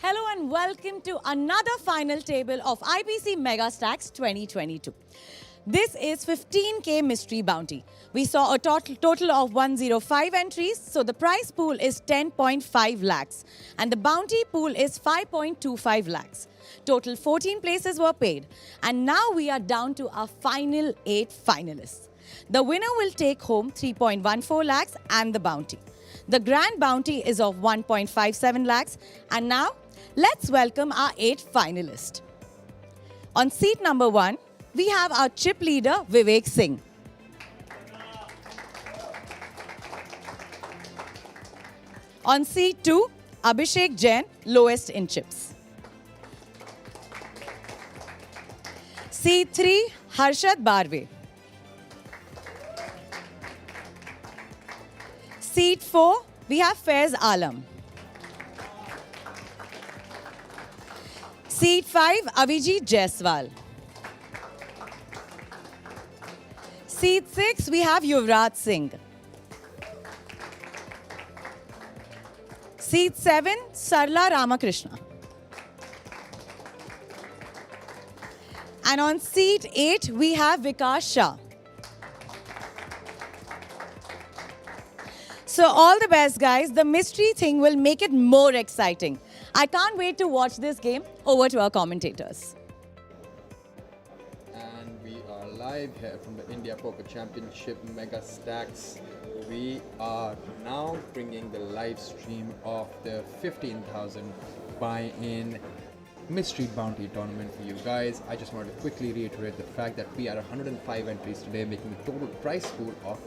Hello and welcome to another final table of IPC Megastacks 2022. This is 15K Mystery Bounty. We saw a total of 105 entries, so the prize pool is 10.5 lakhs and the bounty pool is 5.25 lakhs. Total 14 places were paid and now we are down to our final 8 finalists. The winner will take home 3.14 lakhs and the bounty. The grand bounty is of 1.57 lakhs and now let's welcome our 8 finalists. On seat number 1, we have our chip leader Vivek Singh. On seat 2, Abhishek Jain, lowest in chips. Seat 3, Harshad Barve. Seat 4, we have Faiz Alam. Seat 5, Avijit Jaiswal. Seat 6, we have Yuvraj Singh. Seat 7, Sarla Ramakrishna. And on seat 8, we have Vikas Shah. So all the best, guys. The mystery thing will make it more exciting. I can't wait to watch this game. Over to our commentators. And we are live here from the India Poker Championship Megastacks. We are now bringing the live stream of the 15,000 buy-in mystery bounty tournament for you guys. I just wanted to quickly reiterate the fact that we are 105 entries today, making the total prize pool of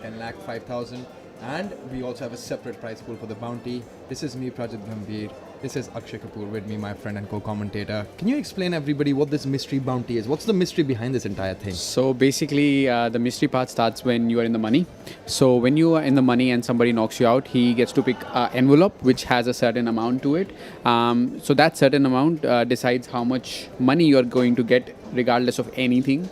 10,05,000. And we also have a separate prize pool for the bounty. This is me, Prajit Gambhir. This is Akshay Kapoor with me, my friend and co-commentator. Can you explain everybody what this mystery bounty is? What's the mystery behind this entire thing? So basically, the mystery part starts when you are in the money. So when you are in the money and somebody knocks you out, he gets to pick an envelope which has a certain amount to it. So that certain amount decides how much money you are going to get regardless of anything.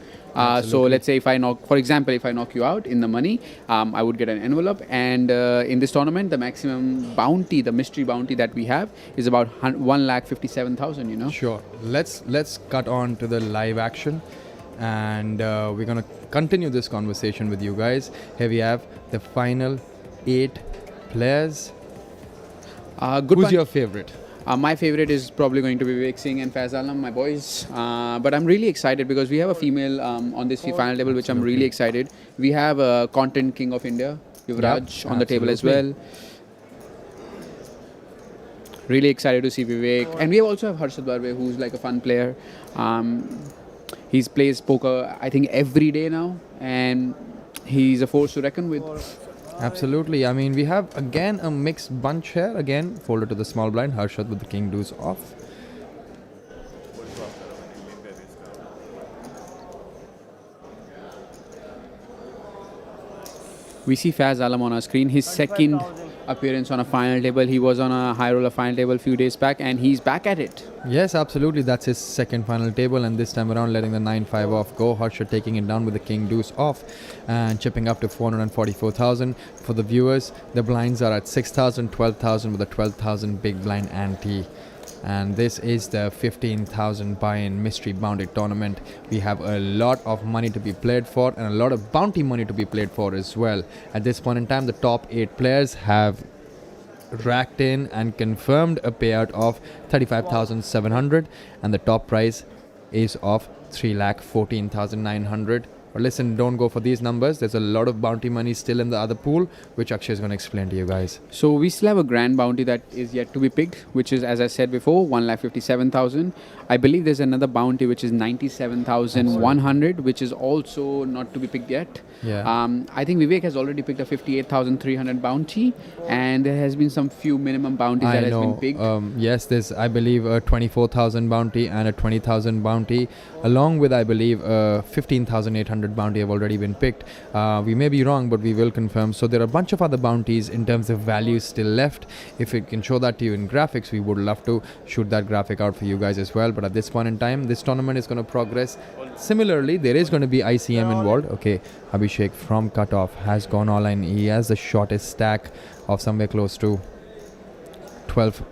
So let's say if I knock, for example, if I knock you out in the money, I would get an envelope. And in this tournament, the maximum bounty, the mystery bounty that we have is about 1,57,000, you know. Sure. Let's cut on to the live action. And we're going to continue this conversation with you guys. Here we have the final 8 players. Who's your favorite? My favorite is probably going to be Vivek Singh and Faiz Alam, my boys. But I'm really excited because we have a female on this final table, which I'm really excited. We have a content king of India, Yuvraj, on the table as well. Really excited to see Vivek. And we also have Harshad Barve, who's like a fun player. He plays poker, I think, every day now. And he's a force to reckon with. Absolutely. I mean, we have again a mixed bunch here. Again, folded to the small blind. Harshad with the king deuce off. We see Faiz Alam on our screen. His second appearance on a final table. He was on a high roller final table a few days back and he's back at it. Yes, absolutely. That's his second final table, and this time around letting the 9-5 off go. Harshad taking it down with the king deuce off and chipping up to 444,000. For the viewers, the blinds are at 6,000, 12,000 with a 12,000 big blind ante. and this is the 15,000 buy-in mystery bounty tournament. We have a lot of money to be played for and a lot of bounty money to be played for as well. At this point in time, the top 8 players have racked in and confirmed a payout of 35,700, and the top prize is of 3,14,900. But listen, don't go for these numbers. There's a lot of bounty money still in the other pool, which Akshay is going to explain to you guys. So we still have a grand bounty that is yet to be picked, which is, as I said before, 1,57,000. I believe there's another bounty which is 97,100, which is also not to be picked yet. Yeah. I think Vivek has already picked a 58,300 bounty, and there has been some few minimum bounties that has been picked. Yes, there's, I believe, a 24,000 bounty and a 20,000 bounty, along with, I believe, a 15,800 bounty have already been picked. We may be wrong, but we will confirm. So there are a bunch of other bounties in terms of values still left. If it can show that to you in graphics, we would love to shoot that graphic out for you guys as well. But at this point in time, this tournament is going to progress similarly. There is going to be ICM involved. Okay, Abhishek from cutoff has gone all in. He has the shortest stack of somewhere close to 12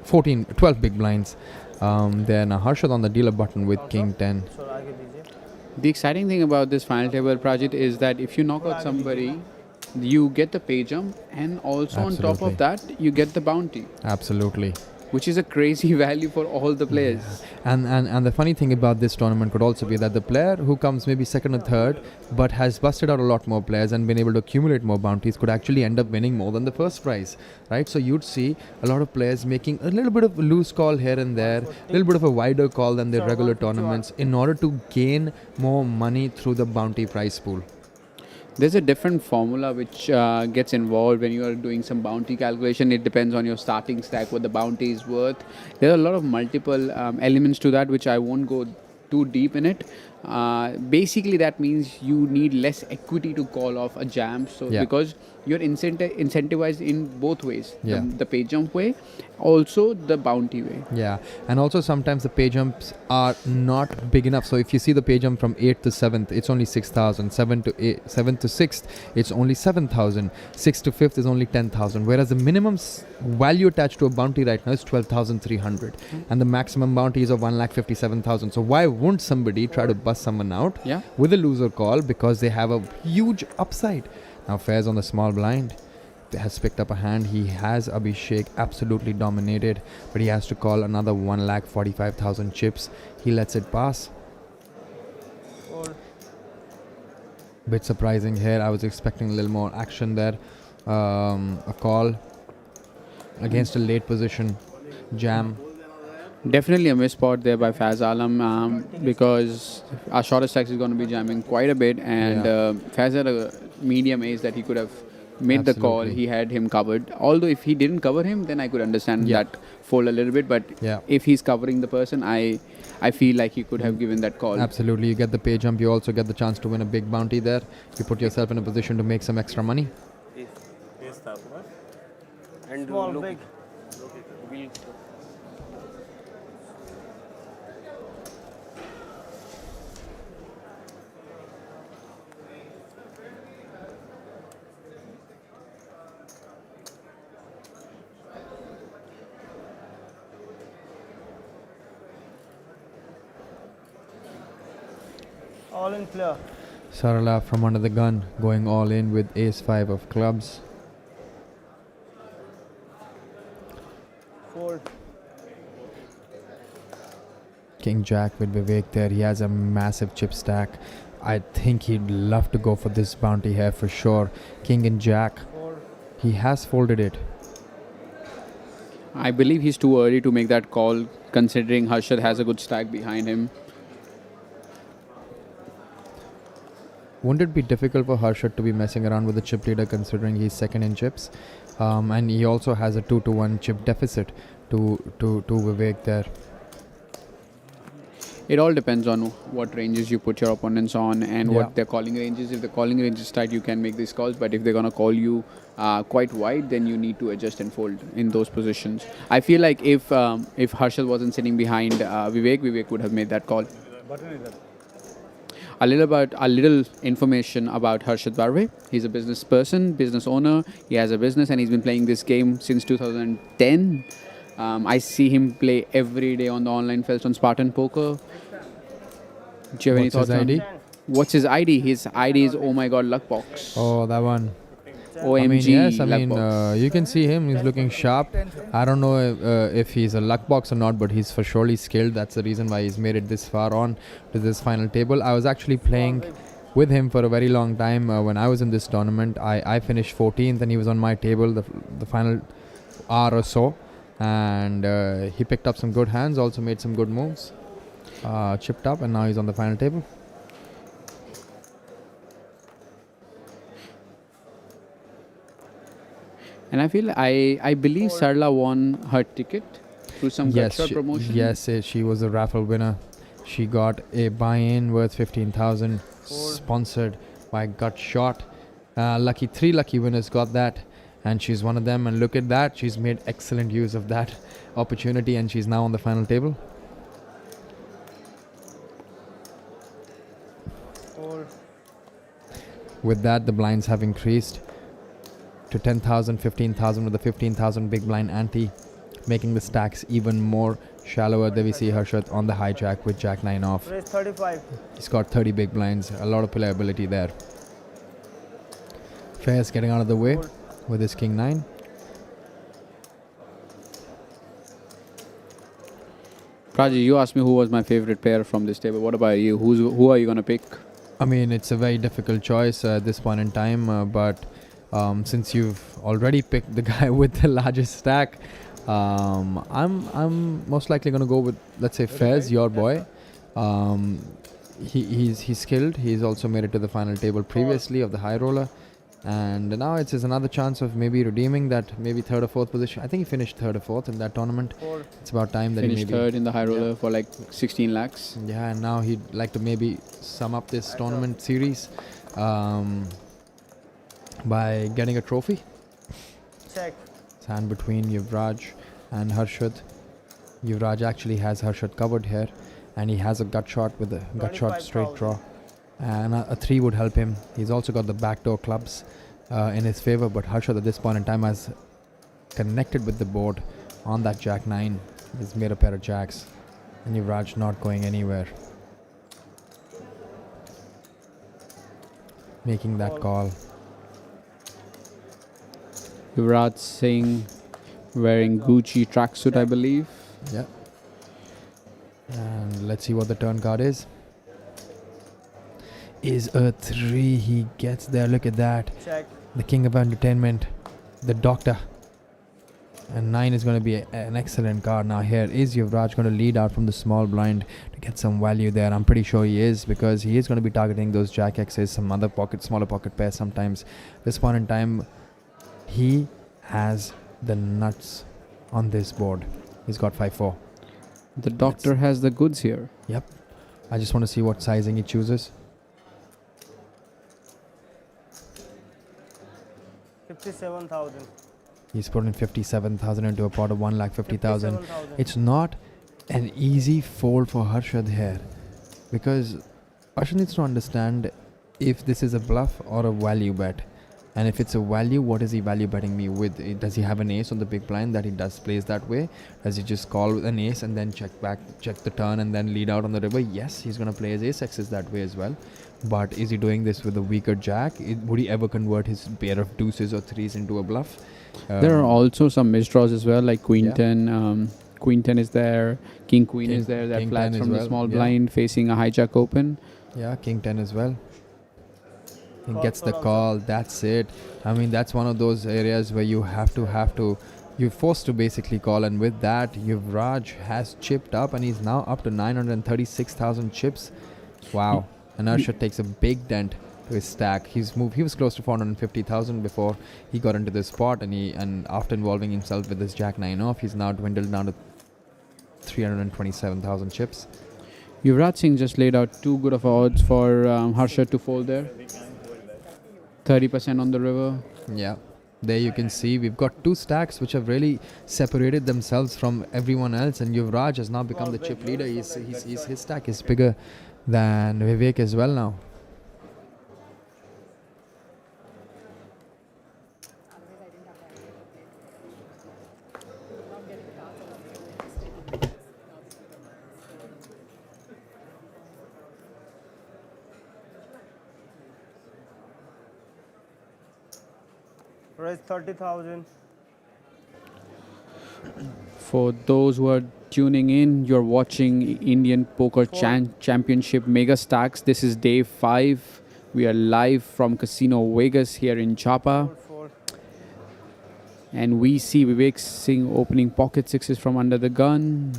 big blinds. Then Harshad on the dealer button with King 10. The exciting thing about this final table project is that if you knock out somebody, you get the pay jump, and also on top of that, you get the bounty. Absolutely. Which is a crazy value for all the players. And the funny thing about this tournament could also be that the player who comes maybe second or third but has busted out a lot more players and been able to accumulate more bounties could actually end up winning more than the first prize, right? So you'd see a lot of players making a little bit of a loose call here and there, a little bit of a wider call than their regular tournaments in order to gain more money through the bounty prize pool. There's a different formula which gets involved when you are doing some bounty calculation. It depends on your starting stack, what the bounty is worth. There are a lot of multiple elements to that, which I won't go too deep in it. Basically, that means you need less equity to call off a jam. So because you're incentivized in both ways, the pay jump way, also the bounty way. Yeah, and also sometimes the pay jumps are not big enough. So if you see the pay jump from 8th to 7th, it's only 6,000. 7th to 6th, it's only 7,000. 6th to 5th is only 10,000. Whereas the minimum value attached to a bounty right now is 12,300, and the maximum bounty is of 1,57,000. So why won't somebody try to bust someone out with a loser call because they have a huge upside? Now Faiz on the small blind has picked up a hand. He has Abhishek absolutely dominated, but he has to call another 1,45,000 chips. He lets it pass. Bit surprising here. I was expecting a little more action there. A call against a late position jam. Definitely a miss spot there by Faz Alam because our shortest stacks is going to be jamming quite a bit, and Faz had a medium ace that he could have made the call. He had him covered. Although if he didn't cover him, then I could understand that fold a little bit. But if he's covering the person, I feel like he could have given that call. Absolutely. You get the pay jump. You also get the chance to win a big bounty there. You put yourself in a position to make some extra money. And small, big. All in clear. Sarala from under the gun going all in with ace 5 of clubs. Fold. King Jack with Vivek there. He has a massive chip stack. I think he'd love to go for this bounty here for sure. King and Jack. Fold. He has folded it. I believe he's too early to make that call considering Harshad has a good stack behind him. Wouldn't it be difficult for Harshad to be messing around with the chip leader considering he's second in chips? And he also has a 2-1 chip deficit to Vivek there. It all depends on what ranges you put your opponents on and what their calling range is. If the calling range is tight, you can make these calls. But if they're going to call you quite wide, then you need to adjust and fold in those positions. I feel like if Harshad wasn't sitting behind Vivek would have made that call. A little information about Harshad Barve. He's a business person, business owner. He has a business and he's been playing this game since 2010. I see him play every day on the online fields on Spartan Poker. Do you have any What's his thoughts on ID? What's his ID? His ID is oh my god, Luckbox. Oh, that one. OMG, I mean, yes, Luckbox. you can see him. He's looking sharp. I don't know if he's a luck box or not, but he's for surely skilled. That's the reason why he's made it this far on to this final table. I was actually playing with him for a very long time when I was in this tournament. I finished 14th and he was on my table the final hour or so. And he picked up some good hands, also made some good moves. Chipped up, and now he's on the final table. And I believe Sarla won her ticket through some Gutshot promotion. Yes, she was a raffle winner. She got a buy-in worth 15,000, sponsored by Gutshot. Three lucky winners got that, and she's one of them. And look at that, she's made excellent use of that opportunity, and she's now on the final table. With that, the blinds have increased to 10,000, 15,000 with the 15,000 big blind ante, making the stacks even more shallower. There we see Harshad on the hijack with Jack 9 off. Raise 35. He's got 30 big blinds, a lot of playability there. Fair's getting out of the way with his King 9. Raji, you asked me who was my favorite player from this table. What about you? Who are you gonna pick? I mean, it's a very difficult choice at this point in time, but since you've already picked the guy with the largest stack, I'm most likely going to go with, let's say, Fez, your boy. He's skilled. He's also made it to the final table previously of the high roller, and now it's his another chance of maybe redeeming that maybe third or fourth position. I think he finished third or fourth in that tournament. It's about time that Finished he maybe third in the high roller for like 16 lakhs. Yeah, and now he'd like to maybe sum up this tournament series by getting a trophy. Check. It's hand between Yuvraj and Harshad. Yuvraj actually has Harshad covered here, and he has a gut shot with a gut shot straight draw. And a 3 would help him. He's also got the backdoor clubs in his favor, but Harshad at this point in time has connected with the board on that Jack 9. He's made a pair of jacks, and Yuvraj not going anywhere. Making that call. Yuvraj Singh wearing Gucci tracksuit, I believe. Yeah. And let's see what the turn card is. Is a 3. He gets there. Look at that. Check. The king of entertainment. The doctor. And 9 is going to be an excellent card. Now here is Yuvraj going to lead out from the small blind to get some value there. I'm pretty sure he is, because he is going to be targeting those Jack X's, some other smaller pocket pairs sometimes. This point in time, he has the nuts on this board. He's got 5-4. The doctor has the goods here. Yep. I just want to see what sizing he chooses. 57,000. He's put in 57,000 into a pot of 1,50,000. 57,000. It's not an easy fold for Harshad here, because Harshad needs to understand if this is a bluff or a value bet. And if it's a value, what is he value betting me with? Does he have an ace on the big blind that he does plays that way? Does he just call with an ace and then check the turn and then lead out on the river? Yes, he's going to play his ace X's that way as well. But is he doing this with a weaker jack? Would he ever convert his pair of deuces or threes into a bluff? There are also some misdraws as well, like Queen Yeah. 10. Queen 10 is there. King Queen is there. That King flats 10 as from the well, small yeah. blind facing a hijack open. Yeah, King 10 as well. He Call gets the for call. That's it. I mean, that's one of those areas where you have to. You're forced to basically call, and with that, Yuvraj has chipped up, and he's now up to 936,000 chips. Wow. And Arshad takes a big dent to his stack. He's moved. He was close to 450,000 before he got into this spot, and after involving himself with this Jack 9 off, he's now dwindled down to 327,000 chips. Yuvraj Singh just laid out too good of odds for Harshad to fold there. 30% on the river. Yeah, there you can see we've got two stacks which have really separated themselves from everyone else, and Yuvraj has now become the chip leader. His stack is bigger than Vivek as well now. Raise 30,000. For those who are tuning in, you're watching Indian Poker Championship Megastacks. This is day 5. We are live from Casino Vegas here in Chapa. Fold. And we see Vivek Singh opening pocket sixes from under the gun,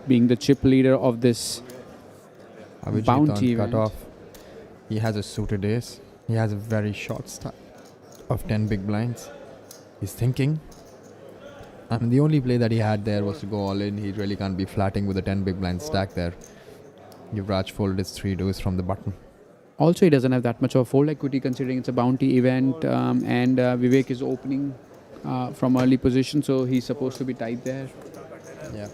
being the chip leader of this Abhijit bounty on event. cutoff. He has a suited ace. He has a very short stack of 10 big blinds. He's thinking. I mean, the only play that he had there was to go all in. He really can't be flatting with a 10 big blind stack there. Yuvraj folded his 3 deuce from the button. Also, he doesn't have that much of a fold equity considering it's a bounty event, and Vivek is opening from early position, so he's supposed to be tight there. Yeah.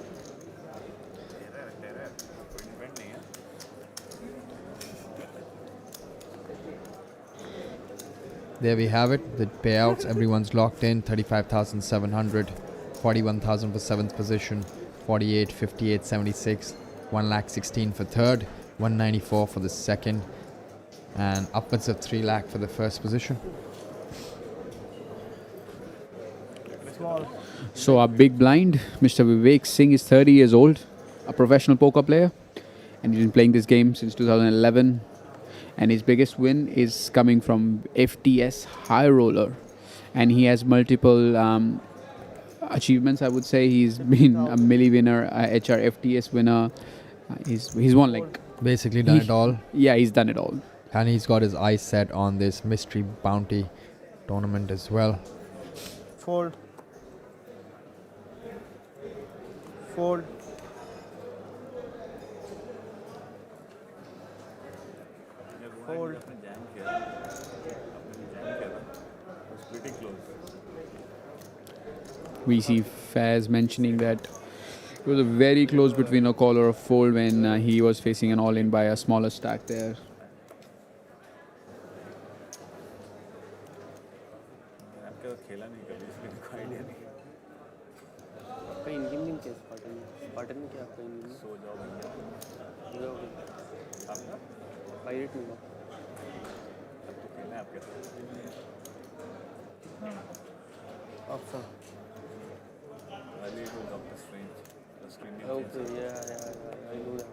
There we have it. The payouts. Everyone's locked in. 35,700, 41,000 for 7th position, 48, 58, 76, 1,16,000 for 3rd, 194 for the 2nd, and upwards of 3 lakh for the 1st position. Small. So our big blind, Mr. Vivek Singh, is 30 years old, a professional poker player, and he's been playing this game since 2011. And his biggest win is coming from FTS High Roller, and he has multiple achievements. I would say he's been a milli winner, HR FTS winner. He's won like Basically done it all. Yeah, he's done it all. And he's got his eyes set on this mystery bounty tournament as well. Fold. Fold. Fold. We see Faz mentioning that it was a very close between a call or a fold when he was facing an all-in by a smaller stack there. आपका income नहीं क्या Spartan में क्या आपका income so जाओ आपका pirate में अब तो खेलना है आपके Option. okay yeah I know that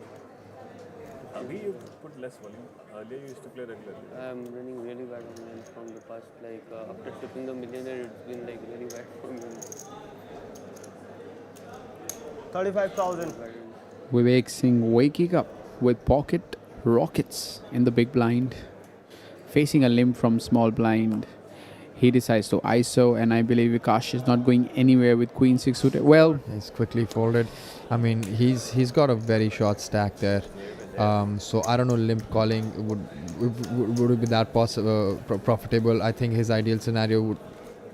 Abhi, you put less volume. Earlier you used to play regularly. I'm running really bad on lanes from the past after shipping the millionaire it's been like really bad for me 35,000. Vivek Singh waking up with pocket rockets in the big blind, facing a limp from small blind. He decides to ISO, and I believe Vikash is not going anywhere with Queen 6 suited. Well, He's quickly folded. I mean, he's got a very short stack there. So I don't know, limp calling would it be that profitable? I think his ideal scenario would,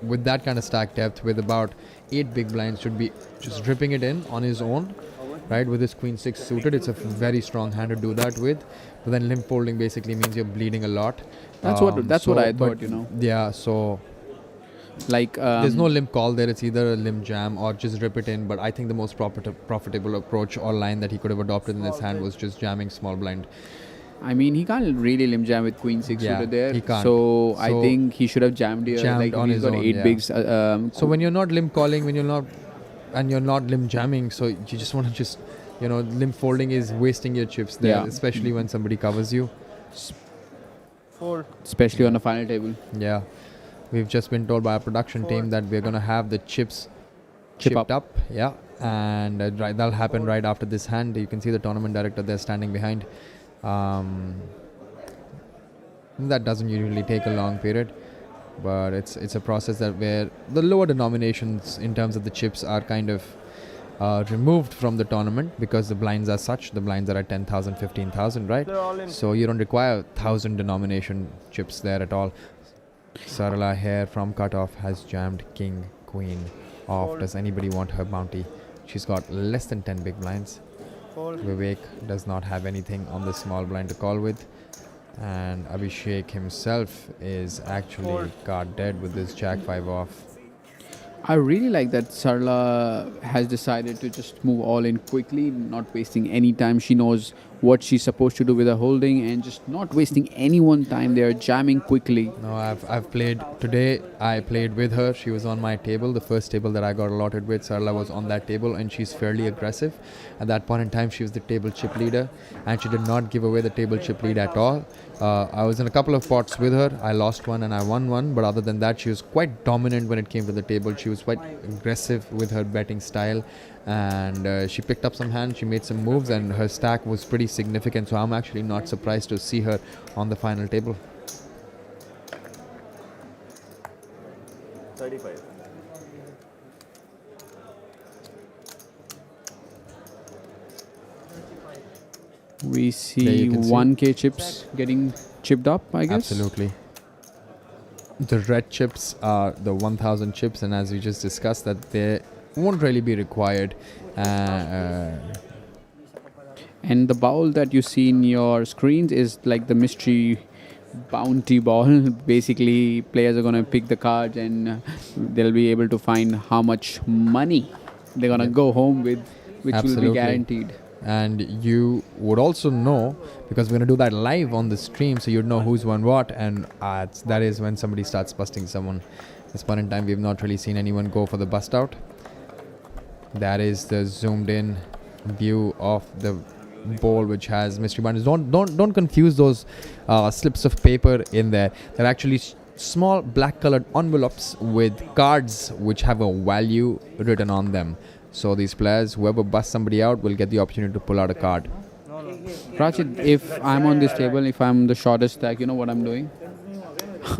with that kind of stack depth, with about 8 big blinds, should be just ripping it in on his own, right? With his Queen 6 suited, it's a very strong hand to do that with. But then limp folding basically means you're bleeding a lot. that's what I but thought, you know. Yeah, so Like there's no limp call there. It's either a limp jam or just rip it in. But I think the most profitable approach or line that he could have adopted in his hand was just jamming small blind. I mean, he can't really limp jam with Queen 6 Yeah, suited there. he can't. So I So think he should have jammed here. jammed like on he's his got own, 8 yeah. bigs. So when you're not limp calling, when you're not, and you're not limp jamming, so you just want to just, limp folding is wasting your chips there, Yeah. especially when somebody covers you. Fold. especially on a final table. Yeah, we've just been told by our production team that we're gonna have the chips Chip chipped up. up. Yeah, and that'll happen right after this hand. You can see the tournament director there standing behind. That doesn't usually take a long period, but it's a process that where the lower denominations in terms of the chips are kind of removed from the tournament because the blinds are such. The blinds are at 10,000, 15,000, right? They're all in. So you don't require 1,000 denomination chips there at all. Sarala here from cutoff has jammed king, queen off. Fold. Does anybody want her bounty? She's got less than 10 big blinds. Fold. Vivek does not have anything on the small blind to call with. And Abhishek himself is actually Fold. card dead with this jack 5 off. I really like that Sarla has decided to just move all in quickly, not wasting any time. She knows what she's supposed to do with her holding and just not wasting anyone's time. They are jamming quickly. No, I've played today. I played with her. She was on my table. The first table that I got allotted with, Sarla was on that table, and she's fairly aggressive. At that point in time, she was the table chip leader, and she did not give away the table chip lead at all. I was in a couple of pots with her. I lost one and I won one, but other than that, she was quite dominant when it came to the table. She was quite aggressive with her betting style, and she picked up some hands. She made some moves, and her stack was pretty significant. So I'm actually not surprised to see her on the final table. 35. We There see you can see. 1k chips getting chipped up, I guess. Absolutely. The red chips are the 1000 chips, and as we just discussed, that they won't really be required. And the bowl that you see in your screens is like the mystery bounty ball. Basically, players are going to pick the cards and they'll be able to find how much money they're going to go home with, which will Absolutely. be guaranteed. And you would also know, because we're going to do that live on the stream, so you'd know who's won what, and that is when somebody starts busting someone. At this point in time, we've not really seen anyone go for the bust out. That is the zoomed in view of the bowl which has mystery bundles. Don't confuse those slips of paper in there. They're actually small black colored envelopes with cards which have a value written on them. So these players, whoever busts somebody out, will get the opportunity to pull out a card. Prachit, if I'm on this table, if I'm the shortest stack, you know what I'm doing?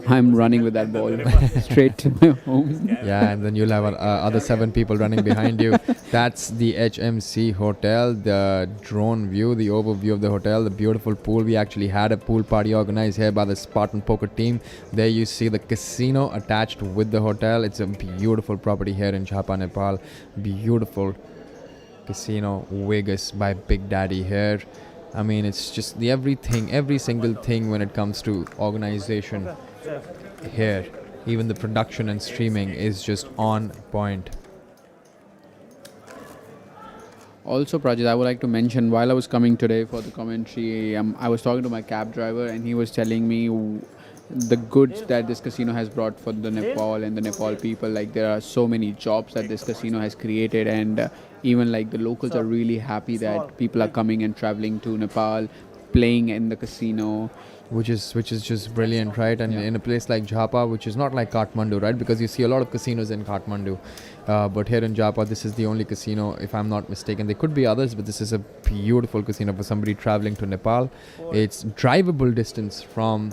I'm running with that ball straight to my home. Yeah, and then you'll have other 7 people running behind you. That's the HMC Hotel, the drone view, the overview of the hotel, the beautiful pool. We actually had a pool party organized here by the Spartan Poker team. There you see the casino attached with the hotel. It's a beautiful property here in Jhapa, Nepal. Beautiful casino, Vegas by Big Daddy here. I mean, it's just every single thing when it comes to organization here. Even the production and streaming is just on point. Also, Prajit, I would like to mention, while I was coming today for the commentary, I was talking to my cab driver and he was telling me the goods that this casino has brought for the Nepal and the Nepal people. Like, there are so many jobs that this casino has created, and even like the locals are really happy that people are coming and traveling to Nepal, playing in the casino. Which is just brilliant, right? And Yeah. in a place like Jhapa, which is not like Kathmandu, right? Because you see a lot of casinos in Kathmandu, but here in Jhapa, this is the only casino, if I'm not mistaken. There could be others, but this is a beautiful casino for somebody traveling to Nepal. It's drivable distance from,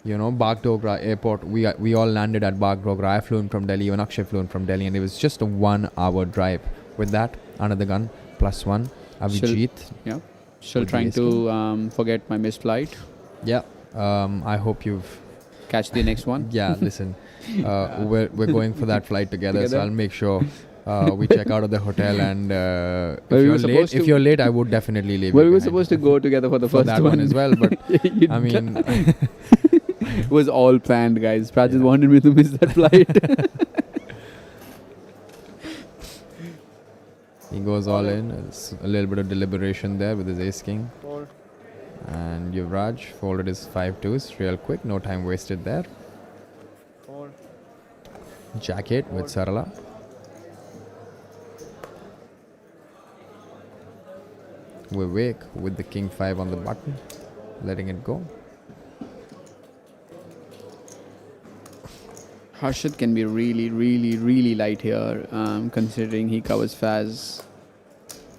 Bagdogra airport. We all landed at Bagdogra. I flew in from Delhi, even Akshay flew in from Delhi, and it was just a 1-hour drive. With that, another gun, +1, Avijit. Yeah. Still Would be trying to forget my missed flight. Yeah, I hope you've... Catch the next one. Yeah, listen, we're going for that flight together, so Together? I'll make sure we check out of the hotel, and we were supposed if to- you're late, I would definitely leave Well, you we were behind. supposed to go together for the for first that one one as well, but You I mean, it was all planned, guys. Prajit wanted me to miss that flight. he goes all in. It's a little bit of deliberation there with his ace king, Fold. and Yuvraj folded his 5-2s real quick, no time wasted there. Fold. Jack 8 with Sarala. Vivek with the king 5 on the button, letting it go. Harshad can be really, really, really light here, considering he covers Faz.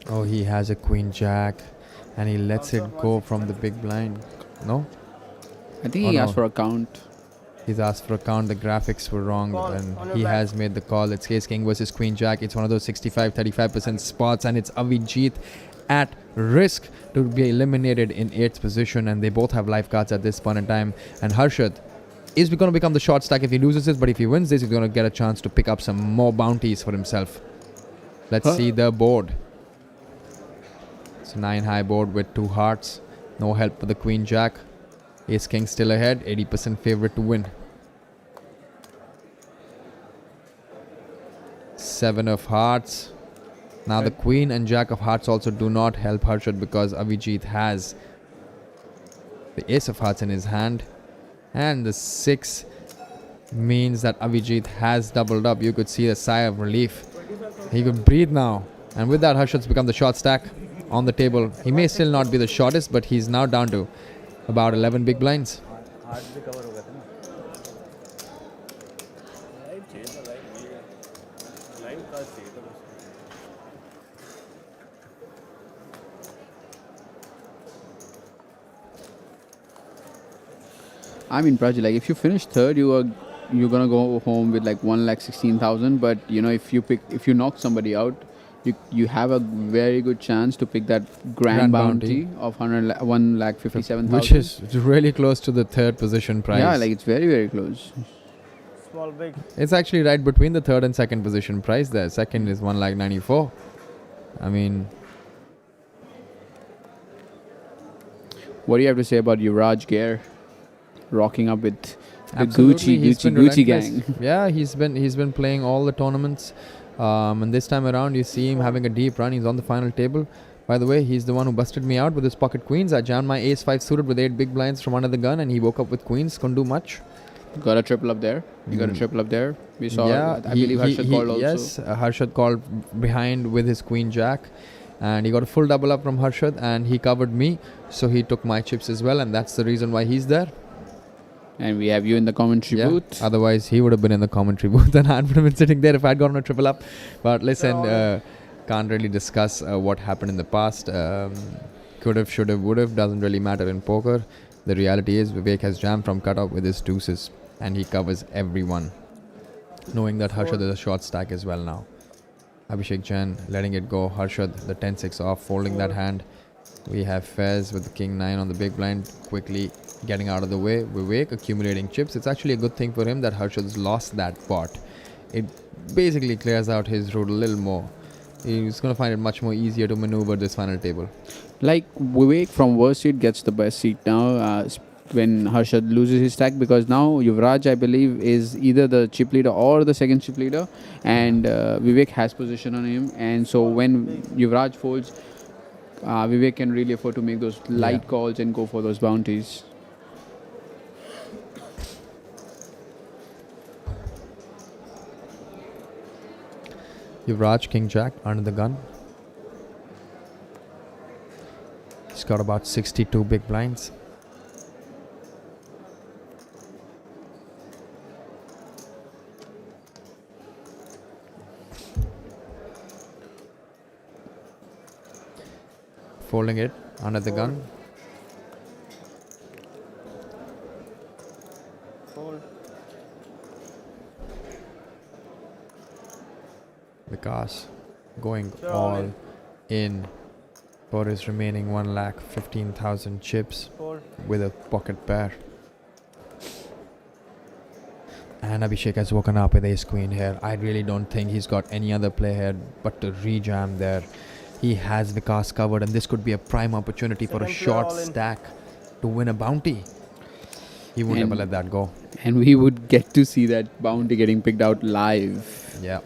Oh, he has a queen jack, and he lets it go from the big blind. No? I think Oh, he no. asked for a count. He's asked for a count. The graphics were wrong, Call on and your he back. has made the call. It's Ace King versus Queen Jack. It's one of those 65-35% spots, and it's Avijit at risk to be eliminated in 8th position, and they both have life cards at this point in time. And Harshad is going to become the short stack if he loses this, but if he wins this, he's going to get a chance to pick up some more bounties for himself. Let's see the board. It's a 9 high board with 2 hearts. No help for the Queen Jack. Ace King still ahead, 80% favorite to win. 7 of hearts. Now the queen and jack of hearts also do not help Harshad because Abhijit has the ace of hearts in his hand, and the 6 means that Abhijit has doubled up. You could see a sigh of relief. He could breathe now, and with that Harshad's become the short stack on the table. He may still not be the shortest, but he's now down to about 11 big blinds. Heart भी cover हो गया था ना live चाहिए था live cast चाहिए था बस I mean, Praj, like if you finish third, you're gonna go home with like 1,16,000. But you know, if you knock somebody out, you have a very good chance to pick that grand bounty of 1,57,000, Which is really close to the third position prize. yeah, like it's very very close. Small big. It's actually right between the third and second position prize there. Second is 1,94,000. I mean, What do you have to say about Yuvraj Gair rocking up with the absolutely, he's been Gucci relentless. gang? Yeah, he's been playing all the tournaments. And this time around, you see him having a deep run. He's on the final table. By the way, he's the one who busted me out with his pocket queens. I jammed my ace 5 suited with 8 big blinds from under the gun, and he woke up with queens. Couldn't do much. Got a triple up there. You got a triple up there. We saw. Yeah, I believe Harshad called also. Yes, Harshad called behind with his queen jack, and he got a full double up from Harshad, and he covered me, so he took my chips as well, and that's the reason why he's there. And we have you in the commentary booth. Otherwise, he would have been in the commentary booth, and I would have been sitting there if I'd gotten a triple up. But listen, can't really discuss what happened in the past. Could have, should have, would have, doesn't really matter in poker. The reality is Vivek has jammed from cutoff with his deuces, and he covers everyone, knowing that Harshad is a short stack as well now. Abhishek Jain letting it go. Harshad, the 10-6 off, folding that hand. We have Fez with the king 9 on the big blind, quickly getting out of the way. Vivek accumulating chips. It's actually a good thing for him that Harshad's lost that pot. It basically clears out his route a little more. He's going to find it much more easier to maneuver this final table. Like Vivek from worst seat gets the best seat now when Harshad loses his stack, because now Yuvraj, I believe, is either the chip leader or the second chip leader, and Vivek has position on him, and so when Yuvraj folds, Vivek can really afford to make those light calls and go for those bounties. Yuvraj, king jack under the gun. He's got about 62 big blinds. Folding it under the gun. Fold. Vikas going all in for his remaining 1,15,000 chips Fold. with a pocket pair. And Abhishek has woken up with ace queen here. I really don't think he's got any other play here but to rejam there. He has Vikas covered, and this could be a prime opportunity for a Second player short all in. stack to win a bounty. He would And- never let that go. And we would get to see that bounty getting picked out live. Yeah.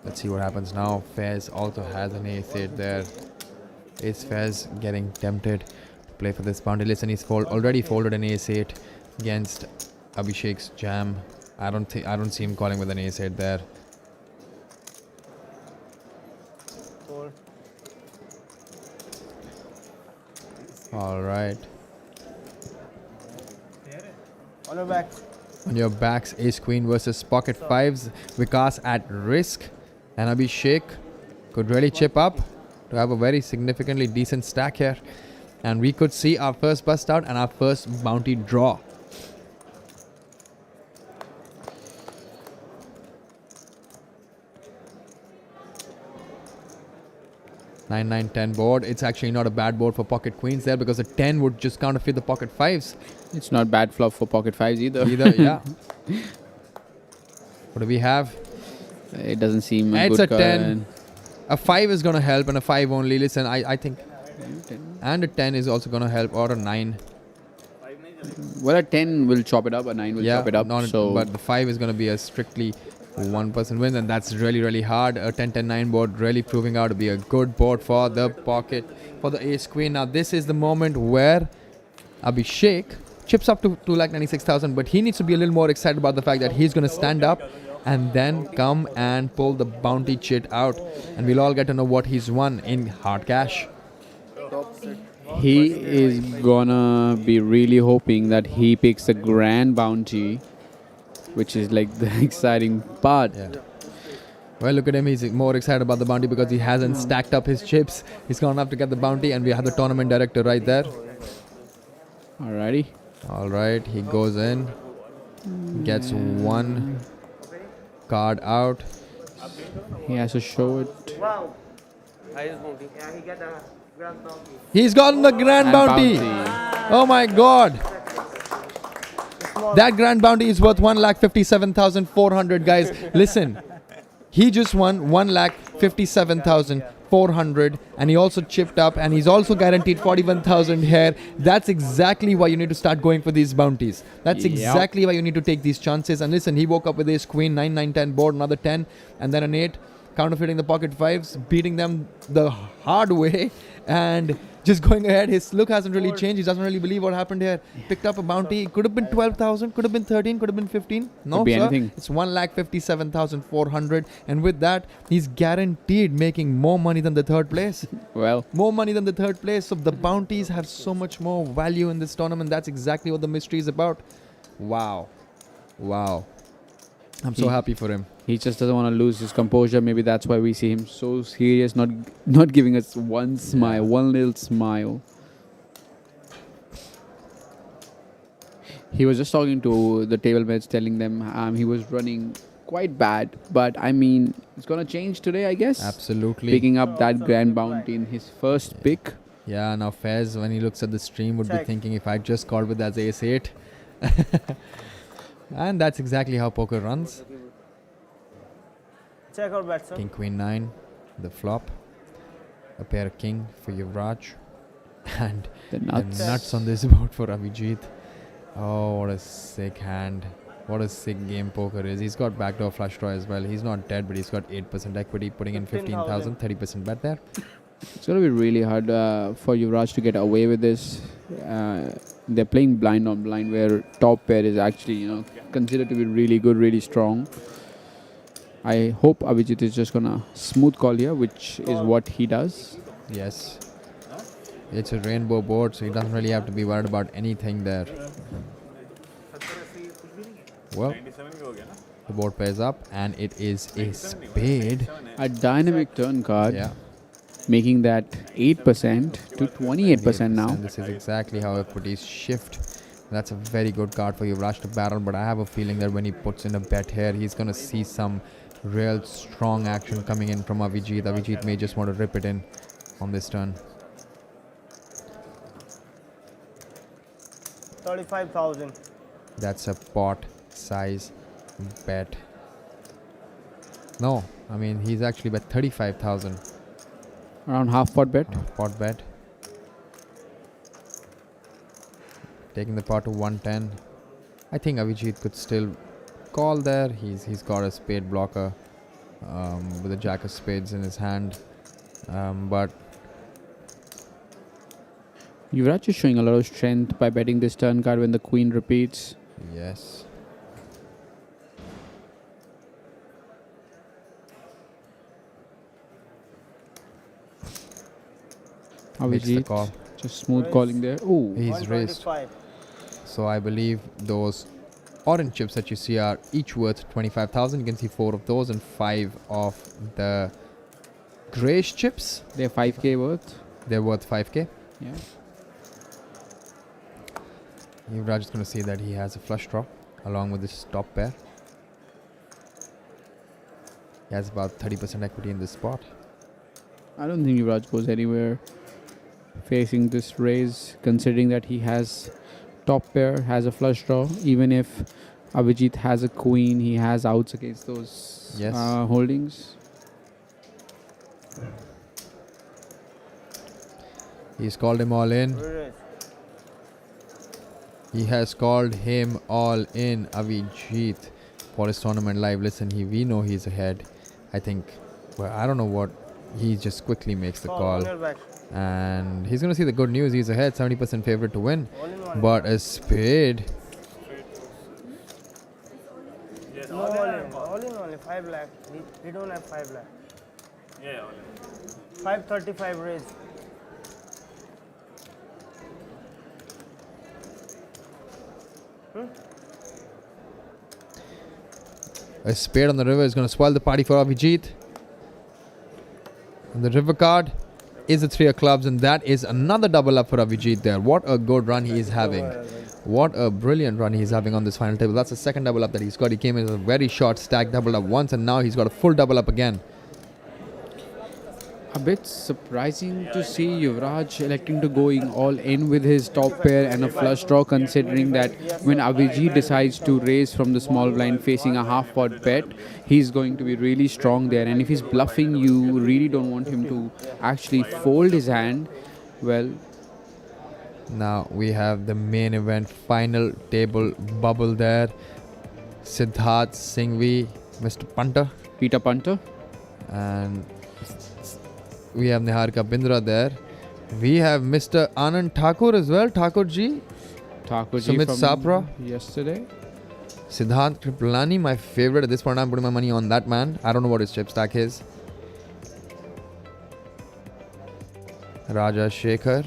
Let's see what happens now. Fez also has an ace 8 there. Is Fez getting tempted to play for this bounty? Listen, he's already folded an ace 8 against Abhishek's jam. I don't see him calling with an ace 8 there. Fold. All right. On your back. On your backs, ace queen versus pocket fives. Vikas at risk, and Abhishek could really chip up to have a very significantly decent stack here. And we could see our first bust out and our first bounty draw. 9-9-10 board. It's actually not a bad board for pocket queens there, because a 10 would just counterfeit the pocket fives. It's not bad flop for pocket fives either. Yeah. What do we have? It doesn't seem a It's good a 10. card. A 5 is going to help, and a 5 only. Listen, I think. And a 10 is also going to help, or a 9. Well, a 10 will chop it up, a 9 will chop it up. But the 5 is going to be a strictly 1% win, and that's really, really hard. A 10-10-9 board really proving out to be a good board for the pocket, for the ace queen. Now, this is the moment where Abhishek chips up to 2,96,000, but he needs to be a little more excited about the fact that he's going to stand up and then come and pull the bounty chit out, and we'll all get to know what he's won in hard cash. He is gonna be really hoping that he picks the grand bounty, which is like the exciting part. Yeah. Well, look at him. He's more excited about the bounty because he hasn't stacked up his chips. He's gone up to get the bounty, and we have the tournament director right there. Alrighty. All right, he goes in, gets one card out. He has to show it. Wow. Highest bounty. Yeah, he got a grand bounty. He's gotten the grand And bounty. Oh my God. That grand bounty is worth 1,57,400, guys. Listen, he just won 1,57,400, and he also chipped up, and he's also guaranteed 41,000 here. That's exactly why you need to start going for these bounties. That's Yep. exactly why you need to take these chances. And listen, he woke up with his queen, 9, 9, 10 board, another 10, and then an 8, counterfeiting the pocket 5s, beating them the hard way, and just going ahead. His look hasn't really changed. He doesn't really believe what happened here. Picked up a bounty. Could have been 12,000. Could have been 13. Could have been 15. No, Could be sir. anything. It's 1,57,400. And with that, he's guaranteed making more money than the third place. Well, More money than the third place. So the bounties have so much more value in this tournament. That's exactly what the mystery is about. Wow. Wow. I'm so He- happy for him. he just doesn't want to lose his composure. Maybe that's why we see him so serious, not giving us one smile, one little smile. He was just talking to the table mates, telling them he was running quite bad, but I mean, it's gonna change today, I guess. Absolutely. Picking up that grand bounty in his first pick. Yeah, now Fez, when he looks at the stream, would be Check. thinking if I just called with that ace 8. And that's exactly how poker runs. Check or bet, sir. King, Queen 9, the flop. A pair of king for Yuvraj. And The the nuts. nuts on this board for Abhijit. Oh, what a sick hand. What a sick game poker is. He's got backdoor flush draw as well. He's not dead, but he's got 8% equity, putting in 15,000, 30% bet there. It's gonna be really hard for Yuvraj to get away with this. They're playing blind on blind, where top pair is actually, considered to be really good, really strong. I hope Abhijit is just gonna smooth call here, which is what he does. Yes. It's a rainbow board, so he doesn't really have to be worried about anything there. Well, the board pairs up, and it is a spade. A dynamic turn card, Yeah. making that 8% to 28% now. And this is exactly how equities shift. That's a very good card for Yuvraj to barrel, but I have a feeling that when he puts in a bet here, he's going to see some real strong action coming in from Avijit. Avijit may just want to rip it in on this turn. 35,000. That's a pot size bet. No, I mean, he's actually bet 35,000 Around half pot bet. pot bet. Taking the pot to 110. I think Avijit could still call there. He's got a spade blocker with a jack of spades in his hand. But Yuvraj is showing a lot of strength by betting this turn card when the queen repeats. yes. Makes the Abhijit call. just smooth calling there. Oh, He's raised. 125. So I believe those orange chips that you see are each worth 25,000. You can see 4 of those and 5 of the grayish chips. they're 5k worth. They're worth 5k. Yeah. Yuvraj is going to see that he has a flush draw along with this top pair. He has about 30% equity in this spot. I don't think Yuvraj goes anywhere facing this raise, considering that he has top pair, has a flush draw. Even if Abhijit has a queen, he has outs against those Yes. holdings. He's called him all in. Raise. He has called him all in, Avijit. for his tournament live. Listen, we know he's ahead. I think, well, I don't know what. He just quickly makes the On call, your back. and he's gonna see the good news. He's ahead, 70% favorite to win. All in one. But a spade. Yes, No, all in only 5 lakh. We don't have 5 lakh. Yeah, all in. 535 raise. A spade on the river is gonna spoil the party for Abhijit. And the river card is a 3 of clubs, and that is another double up for Abhijit there. What a good run he is having. What a brilliant run he's having on this final table. That's the second double up that he's got. He came in with a very short stack double up once, and now he's got a full double up again. A bit surprising to see Yuvraj electing to going all in with his top pair and a flush draw, considering that when Avijit decides to raise from the small blind facing a half pot bet, he's going to be really strong there. And if he's bluffing, you really don't want him to actually fold his hand. Well, Now we have the main event final table bubble there. Siddharth Singhvi, Mr. Punter, Peter Punter. and we have Niharika Bindra there. We have Mr. Anand Thakur as well, Thakur ji. Thakurji Sumit from Sapra. yesterday. Siddharth Kripalani, my favorite. At this point, I'm putting my money on that man. I don't know what his chip stack is. Raja Shekhar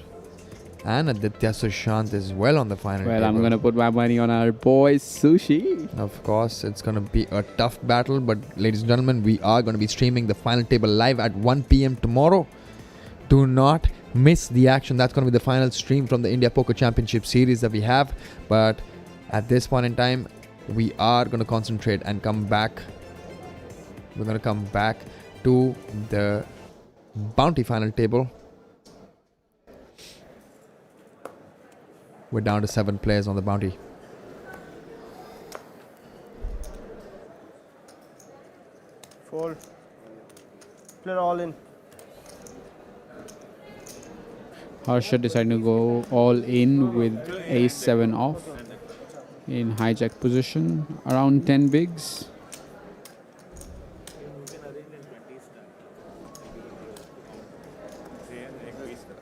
and Aditya Sushant is well on the final Well, table. I'm going to put my money on our boy Sushi. Of course, it's going to be a tough battle, but ladies and gentlemen, we are going to be streaming the final table live at 1 p.m. tomorrow. Do not miss the action. That's going to be the final stream from the India Poker Championship series that we have. But at this point in time, we are going to concentrate and come back. We're going to come back to the bounty final table. We're down to 7 players on the bounty. Fold. Play all in. Harsha decided to go all in with ace-7 off in hijack position, around 10 bigs.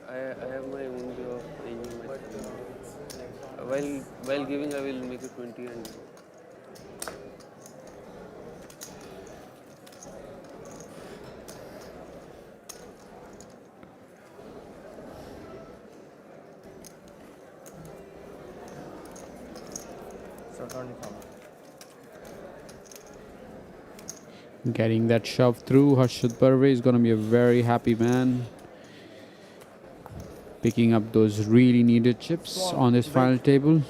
I have my own way of arranging my time. While giving, I will make it 20 and so 25. Getting that shove through, Harshad Parve is going to be a very happy man. Picking up those really needed chips on this final table.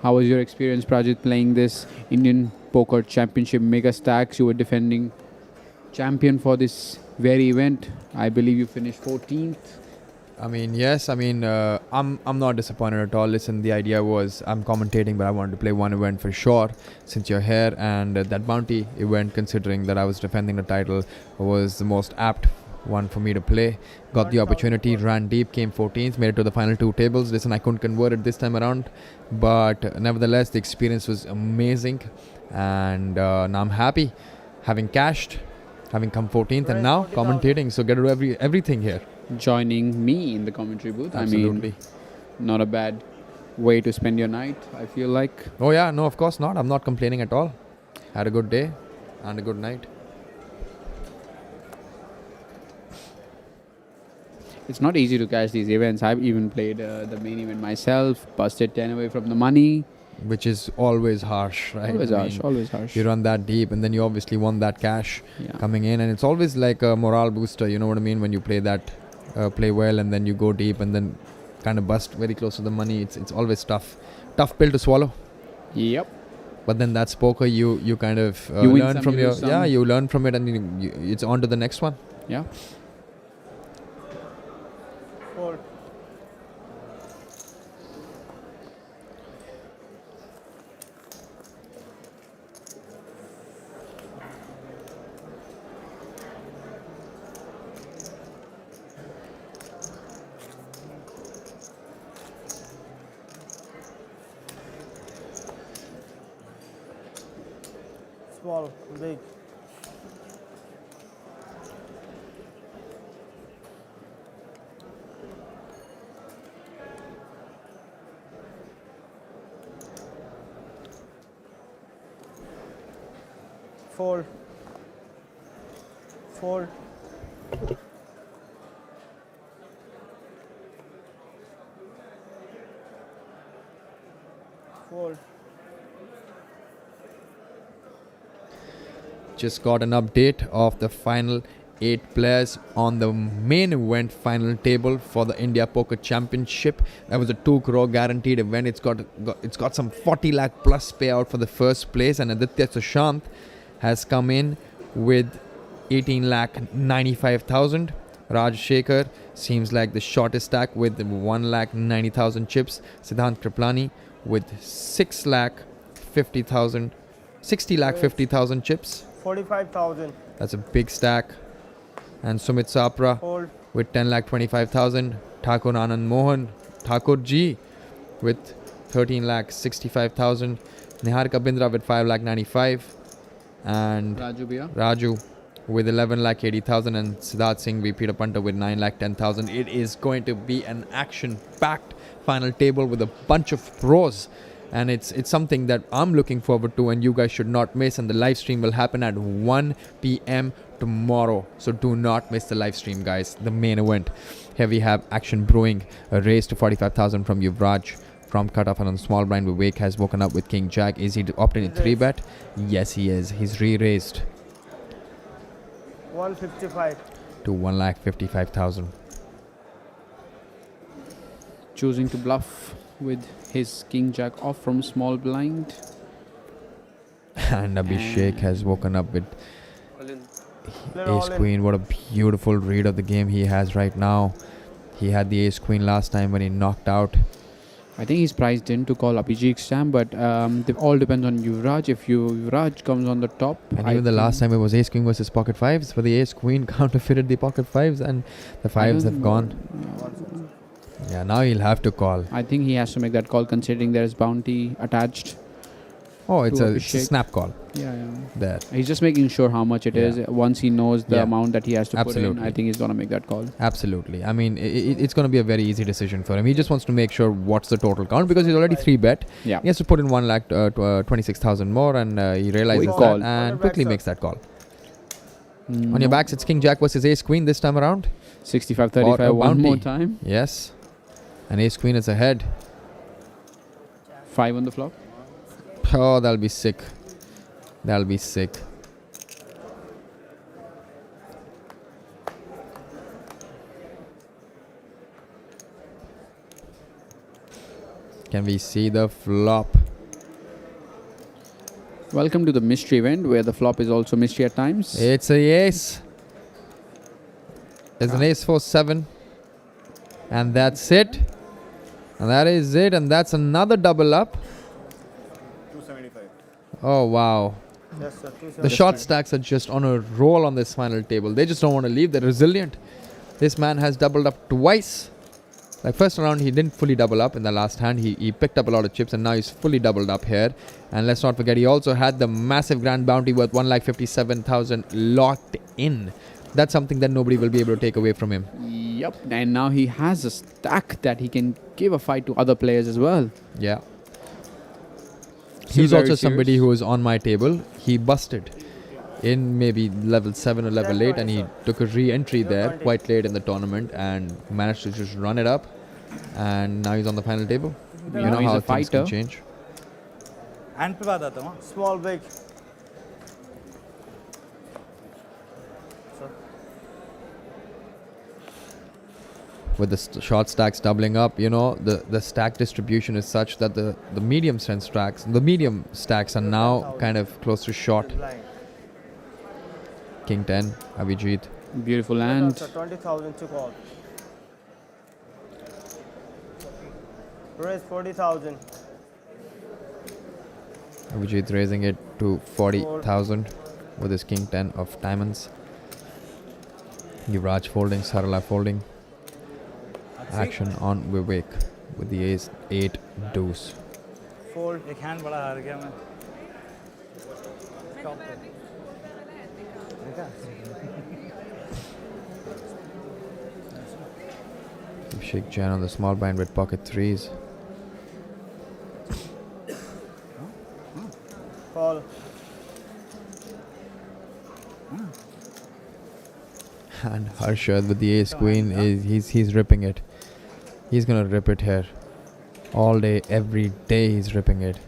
How was your experience, Prajit, playing this Indian Poker Championship Megastacks? You were defending champion for this very event. I believe you finished 14th. I mean, yes. I mean, I'm not disappointed at all. Listen, the idea was I'm commentating, but I wanted to play one event for sure. Since you're here, and that bounty event, considering that I was defending the title, was the most apt one for me to play. Got the opportunity, ran deep, came 14th, made it to the final 2 tables. Listen, I couldn't convert it this time around, but nevertheless, the experience was amazing, and now I'm happy, having cashed, having come 14th, and now commentating. So get to do everything here. Joining me in the commentary booth. Absolutely. I mean, not a bad way to spend your night, I feel like. Oh yeah, no, of course not. I'm not complaining at all. Had a good day and a good night. It's not easy to catch these events. I've even played the main event myself, busted 10 away from the money. Which is always harsh, right? Always I harsh, mean, always harsh. You run that deep, and then you obviously want that cash Yeah. coming in, and it's always like a morale booster. You know what I mean? When you play that, play well, and then you go deep, and then kind of bust very close to the money. It's always tough pill to swallow. Yep. But then that's poker. You kind of You win learn some, from you your lose some. you learn from it, and it's on to the next one. Yeah. Fold. Small, big. Fold. Fold. Fold. Just got an update of the final 8 players on the main event final table for the India Poker Championship. That was a 2 crore guaranteed event. It's got some 40 lakh plus payout for the first place, and Aditya Sushant has come in with 18 lakh 95,000. Raj Shekhar seems like the shortest stack with 1 lakh 90,000 chips. Siddhant Kriplani with 6 lakh 50,000, 60 lakh 50,000 chips. 45,000. That's a big stack. And Sumit Sapra Fold. with 10 lakh 25,000. Thakur Anand Mohan, Thakur Ji with 13 lakh 65,000. Niharika Bindra with 5 lakh 95. And Raju Bhaiya. Raju with 11 lakh 80,000. And Siddharth Singh V. Peter Punter with 9 lakh 10,000. It is going to be an action-packed final table with a bunch of pros. And it's something that I'm looking forward to, and you guys should not miss. And the live stream will happen at 1 p.m. tomorrow. So do not miss the live stream, guys. The main event. Here we have action brewing. A raise to 45,000 from Yuvraj. From cutoff and on small blind, Vivek has woken up with King Jack. Is he opting in 3-bet? Yes, he is. He's re-raised 155. to 1,55,000. Choosing to bluff with his king jack off from small blind. And Abhishek has woken up with All in. Ace Queen. What a beautiful read of the game he has right now. He had the Ace Queen last time when he knocked out. I think he's priced in to call Abhijit's jam, but it all depends on Yuvraj. If Yuvraj comes on the top, And even the last time it was Ace Queen versus Pocket Fives, for the Ace Queen counterfeited the Pocket Fives, and the Fives have gone. Yeah, now he'll have to call. I think he has to make that call considering there is bounty attached. Oh, it's To a Abhishek. snap call Yeah. there. He's just making sure how much it is. Yeah. Once he knows the Yeah. amount that he has to put in, Absolutely. I think he's going to make that call. Absolutely. I mean, it's going to be a very easy decision for him. He just wants to make sure what's the total count, because he's already 3-bet. Yeah. He has to put in 1,26,000 more, and he realizes Quick that call. and quickly makes that call. Mm, On your backs, it's King Jack versus Ace Queen this time around. 65-35 Or a one more bounty. time. Yes. And Ace Queen is ahead. 5 on the flop. Oh, that'll be sick. That'll be sick. Can we see the flop? Welcome to the mystery event where the flop is also mystery at times. It's a ace. It's an ace 4-7. And that's it. And that is it. And that's another double up. 275. Oh, wow. Yes, sir. The short stacks are just on a roll on this final table. They just don't want to leave. They're resilient. This man has doubled up twice. Like first round, he didn't fully double up in the last hand. He picked up a lot of chips, and now he's fully doubled up here. And let's not forget, he also had the massive grand bounty worth 1,57,000 locked in. That's something that nobody will be able to take away from him. Yep. And now he has a stack that he can give a fight to other players as well. Yeah. Still He's very also somebody serious. who was on my table. He busted in maybe level 7 or level 8, and he took a re-entry there quite late in the tournament and managed to just run it up. And now he's on the final table. You You know, know he's how a things can fighter. change. Hand पे बात आता हूँ small big With the short stacks doubling up, you know, the stack distribution is such that the medium strength stacks, the medium stacks are now kind of close to short. King 10, Abhijit. Beautiful hand. 20,000 to call. Raise 40,000. Abhijit raising it to 40,000 with his King 10 of diamonds. Yuvraj folding, Sarala folding. Action on Vivek with the ace 8 deuce. Fold. एक hand बड़ा हार गया मैं Shake Jan on the small blind with pocket threes. Call. And Harshad with the ace queen he's ripping it. He's gonna rip it here. All day, every day he's ripping it.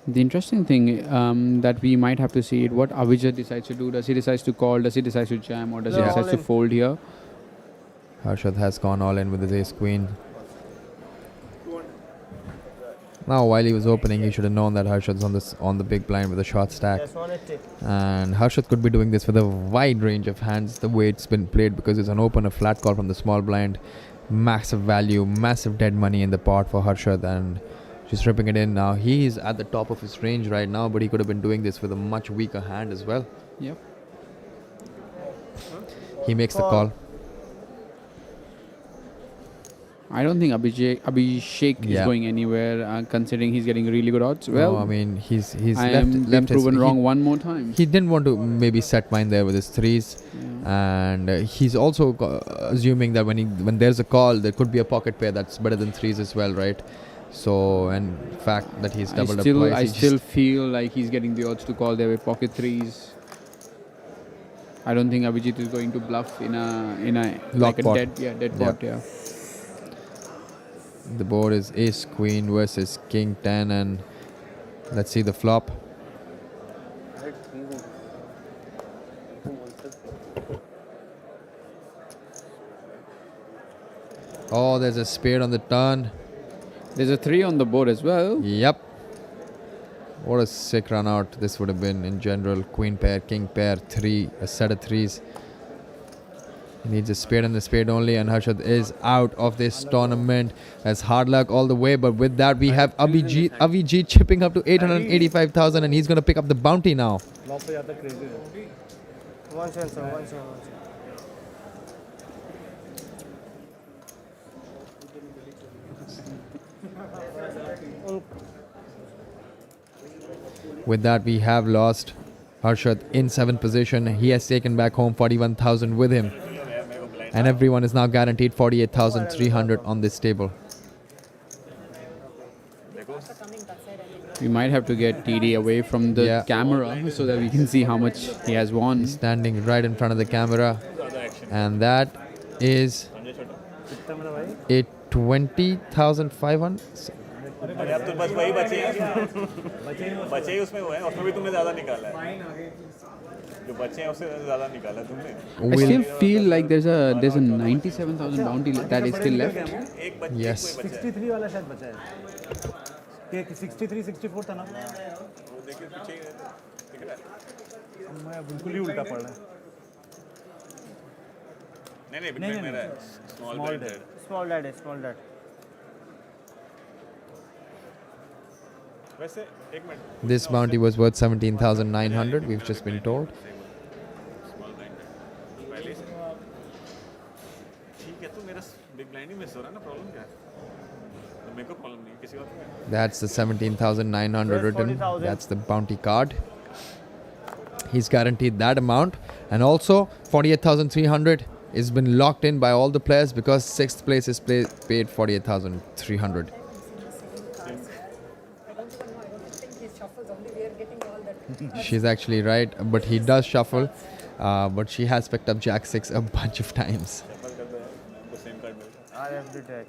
The interesting thing that we might have to see it, what Avijit decides to do. Does he decide to call? Does he decide to jam? Or does he No, decide all to in. fold here? Harshad has gone all in with his ace queen. Now while he was opening, he should have known that Harshad's on the big blind with a short stack. Yes, 180. And Harshad could be doing this with a wide range of hands the way it's been played, because it's an open, a flat call from the small blind. Massive value, massive dead money in the pot for Harshad, and just ripping it in now. He's at the top of his range right now, but he could have been doing this with a much weaker hand as well. Yep. He makes the call. I don't think Abhishek is Yeah. going anywhere, considering he's getting really good odds. Well, No, I mean he's I am been left his, proven wrong one more time. He didn't want to maybe set mine there with his threes, and he's also assuming that when there's a call, there could be a pocket pair that's better than threes as well, right? So, and fact that he's doubled up twice. I he still just- feel like he's getting the odds to call there with pocket threes. I don't think Abhijit is going to bluff in a Lock like a pot. dead Yeah. pot. Yeah. The board is ace queen versus king 10, and let's see the flop. Oh, there's a spade on the turn. There's a 3 on the board as well. Yep. What a sick run out this would have been in general. Queen pair, king pair, 3, a set of threes. He needs a spade and a spade only, and Harshad is out of this tournament. That's hard luck all the way, but with that we have Avijit chipping up to 885,000, and he's going to pick up the bounty now. Flop पे जाता crazy है. One chance, sir. One chance. With that we have lost Harshad in 7th position. He has taken back home 41,000 with him, and everyone is now guaranteed 48,300 on this table. We might have to get TD away from the Yeah. camera so that we can see how much he has won. Standing right in front of the camera, and that is a 20,500. अरे अब तो बस वही बचे बचे ही उसमें हुए हैं, उसमें भी तुमने ज़्यादा निकाला है जो बचे हैं उससे ज़्यादा निकाला तुमने I still feel like there's a 97,000 bounty that is still left. एक बच्चे Yes. 63 वाला शायद बचा है. के 63 64 था ना. वो देखिए पीछे ही रहता है, दिख रहा है मैं बिल्कुल ही उल्टा पड़ रहा है. नहीं बिटवीन मेरा है स्मॉल Small बेट dad. Small dad है. Small dad. वैसे एक minute This bounty was worth 17,900. We've just been told. Small blind है पहले से ठीक है तो मेरा बिग ब्लाइंड ही मिस हो रहा है ना प्रॉब्लम क्या है तो मेरे को प्रॉब्लम नहीं है किसी और को है That's the 17,900 written. 40,000. That's the bounty card. He's guaranteed that amount, and also 48,300 has been locked in by all the players because 6th place is paid 48,300. She's actually right, but he does shuffle. But she has picked up Jack 6 a bunch of times. Shuffle कर दो हमको same card मिलता I have the deck.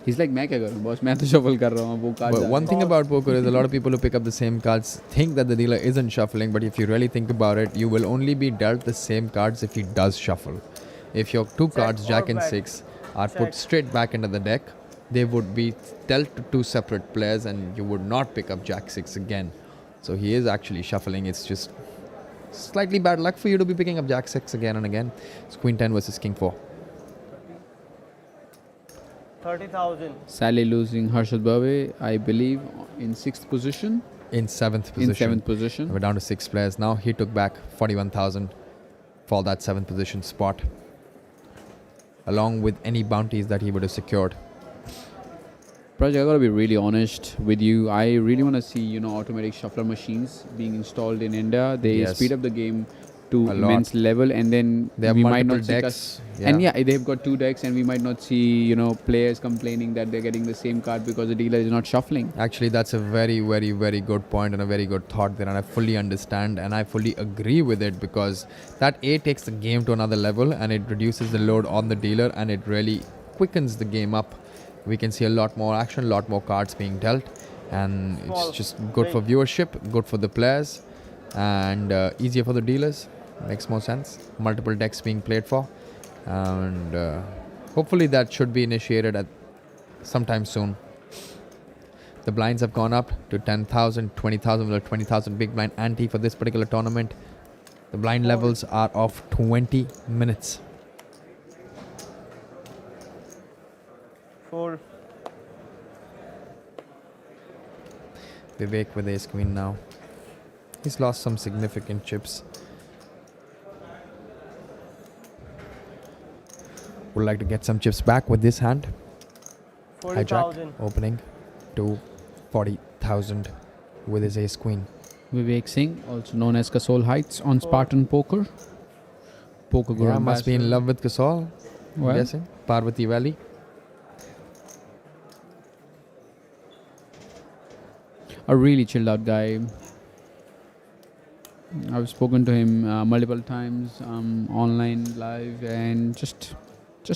He's like मैं क्या करूँ boss मैं तो shuffle कर रहा हूँ वो card But one thing about poker is a lot of people who pick up the same cards think that the dealer isn't shuffling, but if you really think about it, you will only be dealt the same cards if he does shuffle. If your two cards, or Jack and back. 6, are put Check. straight back into the deck, they would be dealt to two separate players, and you would not pick up Jack 6 again. So he is actually shuffling. It's just slightly bad luck for you to be picking up Jack 6 again and again. It's Queen 10 versus King 4. 30,000. Sally losing Harshad Bave, I believe, in 6th position. In 7th position. In 7th position. We're down to 6 players now. He took back 41,000 for that 7th position spot, along with any bounties that he would have secured. Project, I gotta be really honest with you. I really want to see, automatic shuffler machines being installed in India. They Yes. speed up the game to A lot. immense level, and then They have we might multiple not see decks. and they've got 2 decks, and we might not see, players complaining that they're getting the same card because the dealer is not shuffling. Actually, that's a very, very, very good point and a very good thought there, and I fully understand and I fully agree with it, because that takes the game to another level and it reduces the load on the dealer and it really quickens the game up. We can see a lot more action, a lot more cards being dealt, and it's just good for viewership, good for the players, and easier for the dealers. Makes more sense. Multiple decks being played for, and hopefully that should be initiated at sometime soon. The blinds have gone up to 10,000, 20,000 with a 20,000 big blind ante for this particular tournament. The blind levels are of 20 minutes. 4. Vivek with ace queen now. He's lost some significant chips. Would like to get some chips back with this hand. Hijack 40,000. opening to 40,000 with his ace queen. Vivek Singh, also known as Kasol Heights on Spartan Poker. Poker Guru Yeah, must be in ambassador. love with Kasol. I'm Well, guessing. Parvati Valley. a really chilled out guy. I've spoken to him multiple times, online, live, and just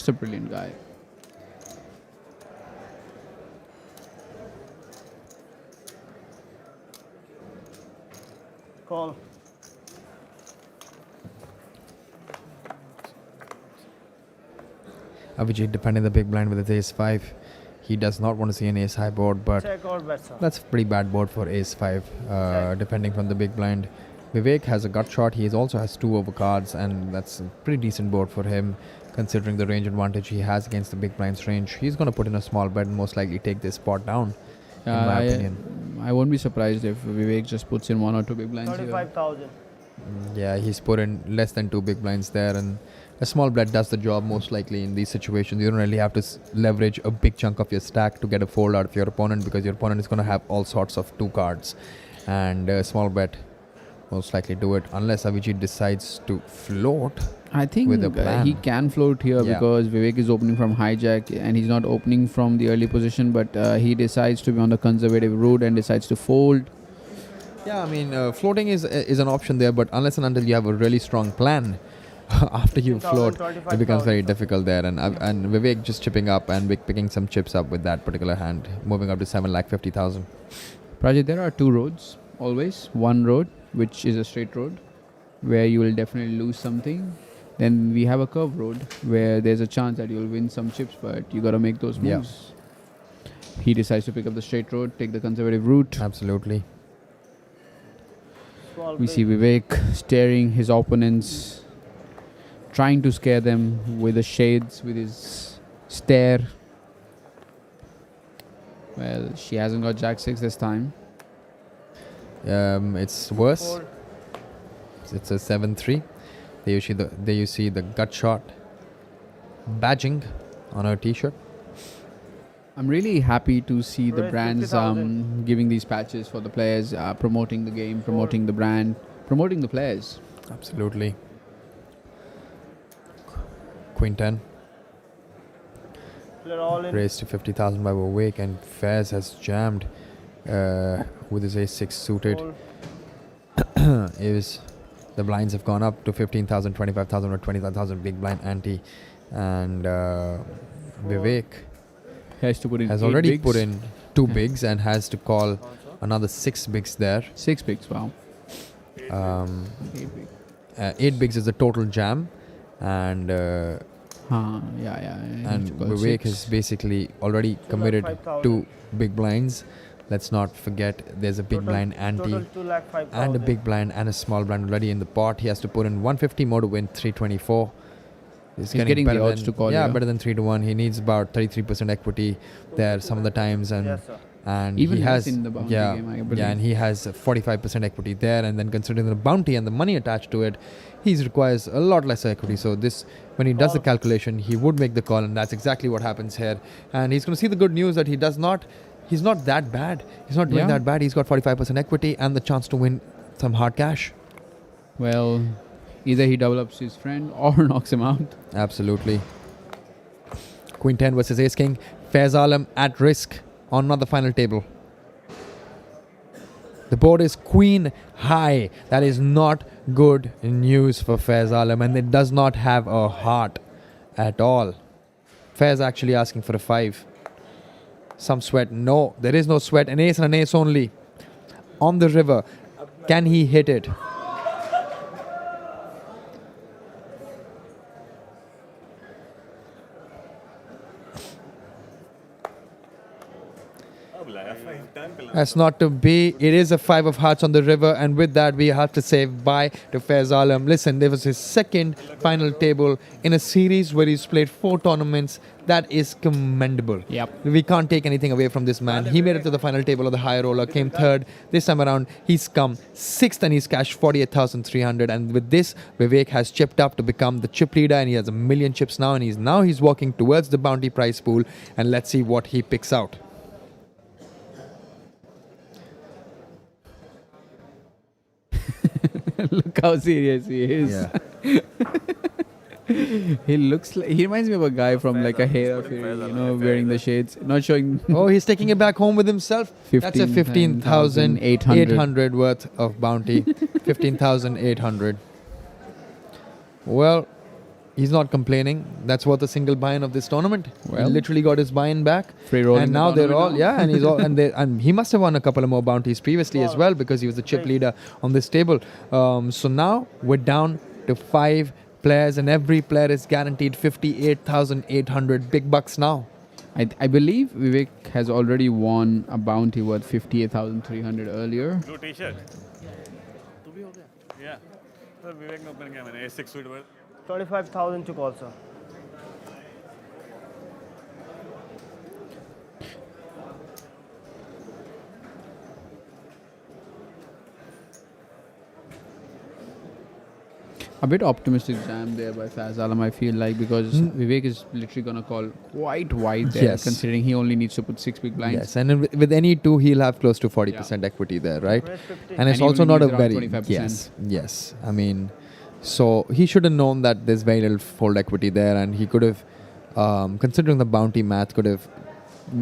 a brilliant guy. Call. Avijit defending the big blind with his ace 5. He does not want to see an ace high board, but Check or bet, sir. that's a pretty bad board for ace 5, defending from the big blind. Vivek has a gut shot. He also has 2 overcards, and that's a pretty decent board for him, considering the range advantage he has against the big blind's range. He's going to put in a small bet and most likely take this spot down, in my opinion. I won't be surprised if Vivek just puts in 1 or 2 big blinds here. 35,000. Yeah, he's put in less than 2 big blinds there, and a small bet does the job most likely in these situations. You don't really have to leverage a big chunk of your stack to get a fold out of your opponent, because your opponent is going to have all sorts of 2 cards, and a small bet most likely do it, unless Avijit decides to float. I think with a plan. he can float here Yeah. because Vivek is opening from hijack and he's not opening from the early position, but he decides to be on the conservative route and decides to fold. Yeah, I mean, floating is an option there, but unless and until you have a really strong plan, after you 15,000, float, it 25,000. becomes very difficult there. And Vivek just chipping up and picking some chips up with that particular hand, moving up to 7,50,000. Prajit, there are 2 roads always. One road, which is a straight road, where you will definitely lose something. Then we have a curve road, where there's a chance that you'll win some chips, but you got to make those Yeah. moves. He decides to pick up the straight road, take the conservative route. Absolutely. Small We bet. see Vivek staring his opponents, trying to scare them with the shades, with his stare. Well, she hasn't got Jack 6 this time. It's worse. 4. It's a 7-3. There you see the gut shot badging on her t-shirt. I'm really happy to see the Raise brands 50,000. giving these patches for the players, promoting the game, promoting the brand, promoting the players. Absolutely. Queen 10 Clear all in. raised to 50,000 by Vivek, and Fairs has jammed with his ace 6 suited. Fold. Is the blinds have gone up to 15,000, 25,000 or 25,000 big blind ante, and Vivek Has to put in has 8 already bigs. put in 2 Yeah. bigs and has to call another 6 bigs there. 6 bigs. Wow. 8 big. 8 bigs is the total jam, and Yeah. and Vivek has basically already committed 5,000. 2 big blinds. Let's not forget there's a big blind ante Total 2,05,000. and a big blind and a small blind already in the pot. He has to put in 150 more to win 324. He's getting better the odds than, to call yeah, here. better than 3 to 1. He needs about 33% equity there some of the times, and Yes, sir. and Even he less has in the bounty game, I believe. and he has 45% equity there, and then considering the bounty and the money attached to it, he requires a lot less equity. So this, when he does the calculation, he would make the call, and that's exactly what happens here. And he's going to see the good news that he's not that bad. He's not doing Yeah. that bad. He's got 45% equity and the chance to win some hard cash. Well, either he develops his friend or knocks him out. Absolutely. Queen 10 versus Ace King. Faiz Alam at risk on another final table. The board is Queen High. That is not good news for Faiz Alam, and it does not have a heart at all. Faiz actually asking for a 5. Some sweat. No, there is no sweat. An ace and an ace only. On the river. Can he hit it? अब लाया 5 turn पे That's not to be. It is a 5 of hearts on the river, and with that, we have to say bye to Faiz Alam. Listen, there was his second final table in a series where he's played 4 tournaments. That is commendable. Yep. We can't take anything away from this man. He made it to the final table of the high roller, came third. This time around, he's come 6th and he's cashed 48,300. And with this, Vivek has chipped up to become the chip leader, and he has 1,000,000 chips now. And he's walking towards the bounty prize pool. And let's see what he picks out. Look how serious he is. He looks like, he reminds me of a guy from like a hair Fury, wearing the shades, not showing. Oh, he's taking it back home with himself. That's a 15,800 worth of bounty. 15,800. Well, he's not complaining. That's worth a single buy-in of this tournament. Well, he literally got his buy-in back. Free rolling And the now they're tournament all, now. and he's all, and he must have won a couple of more bounties previously as well, because he was the chip leader on this table. So now we're down to 5 players, and every player is guaranteed 58,800 big bucks now. I believe Vivek has already won a bounty worth 58,300 earlier. Blue T-shirt तू भी हो गया या sir विवेक ने open किया मैंने 6 feet worth 25,000 to call, sir. A bit optimistic jam there by Faiz Alam, I feel like, because Vivek is literally going to call quite wide there, Yes. considering he only needs to put 6 big blinds. Yes, and then with any 2, he'll have close to 40% equity there, right? Where's 50? And it's he also only not a needs around very 25%. yes. I mean, so he should have known that there's very little fold equity there, and he could have, considering the bounty math, could have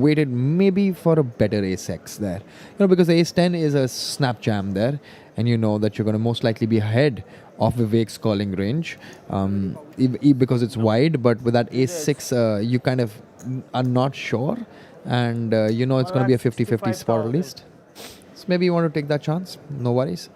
waited maybe for a better ace X there. Because the ace 10 is a snap jam there, and you know that you're going to most likely be ahead of Vivek's calling range, because it's wide. But with that ace 6, you kind of are not sure, and it's going to be a 50-50 spot at least. So maybe you want to take that chance. No worries.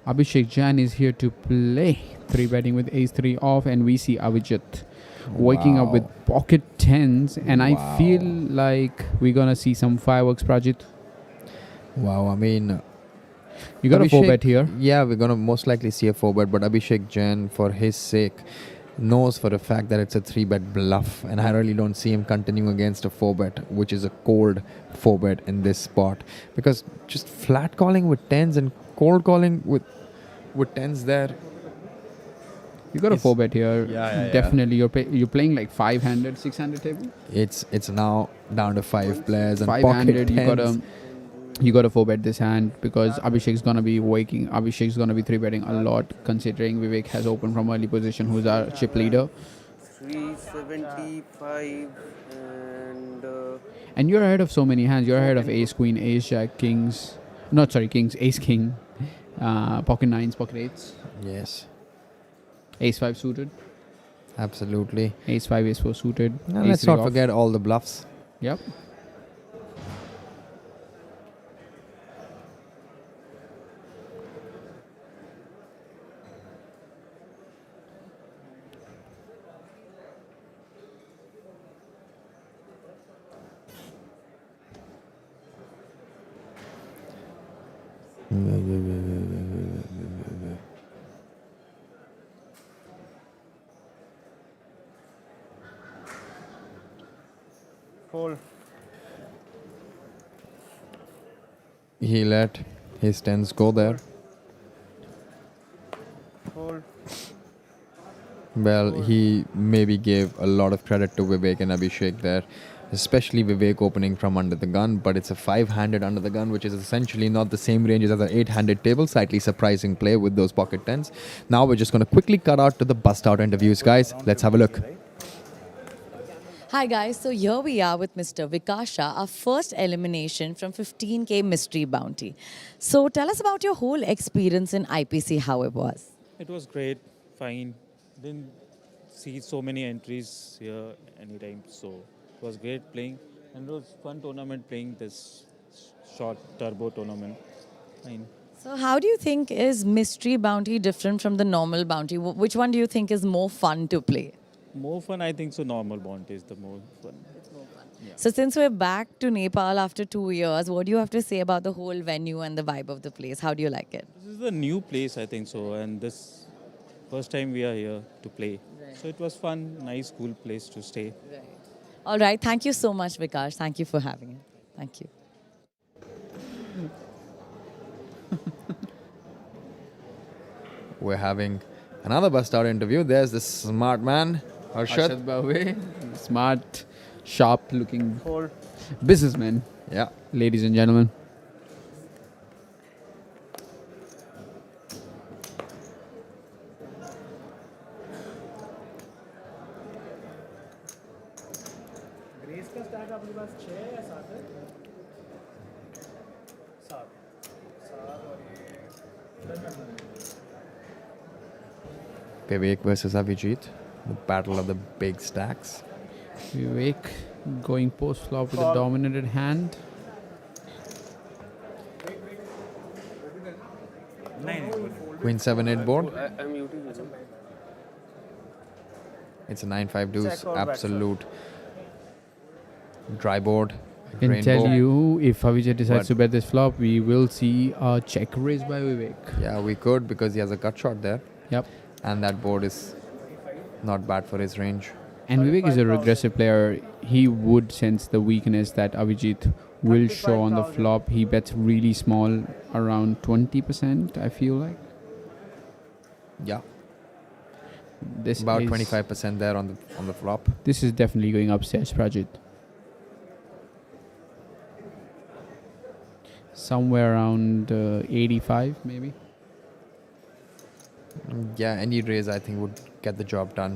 Abhishek Jain is here to play 3-betting with ace 3 off, and we see Avijit waking up with pocket 10s, and I feel like we're gonna see some fireworks, Prajit. Wow, I mean, You got a 4-bet here. Yeah, we're going to most likely see a 4-bet, but Abhishek Jain, for his sake, knows for a fact that it's a 3-bet bluff, and I really don't see him continuing against a 4-bet, which is a cold 4-bet in this spot, because just flat calling with 10s and cold calling with 10s there. You got a 4-bet here. Yeah. Definitely. You're playing like 5-handed, 6-handed table. It's now down to 5 players and 5-handed. pocket 10s. You got to 4-bet this hand, because Abhishek's gonna be waking. Abhishek's gonna be 3-betting a lot, considering Vivek has opened from early position, who's our chip leader. 375 and And you're ahead of so many hands. You're ahead of ace queen, ace jack, kings. Not sorry, kings, ace king, pocket 9s, pocket 8s, Yes, ace 5 suited, absolutely. ace 5, ace 4 suited. And ace let's 3 not off. forget all the bluffs. Yep. fold. he let his tens go there? Fold. Well, he maybe gave a lot of credit to Vivek and Abhishek there, especially Vivek opening from under the gun, but it's a 5-handed under the gun, which is essentially not the same range as an 8-handed table. Slightly surprising play with those pocket tens. Now we're just going to quickly cut out to the bust out interviews, guys. Let's have a look. Hi guys, so here we are with Mr. Vikasha, our first elimination from 15K Mystery Bounty. So tell us about your whole experience in IPC, how it was. It was great, fine. Didn't see so many entries here anytime, so it was great playing. And it was fun tournament playing this short turbo tournament. Fine. So how do you think is Mystery Bounty different from the normal bounty? Which one do you think is more fun to play? More fun, I think, so normal bounty is the more fun. So since we're back to Nepal after 2 years, what do you have to say about the whole venue and the vibe of the place? How do you like it? This is a new place, I think so, and this first time we are here to play. So it was fun, nice, cool place to stay. All right. Thank you so much, Vikash. Thank you for having it. Thank you. We're having another bust out interview. There's this smart man, Arshad. Arshad Bhave, smart, sharp-looking Fold. businessman, Yeah. ladies and gentlemen. Grace का stack आपके पास 6 है या 7 है? 7 और ये Vivek versus Abhijit. The battle of the big stacks. Vivek going post-flop with a dominated hand. Queen 7-8 board. I'm muting you. It's a 9-5 deuce. Check or back Absolute dry board. I can Rainbow. tell you, if Avijay decides But- to bet this flop, we will see a check raise by Vivek. Yeah, we could because he has a gut shot there. Yep. And that board is not bad for his range. And Vivek is a regressive player. He would sense the weakness that Avijit will show on the flop. He bets really small, around 20%, I feel like. Yeah, This about is, 25% there on the flop. This is definitely going upstairs, Prajit. Somewhere around 85, maybe. Yeah, any raise I think would get the job done.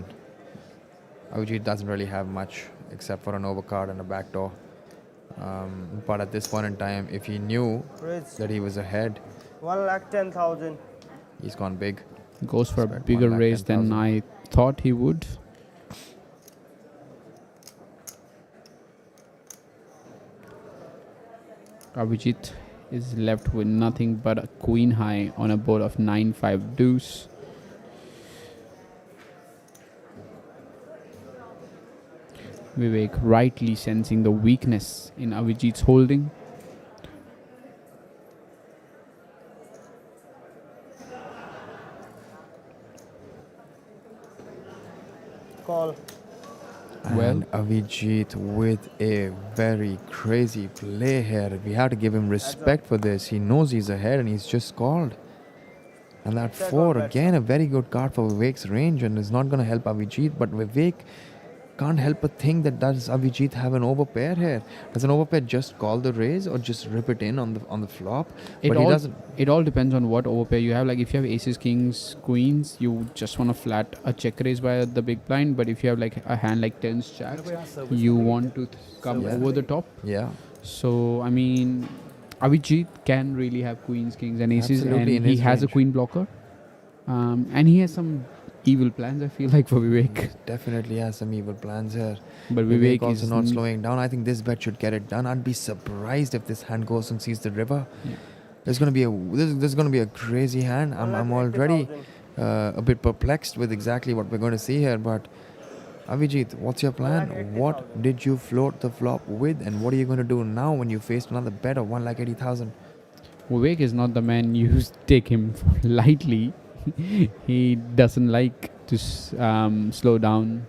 Avijit doesn't really have much except for an overcard and a backdoor. But at this point in time, if he knew Raise. that he was ahead, 1,10,000. he's gone big. Goes for a Expect bigger 1,10,000. raise than I thought he would. Avijit is left with nothing but a queen high on a board of 9-5 deuce. Vivek rightly sensing the weakness in Avijit's holding. Call. And Avijit with a very crazy play here. We have to give him respect for this. He knows he's ahead and he's just called. And that Check 4, on that. again, a very good card for Vivek's range and is not going to help Avijit. But Vivek can't help but think that does Avijit have an overpair here? Does an overpair just call the raise or just rip it in on the flop? It But he all, doesn't. it all depends on what overpair you have. Like if you have aces, kings, queens, you just want to flat a check raise by the big blind. But if you have like a hand like tens, jacks, you want to come Yeah. over the top. Yeah. So I mean, Avijit can really have queens, kings, and aces, Absolutely, in and he his has a range. queen blocker, and he has some evil plans. I feel like for Vivek, Definitely has some evil plans here. but Vivek Vivek also is not slowing down. I think this bet should get it done. I'd be surprised if this hand goes and sees the river. Yeah. There's gonna be a crazy hand. I'm already a bit perplexed with exactly what we're going to see here. But Avijit, what's your plan? What did you float the flop with, and what are you going to do now when you faced another bet of 1,80,000? Vivek is not the man you take him lightly. He doesn't like to slow down.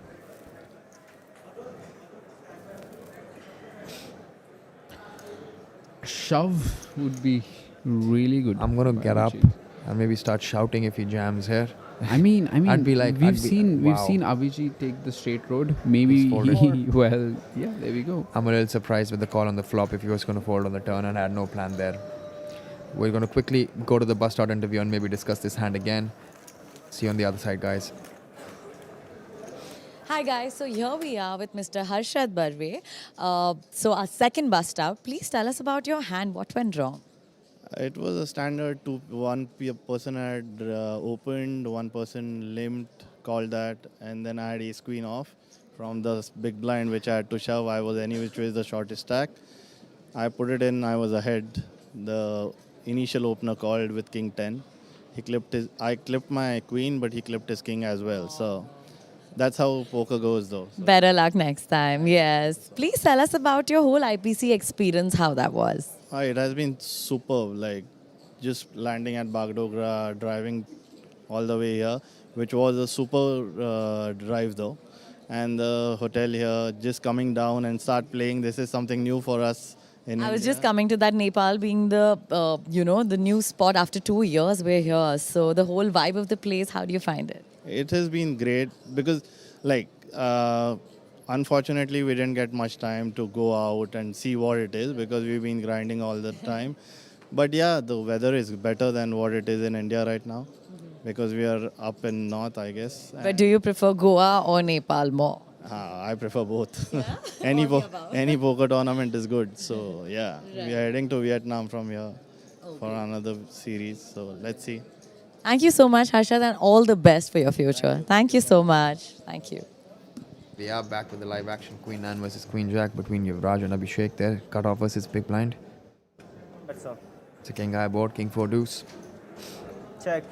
Shove would be Really good. I'm gonna get up Avijit. and maybe start shouting if he jams here. I mean, I'd be like- we've I'd be- seen wow. Avijit take the straight road. Maybe He's folded. well, yeah, there we go. I'm a little surprised with the call on the flop if he was gonna fold on the turn and had no plan there. We're gonna quickly go to the bust out interview and maybe discuss this hand again. See you on the other side, guys. Hi guys, so here we are with Mr. Harshad Barve. So our second bust out. Please tell us about your hand. What went wrong? It was a standard person had opened, one person limped, called that, and then I had ace queen off from the big blind which I had to shove. I was any which way the shortest stack. I put it in, I was ahead. The initial opener called with king 10. I clipped my queen, but he clipped his king as well. So that's how poker goes though. So. Better luck next time. Yes. Please tell us about your whole IPC experience, how that was. It has been superb, like just landing at Bagdogra, driving all the way here, which was a super drive though. And the hotel here, just coming down and start playing, this is something new for us in I was India. just coming to that, Nepal being the, the new spot after 2 years we're here. So the whole vibe of the place, how do you find it? It has been great because unfortunately we didn't get much time to go out and see what it is because we've been grinding all the time. But yeah, the weather is better than what it is in India right now because we are up in north, I guess. But do you prefer Goa or Nepal more? I prefer both. any poker tournament is good. So yeah, we are heading to Vietnam from here for another series. So let's see. Thank you so much, Harshad, and all the best for your future. Thank you so much. Thank you. We are back with the live action Queen Anne versus Queen Jack between Yuvraj and Abhishek there. Cut off versus big blind. That's all. It's a king high board, king 4 deuce. Check.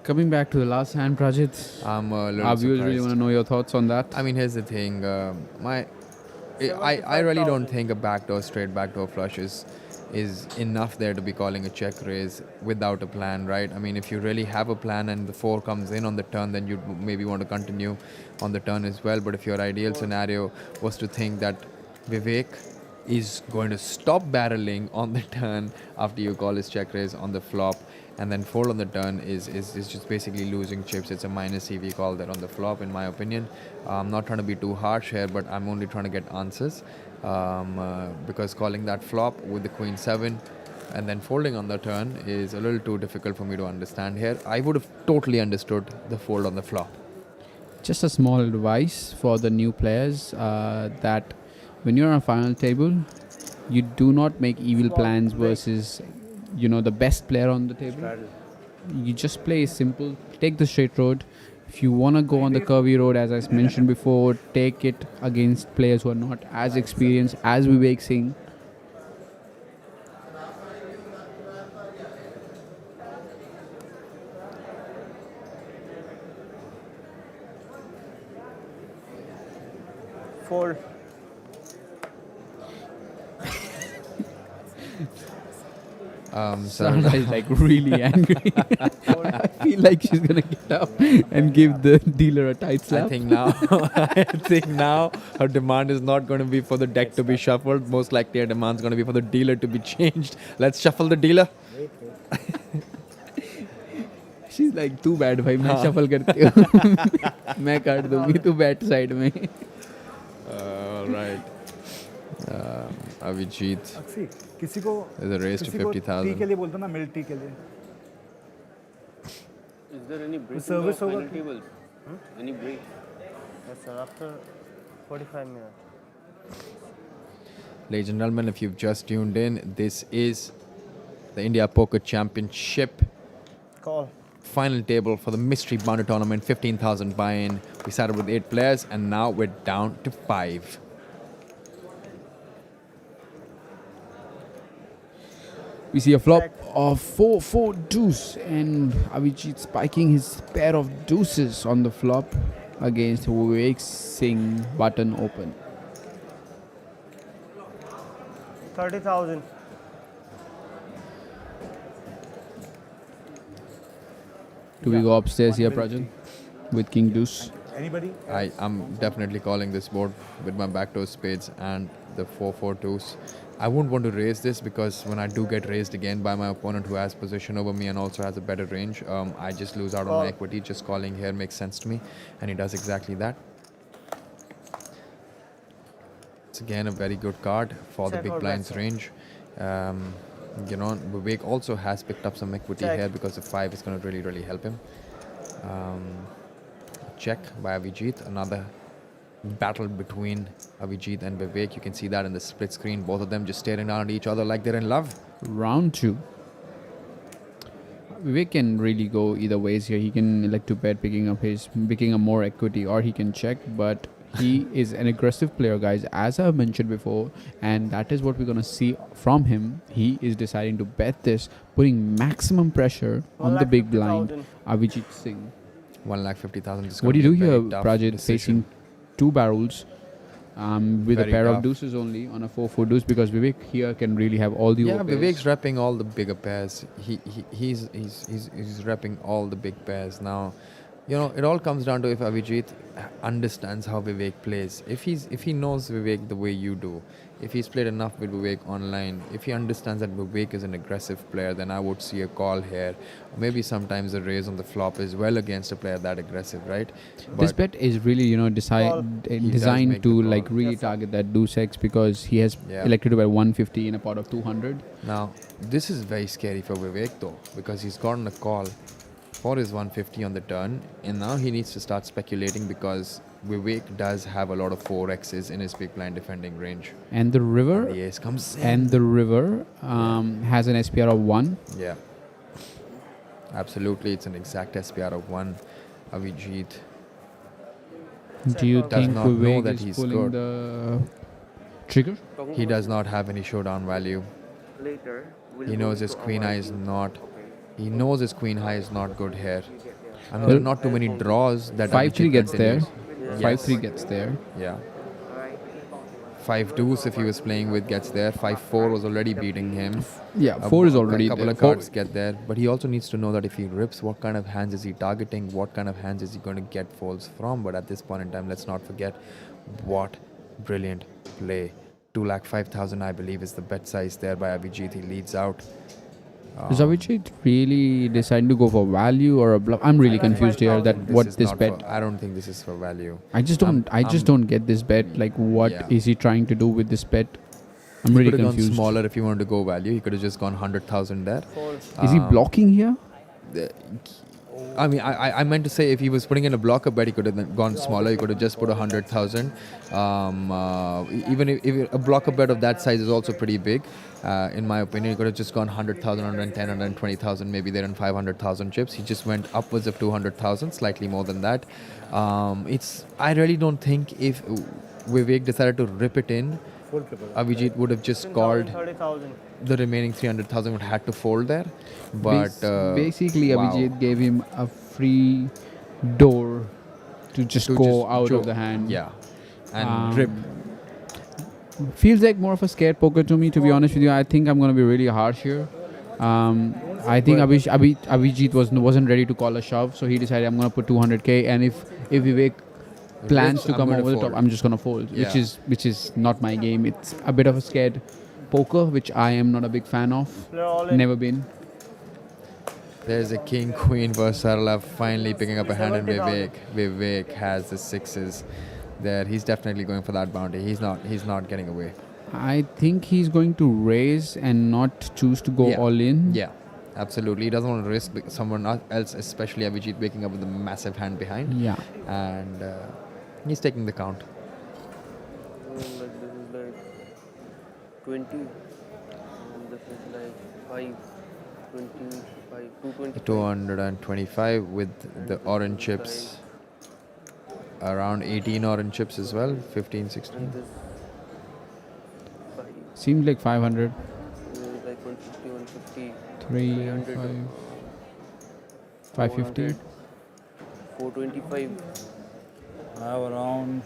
Coming back to the last hand, Prajit. I'm a little Our viewers really surprised. want to know your thoughts on that. I mean, here's the thing. I really don't think a backdoor, straight backdoor flush is enough there to be calling a check raise without a plan, right? I mean, if you really have a plan and the 4 comes in on the turn, then you'd maybe want to continue on the turn as well. But if your ideal scenario was to think that Vivek is going to stop barreling on the turn after you call his check raise on the flop and then fold on the turn is just basically losing chips. It's a minus EV call there on the flop, in my opinion. I'm not trying to be too harsh here, but I'm only trying to get answers. Because calling that flop with the queen 7 and then folding on the turn is a little too difficult for me to understand here. I would have totally understood the fold on the flop. Just a small advice for the new players that when you're on a final table, you do not make evil plans versus, the best player on the table. You just play simple, take the straight road. If you want to go on the curvy road, as I mentioned before, take it against players who are not as experienced as Vivek Singh. Fold. Sandra is like really angry. I feel like she's gonna get up and give the dealer a tight slap. I think now her demand is not going to be for the deck to be shuffled. Most likely her demand is going to be for the dealer to be changed. Let's shuffle the dealer. She's like too bad भाई मैं shuffle करती हूँ मैं काट दूँगी तू बैठ side में. Right. Avijit. अक्सी किसी को There's a raise to किसी को 50,000. टी के लिए बोलता ना मिल्क टी के लिए Is there any break in the service final over? table? Any break? Yes, sir. After 45 minutes. Ladies and gentlemen, if you've just tuned in, this is the India Poker Championship Call. final table for the Mystery Bounty Tournament, 15,000 buy-in. We started with 8 players and now we're down to 5. We see a flop of 4-4 deuce and Avijit spiking his pair of deuces on the flop against Vivek Singh button open. 30,000. Do we go upstairs here, Prajan, with King Deuce? Anybody? I'm definitely calling this board with my backdoor spades and the 4-4 deuce. I wouldn't want to raise this because when I do get raised again by my opponent who has position over me and also has a better range, I just lose out on my equity. Just calling here makes sense to me, and he does exactly that. It's again a very good card for the big blind's range. Vivek also has picked up some equity here because the 5 is going to really help him. Check by Avijit. Another battle between Avijit and Vivek. You can see that in the split screen. Both of them just staring down at each other like they're in love. Round 2. Vivek can really go either ways here. He can elect to bet, picking up more equity, or he can check. But he is an aggressive player, guys, as I've mentioned before, and that is what we're going to see from him. He is deciding to bet this, putting maximum pressure on the big blind, Avijit Singh. 1,50,000. What do you do here, Prajit, facing 2 barrels with Very a pair tough. of deuces only on a 4-4 deuce, because Vivek here can really have all the Vivek's repping all the bigger pairs. He's repping all the big pairs now. It all comes down to if Avijit understands how Vivek plays. If he knows Vivek the way you do, if he's played enough with Vivek online, if he understands that Vivek is an aggressive player, then I would see a call here. Maybe sometimes a raise on the flop is well against a player that aggressive, right? This bet is really, designed to really target that deuce X, because he has elected to bet 150 in a pot of 200. Now, this is very scary for Vivek though, because he's gotten a call for his 150 on the turn, and now he needs to start speculating because Vivek does have a lot of 4x's in his big blind defending range. And the river, the ace comes in. And the river has an SPR of 1. Yeah, absolutely, it's an exact SPR of 1. Avijit Do you does think not know Vivek that is he's pulling good. the trigger? He does not have any showdown value. Later, He knows his queen high is not. He knows his queen high is not good here. And Well, there are not too many draws that 5-3 Avijit gets there. continues. 5-3 gets there. Yeah. 5 deuce if he was playing with gets there. 5-4 was already beating him. Yeah, 4 is already a couple there. of cards get there, but he also needs to know that if he rips, what kind of hands is he targeting? What kind of hands is he going to get folds from? But at this point in time, let's not forget what brilliant play. 2,05,000, I believe, is the bet size there by Avijit. He leads out. Is Avijit really deciding to go for value or a bluff? I'm really confused here. That what this not bet. I don't think this is for value. I just don't get this bet. Like, what is he trying to do with this bet? I'm really could have confused. gone smaller if he wanted to go value. He could have just gone 100,000 there. Is he blocking here? I mean, I meant to say if he was putting in a blocker bet, he could have gone smaller. He could have just put 100,000. Even if a blocker bet of that size is also pretty big, in my opinion, he could have just gone 100,000, 110, 120,000, maybe there in 500,000 chips. He just went upwards of 200,000, slightly more than that. I really don't think if Vivek decided to rip it in, Avijit would have just called. The remaining 300,000 would have to fold there. But basically, wow. Avijit gave him a free door to just go out of the hand. Yeah. And rip. Feels like more of a scared poker to me, to be honest with you. I think I'm going to be really harsh here. I think Avijit wasn't ready to call a shove, so he decided I'm going to put 200k, and if Vivek plans to come over the top, I'm just going to fold, which is not my game. It's a bit of a scared poker, which I am not a big fan of. Never been. There's a king queen Versatile finally picking up a hand in Vivek. Vivek has the sixes there. He's definitely going for that bounty. He's not getting away. I think he's going to raise and not choose to go all in. Yeah, absolutely. He doesn't want to risk someone else, especially Avijit, waking up with a massive hand behind. Yeah. And he's taking the count. This is like 20. And this is like 5, 25, 225. 225 with the orange chips. Around 18 orange chips as well. 15, 16. And this 5. Seems like 500. Like 150, 150. 300. 550. 425. I have around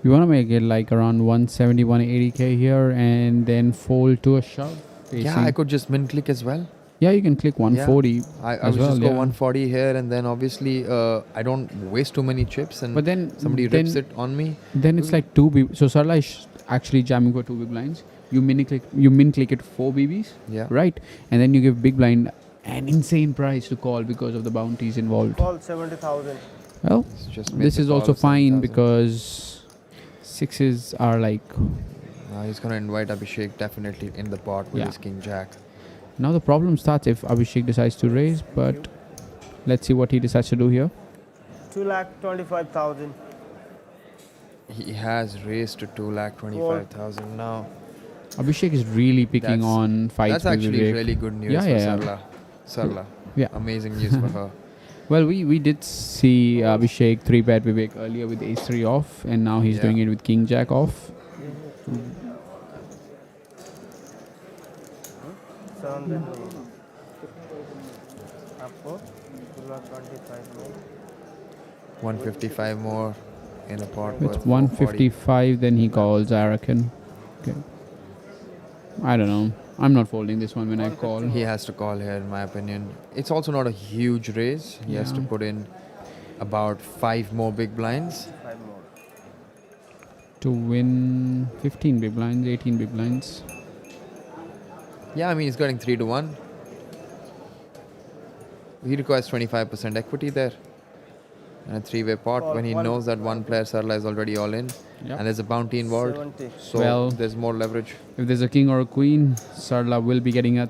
You want to make it like around 170, 180k here and then fold to a shove. Yeah, facing- I could just min click as well. Yeah, you can click 140. I as would well, just go yeah. 140 here, and then obviously I don't waste too many chips, and But then somebody rips it on me. Then it's like two BB. So Sarla is actually jamming for two big blinds. You min click it 4 BBs. Yeah. Right, and then you give big blind an insane price to call because of the bounties involved. Call 70,000. Well, It's just make this the is call also of fine 7,000. because sixes are like. He's gonna invite Abhishek definitely in the pot with Yeah. his king jack. Now the problem starts if Abhishek decides to raise, but let's see what he decides to do here. 2,25,000. He has raised to 2,25,000 now. Abhishek is really picking That's- on fights. That's with actually Vivek. really good news Yeah, for yeah, Sarla. Sarla. Yeah. Amazing news for her. Well, we did see Abhishek 3-bet Vivek earlier with ace 3 off, and now he's Yeah. doing it with king jack off. 700. Up for 2,25,000 more. 155 more in a pot With worth 155, then he calls Arakan. Okay. I don't know. I'm not folding this one when I call. He has to call here, in my opinion. It's also not a huge raise. He has to Yeah. put in about 5 more big blinds. 5 more. To win 15 big blinds, 18 big blinds. Yeah, I mean, he's getting 3 to 1. He requires 25% equity there. And a 3-way pot Call when he one- knows that one player, Sarla, is already all in. Yep. And there's a bounty involved. 70. So Well- there's more leverage. If there's a king or a queen, Sarla will be getting a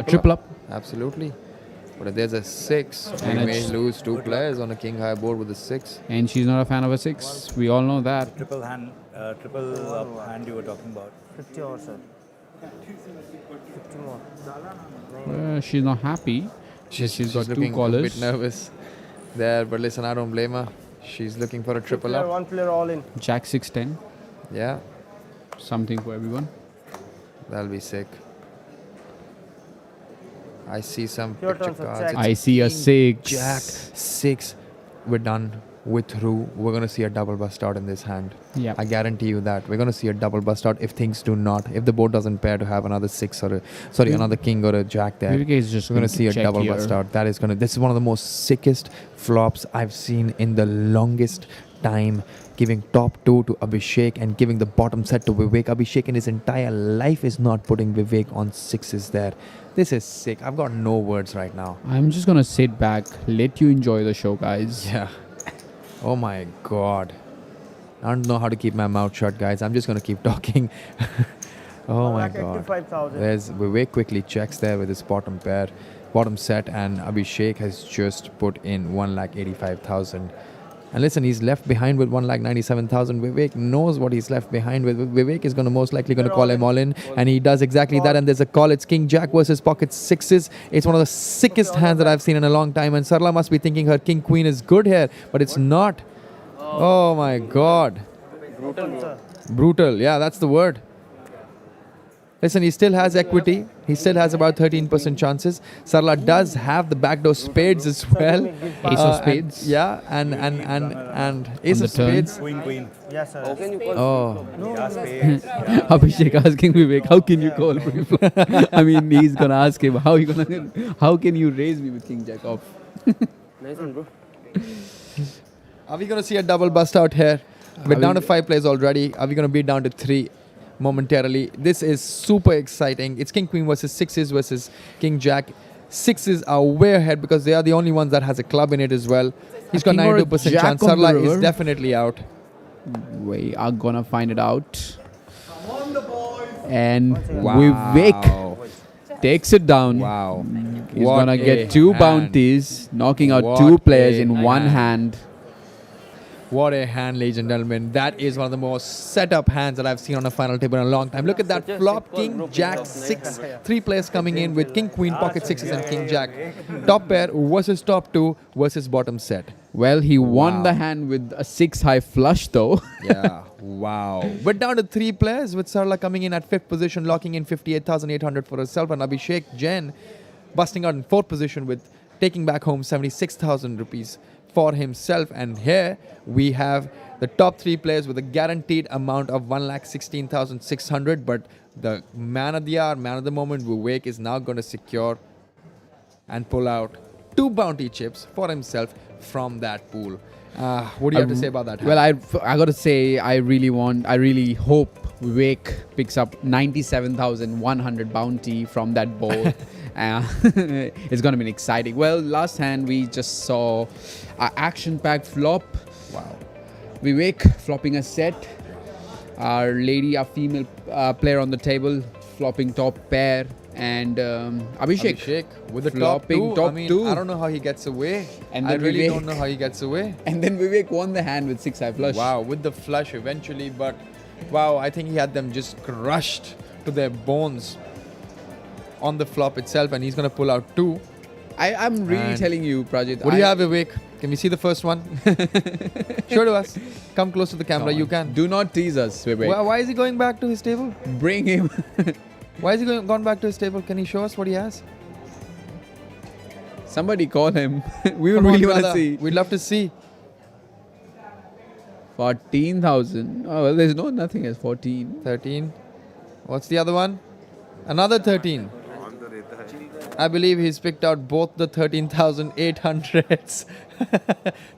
triple up. Absolutely. But if there's a 6, And we may it's- lose 2 players on a king high board with a 6. And she's not a fan of a 6. We all know that. Triple hand, triple up hand you were talking about. 50 more, sir. 50 more. She's not happy. She's got two looking a callers. bit nervous there, but listen, I don't blame her. She's looking for a triple Player, up. one player all in. Jack 6-10. Yeah, Something for everyone. that'll be sick. I see some Your picture turn, sir. cards. Check. It's I see a king, 6. Jack 6. We're done. We're through. We're gonna see a double bust out in this hand. Yeah. I guarantee you that we're gonna see a double bust out if things do not. If the board doesn't pair to have another 6 or another king or a jack there. Vivek is just We're gonna going see to a check double here. bust out. That is gonna. This is one of the most sickest flops I've seen in the longest time. Giving top 2 to Abhishek and giving the bottom set to Vivek. Abhishek in his entire life is not putting Vivek on 6s there. This is sick. I've got no words right now. I'm just going to sit back, let you enjoy the show, guys. Yeah. Oh my god. I don't know how to keep my mouth shut, guys. I'm just gonna keep talking. Oh my god. 85,000. There's Vivek quickly checks there with his bottom pair, bottom set, and Abhishek has just put in 1,85,000. And listen, he's left behind with 1,97,000. Vivek knows what he's left behind with. Vivek is going to most likely going to call him all in, and he does exactly that. And there's a call. It's King Jack versus pocket 6s. It's one of the sickest hands that I've seen in a long time. And Sarla must be thinking her King Queen is good here, but it's not. Oh my God. Brutal, sir. Brutal. Yeah, that's the word. Listen, he still has equity. He still has about 13% chances. Sarla does have the backdoor spades as well. Ace of spades. And, yeah, and ace On of the turn. spades. Queen. Yes, sir. Oh, Yeah, spades. Abhishek asking Vivek, how can you call pre-flop? I mean, he's gonna ask him, how can you raise me with King Jack off? Nice one, bro. are we going to see a double bust out here? We're down to 5 players already. Are we going to be down to 3 momentarily? This is super exciting. It's King Queen versus 6s versus King Jack. 6s are way ahead because they are the only ones that has a club in it as well. He's got king or a 92% jack chance. on the Sarla is river? definitely out. We are gonna find it out. And Wow. Vivek takes it down. Wow. He's What gonna a get 2 hand. bounties, knocking out What 2 players a in one hand. hand. What a hand, ladies and gentlemen. That is one of the most set up hands that I've seen on a final table in a long time. Look at that flop. King, Jack, 6. 3 players coming in with King, Queen, pocket 6s and King, Jack. Top pair versus top 2 versus bottom set. Well, he won Wow. the hand with a 6 high flush though. Yeah, wow. We're down to 3 players with Sarla coming in at 5th position, locking in 58,800 for herself, and Abhishek Jain busting out in 4th position with taking back home 76,000 rupees for himself. And here we have the top 3 players with a guaranteed amount of 1,16,600. But the man of the hour, man of the moment, Vivek, is now going to secure and pull out 2 bounty chips for himself from that pool. What do you have to say about that? Well, I got to say, I really hope Vivek picks up 97,100 bounty from that bowl. It's going to be exciting. Well, last hand we just saw an action-packed flop. Wow. Vivek flopping a set. Our female player on the table flopping top pair. And Abhishek with the flopping top two. two. I don't know how he gets away. And I then really Vivek- don't know how he gets away. And then Vivek won the hand with 6-high flush. Wow, with the flush eventually, but wow, I think he had them just crushed to their bones on the flop itself, and he's gonna pull out 2. I'm really And telling you, Prajit. What do you have, Vivek? Can we see the first one? Show to us. Come close to the camera. You can. Do not tease us, Vivek. Why is he going back to his table? Bring him. Why is he gone back to his table? Can he show us what he has? Somebody call him. We Come would on, really want to brother. see. We'd love to see. 14,000. Oh, well, there's nothing as 14. 13. What's the other one? Another 13. I believe he's picked out both the 13,800s.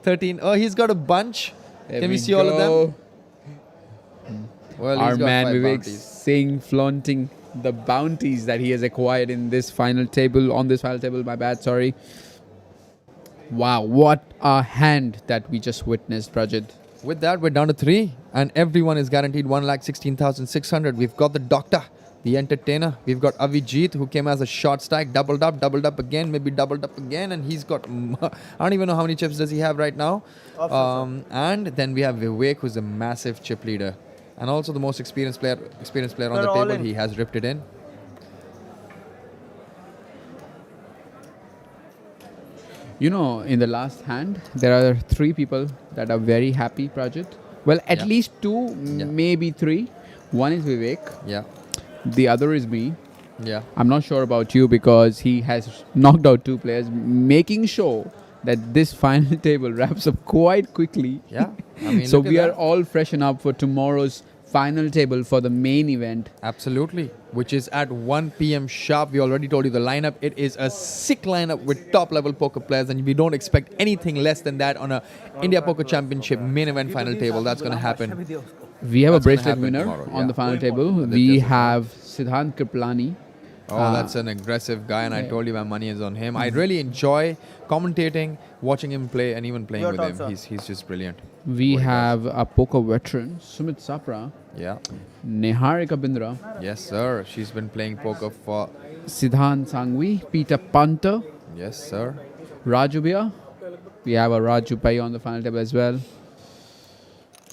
13. Oh, he's got a bunch. There Can we see all of them? Well, Our he's got man 5 Vivek bounties. Singh flaunting the bounties that he has acquired in this final table. On this final table, my bad, sorry. Wow, what a hand that we just witnessed, Prajit. With that, we're down to 3, and everyone is guaranteed 1,16,600. We've got the doctor, the entertainer. We've got Avijit, who came as a short stack, doubled up again, maybe doubled up again, and he's got, I don't even know how many chips does he have right now. And then we have Vivek, who's a massive chip leader, and also the most experienced player on the all table. in. He has ripped it in. You know, in the last hand, there are 3 people that are very happy, Prajit. Well, at Yeah. least 2, maybe 3. One is Vivek. Yeah, The other is me. yeah. I'm not sure about you because he has knocked out 2 players, making sure that this final table wraps up quite quickly. Yeah. I mean, So look at we are that. all freshen up for tomorrow's final table for the main event. Absolutely, which is at 1 p.m. sharp. We already told you the lineup. It is a sick lineup with top-level poker players, and we don't expect anything less than that on a India Poker Championship main event final table. That's going to happen. We have That's a gonna bracelet happen winner tomorrow, on yeah. the final table. That We is- have Siddhant Kriplani. Oh, that's an aggressive guy, and I yeah. told you my money is on him. I really enjoy commentating, watching him play, and even playing Your with turn, him. sir. He's just brilliant. We have a poker veteran, Sumit Sapra, Yeah. Niharika Bindra, Yes, sir. She's been playing poker for. Siddhant Sangvi, Peter Punter, Yes, sir. Raju Bhaiya. We have a Raju Pai on the final table as well.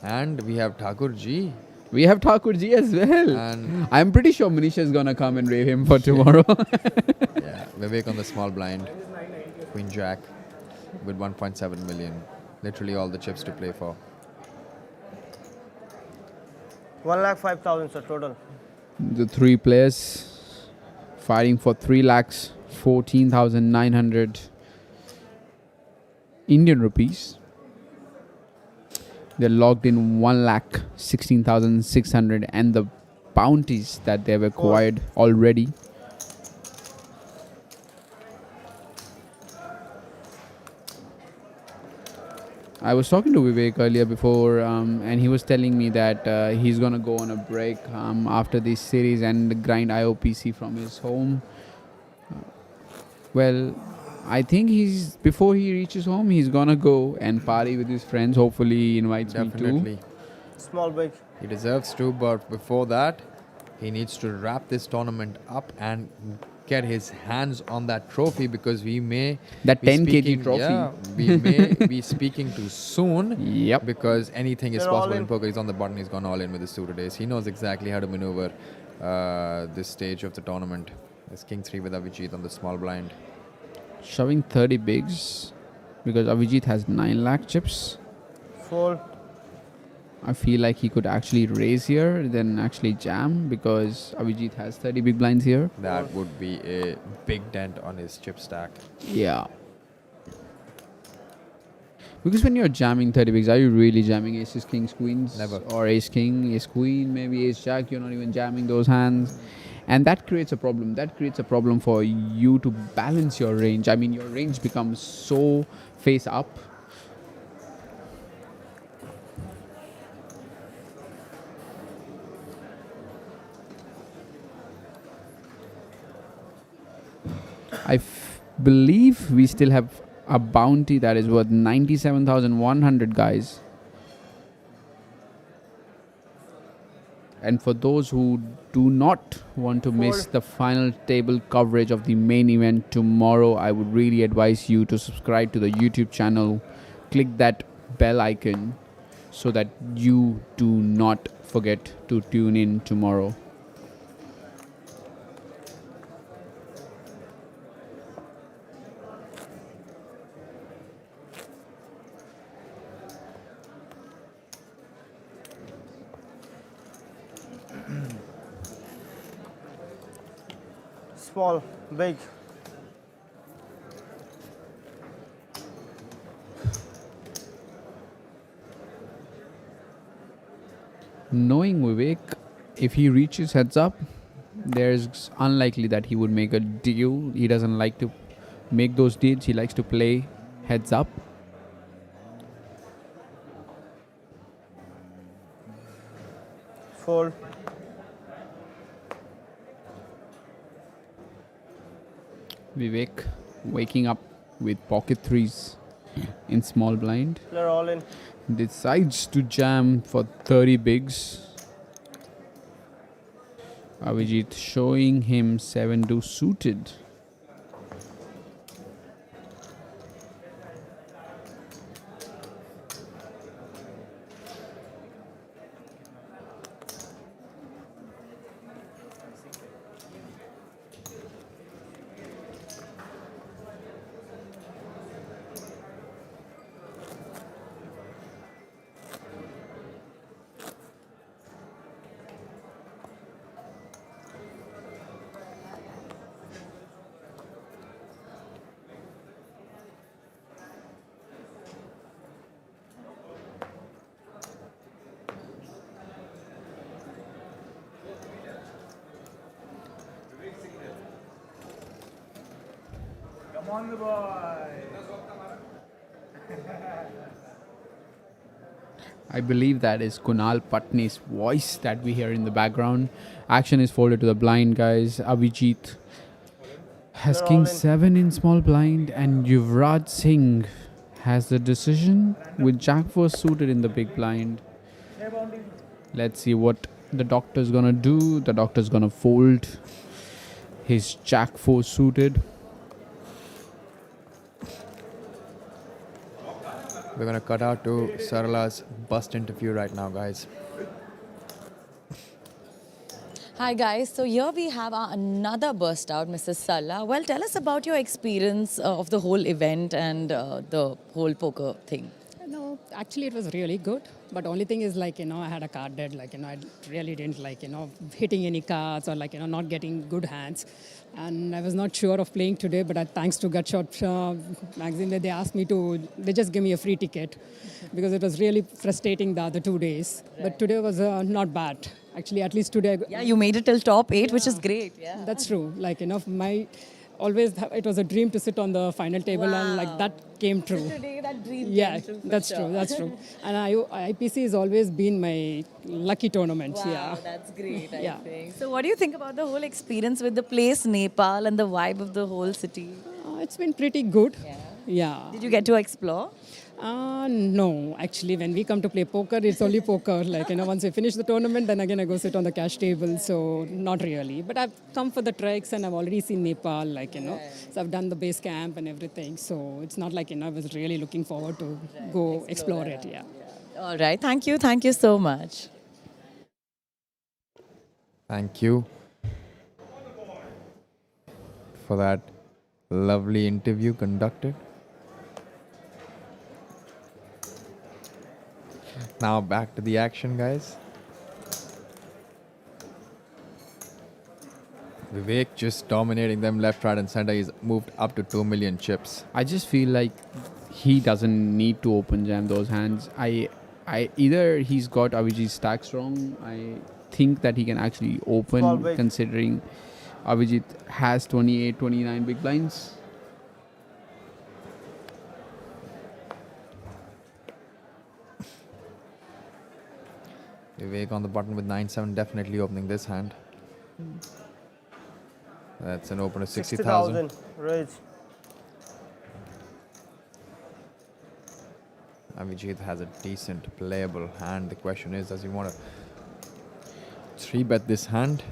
And we have Thakur Ji. We have Thakur Ji as well. And I'm pretty sure Manisha is gonna come and rave him for tomorrow. yeah, Vivek on the small blind. Queen Jack with 1.7 million. Literally all the chips to play for. 1,05,000, sir, total. The 3 players fighting for 3,14,900 Indian rupees. They're logged in 1,16,600 and the bounties that they've acquired already. I was talking to Vivek earlier before, and he was telling me that he's gonna go on a break after this series and grind IOPC from his home. Well, I think before he reaches home, he's gonna go and party with his friends. Hopefully, he invites Definitely. me too. Small big. He deserves to, but before that, he needs to wrap this tournament up and get his hands on that trophy, because we may That be 10 kg speaking- trophy. Yeah, we may be speaking too soon. Yep. Because anything is They're all possible in in. poker. He's on the button. He's gone all in with his 2 days. He knows exactly how to maneuver this stage of the tournament. It's King 3 with Avijit on the small blind. Shoving 30 bigs because Avijit has 9 lakh chips. Fold. I feel like he could actually raise here, then actually jam because Avijit has 30 big blinds here. That would be a big dent on his chip stack. Yeah. Because when you're jamming 30 bigs, are you really jamming aces, kings, queens? Never. Or ace king, ace queen, maybe ace jack, you're not even jamming those hands. And that creates a problem. That creates a problem for you to balance your range. I mean, your range becomes so face up. Believe we still have a bounty that is worth 97,100, guys. And for those who do not want to miss the final table coverage of the main event tomorrow, I would really advise you to subscribe to the YouTube channel. Click that bell icon so that you do not forget to tune in tomorrow. Small, big. Knowing Vivek, if he reaches heads up, there's unlikely that he would make a deal. He doesn't like to make those deals. He likes to play heads up. Fold. Vivek waking up with pocket threes in small blind. They're all in. Decides to jam for 30 bigs. Avijit showing him 7-2 suited. Come on, the boy. I believe that is Kunal Patni's voice that we hear in the background. Action is folded to the blind, guys. Avijit has They're king all in. 7 in small blind, and Yuvraj Singh has the decision with jack 4 suited in the big blind. Let's see what the doctor's gonna do. The doctor's gonna fold his jack 4 suited. We're gonna cut out to Sarala's bust interview right now, guys. Hi guys, so here we have our another burst out, Mrs. Salla. Well, tell us about your experience of the whole event and the whole poker thing. No, actually it was really good. But only thing is like, I had a card dead. Like, I really didn't like, hitting any cards or like, not getting good hands. And I was not sure of playing today, but thanks to Gutshot magazine, they asked me they just gave me a free ticket because it was really frustrating the other 2 days. Right. But today was not bad. Actually, at least today. Yeah, you made it till top 8, which is great. Yeah. That's true. Like, it was a dream to sit on the final table, and like that came true. So today that dream Yeah, came true. for that's sure. true. That's true. And IPC has always been my lucky tournament. Wow, Yeah. that's great, I Yeah. think. So what do you think about the whole experience with the place, Nepal, and the vibe of the whole city? It's been pretty good. Yeah. Yeah. Did you get to explore? No, actually, when we come to play poker, it's only poker. Like, once we finish the tournament, then again I go sit on the cash table. So, not really. But I've come for the treks and I've already seen Nepal, So, I've done the base camp and everything. So, it's not like, I was really looking forward to go explore it. Yeah. All right. Thank you. Thank you so much. Thank you for that lovely interview conducted. Now back to the action, guys. Vivek just dominating them left, right, and center. He's moved up to 2 million chips. I just feel like he doesn't need to open jam those hands. I either he's got Avijit's stacks wrong. I think that he can actually open, Small big. considering Avijit has 28, 29 big blinds. Vivek on the button with 9-7, definitely opening this hand. That's an open of 60,000. 60,000. Rich. Avijit has a decent playable hand. The question is, does he want to 3-bet this hand?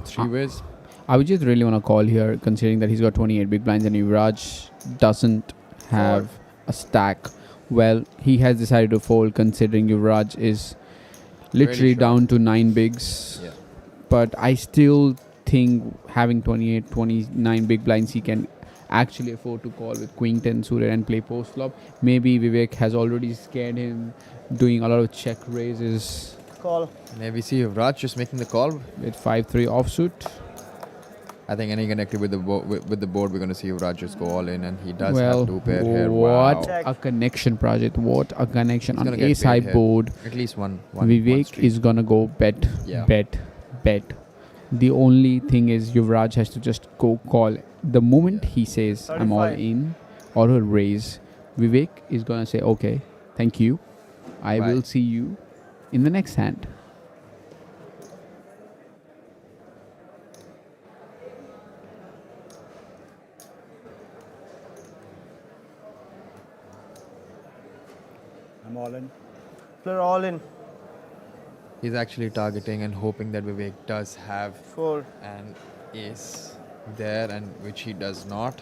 Three ways. Avijit really want to call here, considering that he's got 28 big blinds and Yuvraj doesn't have a stack. Well, he has decided to fold, considering Yuvraj is literally Really short. down to 9 bigs. Yeah. But I still think having 28, 29 big blinds, he can actually afford to call with Queen 10 suited and play post flop. Maybe Vivek has already scared him, doing a lot of check raises Call. And we see Raj just making the call. with 5-3 offsuit. I think any connected with the with the board, we're going to see Raj just go all in, and he does Well, have 2 pair here. what Wow. Check. a connection, Project. What a connection He's on gonna get ace paid high here. board. At least one Vivek streak. is gonna go bet, Yeah. bet, bet. The only thing is Yuvraj has to just go call. The moment he says I'm all 35. in or a raise, Vivek is gonna say okay, thank you. I will Right. see you in the next hand. I'm all in. Player all in. He's actually targeting and hoping that Vivek does have 4. an ace there, and which he does not.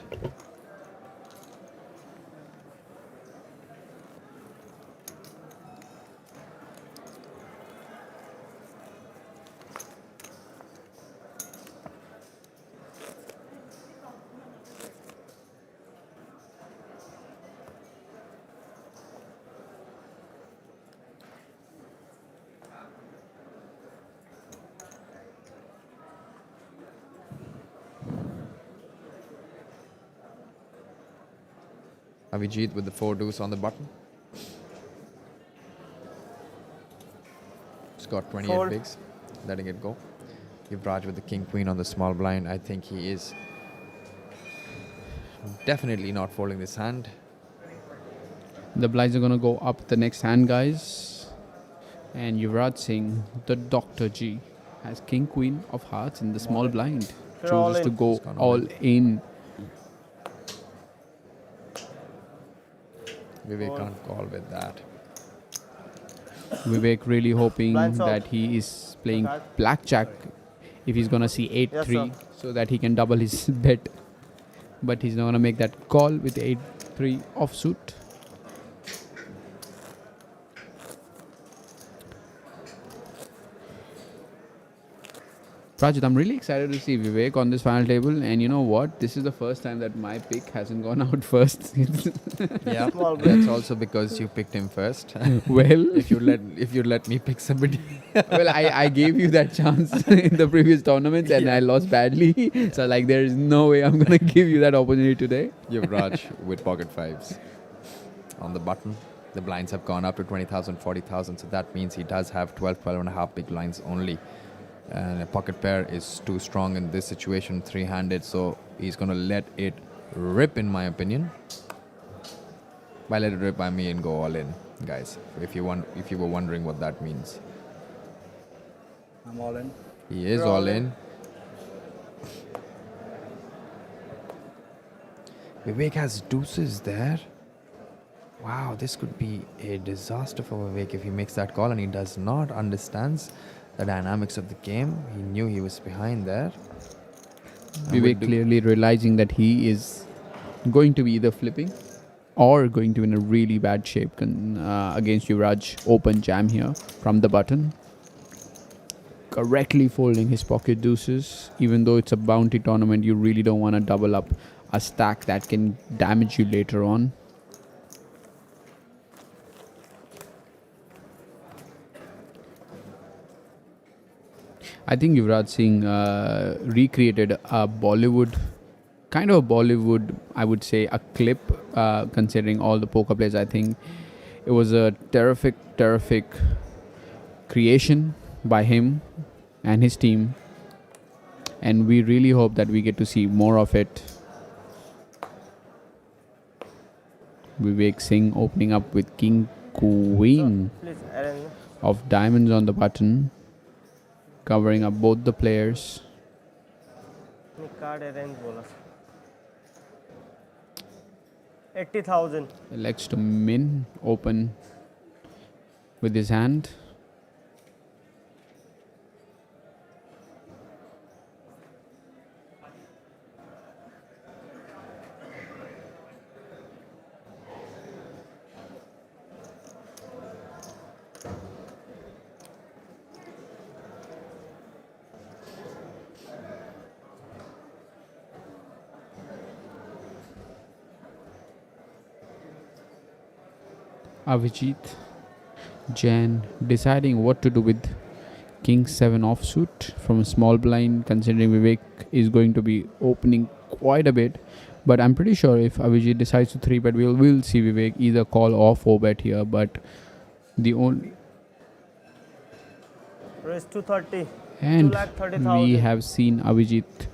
Avijit with the 4 deuce on the button. He's got 28 Fold. bigs, letting it go. Yuvraj with the king queen on the small blind. I think he is definitely not folding this hand. The blinds are gonna go up the next hand, guys. And Yuvraj Singh, the Dr. G, has King Queen of Hearts in the small blind. They're all Chooses to in. go He's gone all all in. Vivek can't call with that. Vivek really hoping Blinds out. that he is playing Okay. blackjack if he's gonna see 8-3 Yes, so that he can double his bet. But he's not gonna make that call with 8-3 offsuit. Rajat, I'm really excited to see Vivek on this final table, and you know what? This is the first time that my pick hasn't gone out first. Yeah, Small that's also because you picked him first. Well, if you let me pick somebody. well, I gave you that chance in the previous tournaments and I lost badly. So like there is no way I'm gonna give you that opportunity today. Yuvraj with pocket fives on the button. The blinds have gone up to 20,000, 40,000. So that means he does have 12, 12 and a half big blinds only. And a pocket pair is too strong in this situation, 3-handed. So he's going to let it rip, in my opinion. By let it rip, I mean go all in, guys. If you were wondering what that means. I'm all in. He is You're all all in. Vivek has deuces there. Wow, this could be a disaster for Vivek if he makes that call, and he does not understands the dynamics of the game. He knew he was behind there. And Vivek with clearly realizing that he is going to be either flipping or going to be in a really bad shape against Yuvraj. Open jam here from the button. Correctly folding his pocket deuces. Even though it's a bounty tournament, you really don't want to double up a stack that can damage you later on. I think Yuvraj Singh recreated a Bollywood kind of a Bollywood, I would say, a clip, considering all the poker players. I think it was a terrific creation by him and his team. And we really hope that we get to see more of it. Vivek Singh opening up with King Queen Please arrange. of diamonds on the button, covering up both the players. Card arrange बोला 80,000. Elects to min open with his hand. Avijit Jain deciding what to do with King 7 offsuit from a small blind, considering Vivek is going to be opening quite a bit. But I'm pretty sure if Avijit decides to 3-bet, we'll see Vivek either call or 4-bet here. But the only... Raise 230. And 2,30,000. we have seen Avijit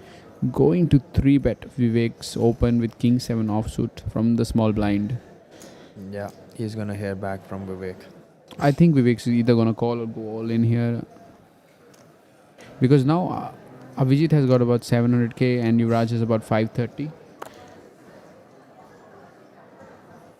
going to 3-bet Vivek's open with King 7 offsuit from the small blind. Yeah, he's gonna hear back from Vivek. I think Vivek's either gonna call or go all in here, because now Avijit has got about 700k and Yuvraj has about 530.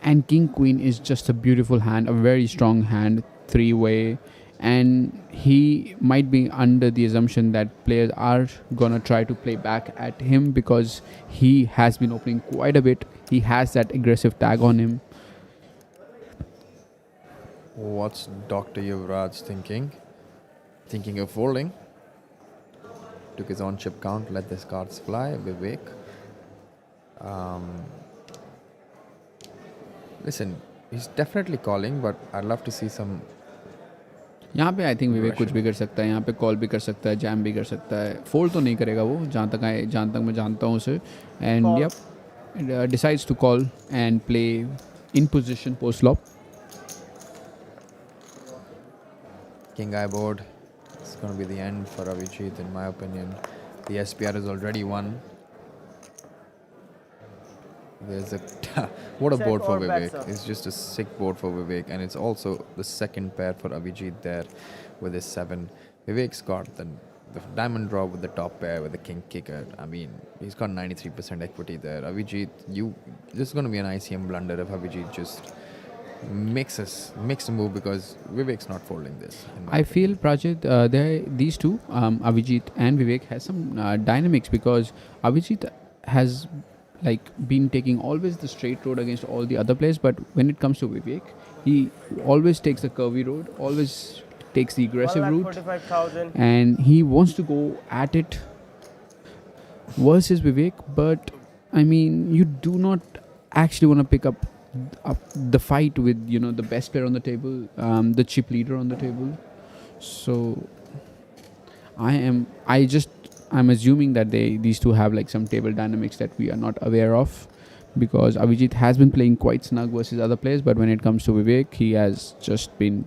And King Queen is just a beautiful hand, a very strong hand, 3-way, and he might be under the assumption that players are gonna try to play back at him because he has been opening quite a bit. He has that aggressive tag on him. What's Dr. Yuvraj thinking? Thinking of folding. Took his on chip count, let his cards fly. Vivek. Listen, he's definitely calling, but I'd love to see some. यहाँ पे I think विवेक कुछ भी कर सकता है. यहाँ पे call भी कर सकता है, जैम भी कर सकता है. फोल्ड तो नहीं करेगा वो, जहाँ तक मैं जानता हूँ उसे. And yup, decides to call and play in position post flop. King Eye board. It's going to be the end for Avijit, in my opinion. The SPR is already won. There's a what a Check board for or bet, Vivek. sir. It's just a sick board for Vivek, and it's also the second pair for Avijit there with his 7. Vivek's got the diamond draw with the top pair with the king kicker. I mean, he's got 93% equity there. Avijit, this is going to be an ICM blunder if Avijit just makes a move, because Vivek's not folding this. I feel Prajit, these two, Avijit and Vivek, has some dynamics, because Avijit has been taking always the straight road against all the other players, but when it comes to Vivek, he always takes the curvy road, always takes the aggressive route, 1,45,000. and he wants to go at it versus Vivek. But I mean, you do not actually want to pick up the fight with the best player on the table, the chip leader on the table. So I'm assuming that these two have some table dynamics that we are not aware of, because Avijit has been playing quite snug versus other players, but when it comes to Vivek, he has just been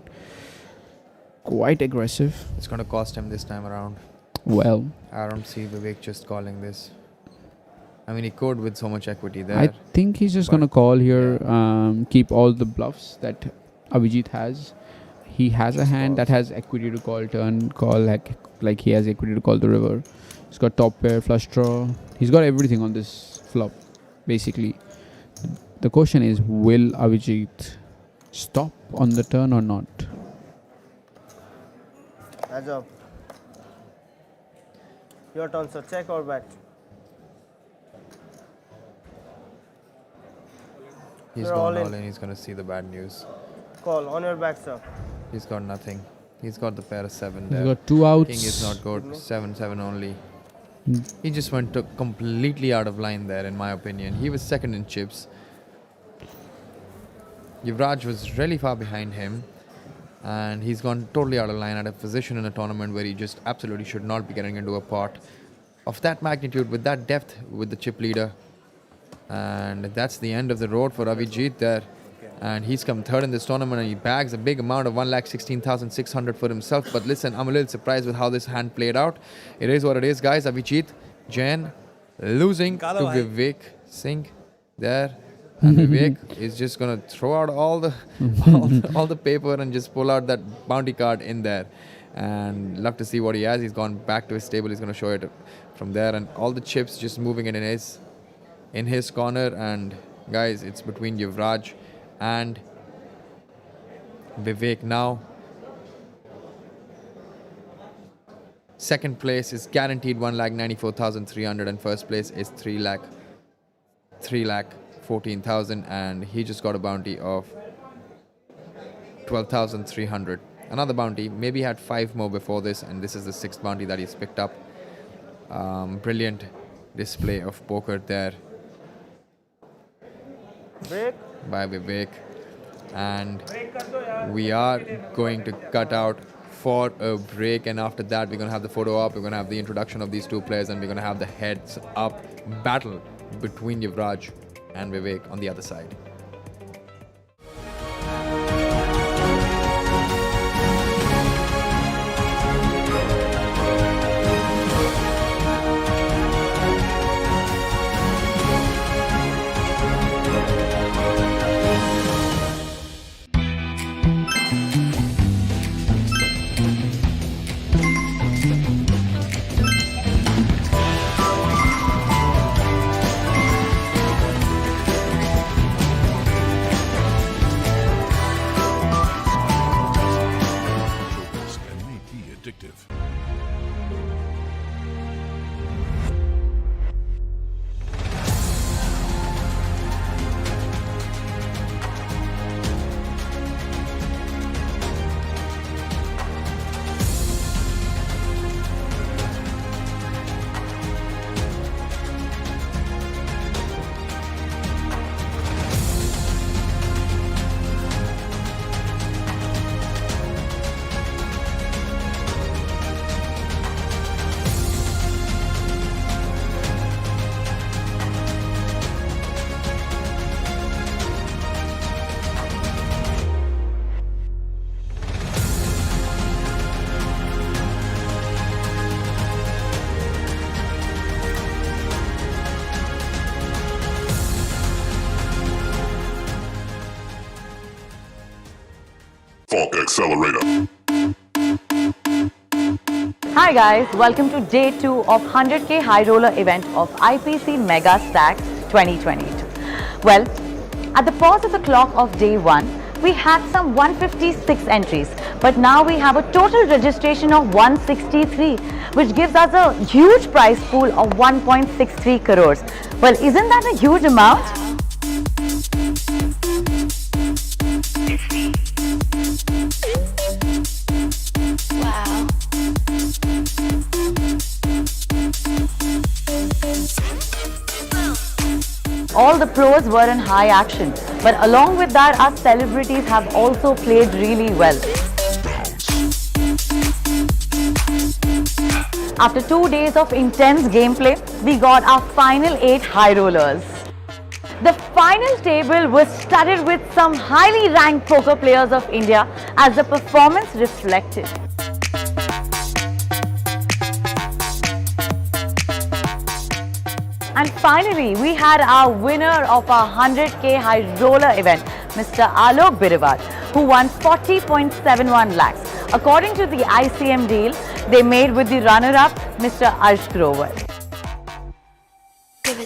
quite aggressive. It's going to cost him this time around. Well, I don't see Vivek just calling this. I mean, he could with so much equity there. I think he's just going to call here, keep all the bluffs that Avijit has. He has a hand that has equity to call turn, call like he has equity to call the river. He's got top pair, flush draw. He's got everything on this flop, basically. The question is, will Avijit stop on the turn or not? Heads up. Your turn, sir. Check or bet. He's You're gone all all in. in. He's going to see the bad news. Call on your back, sir. He's got nothing. He's got the pair of 7 He's there. got 2 outs. King is not good. 7-7 only. He just went completely out of line there, in my opinion. He was second in chips. Yuvraj was really far behind him, and he's gone totally out of line, out of position in a tournament where he just absolutely should not be getting into a pot of that magnitude, with that depth, with the chip leader. And that's the end of the road for Avijit there. And he's come third in this tournament and he bags a big amount of 1,16,600 for himself. But listen, I'm a little surprised with how this hand played out. It is what it is, guys. Avijit Jain losing to Vivek Singh there. And Vivek is just going to throw out all the paper and just pull out that bounty card in there. And love to see what he has. He's gone back to his table. He's going to show it from there. And all the chips just moving in his corner. And guys, it's between Yuvraj and Vivek now. Second place is guaranteed 1,94,300 and first place is 3,14,000 and he just got a bounty of 12,300. Another bounty, maybe had 5 more before this and this is the 6th bounty that he's picked up. Brilliant display of poker there by Vivek, and we are going to cut out for a break, and after that we're going to have the photo op, we're going to have the introduction of these two players, and we're going to have the heads up battle between Yuvraj and Vivek on the other side. Accelerator. Hi guys, welcome to day 2 of 100k high roller event of IPC Megastacks 2022. Well, at the pause of the clock of day 1, we had some 156 entries, but now we have a total registration of 163, which gives us a huge prize pool of 1.63 crores. Well, isn't that a huge amount? All the pros were in high action, but along with that, our celebrities have also played really well. After 2 days of intense gameplay, we got our final 8 high rollers. The final table was studded with some highly ranked poker players of India as the performance reflected. And finally, we had our winner of our 100k high roller event, Mr. Alok Biriwal, who won 40.71 lakhs. According to the ICM deal they made with the runner-up, Mr. Arsh Grover.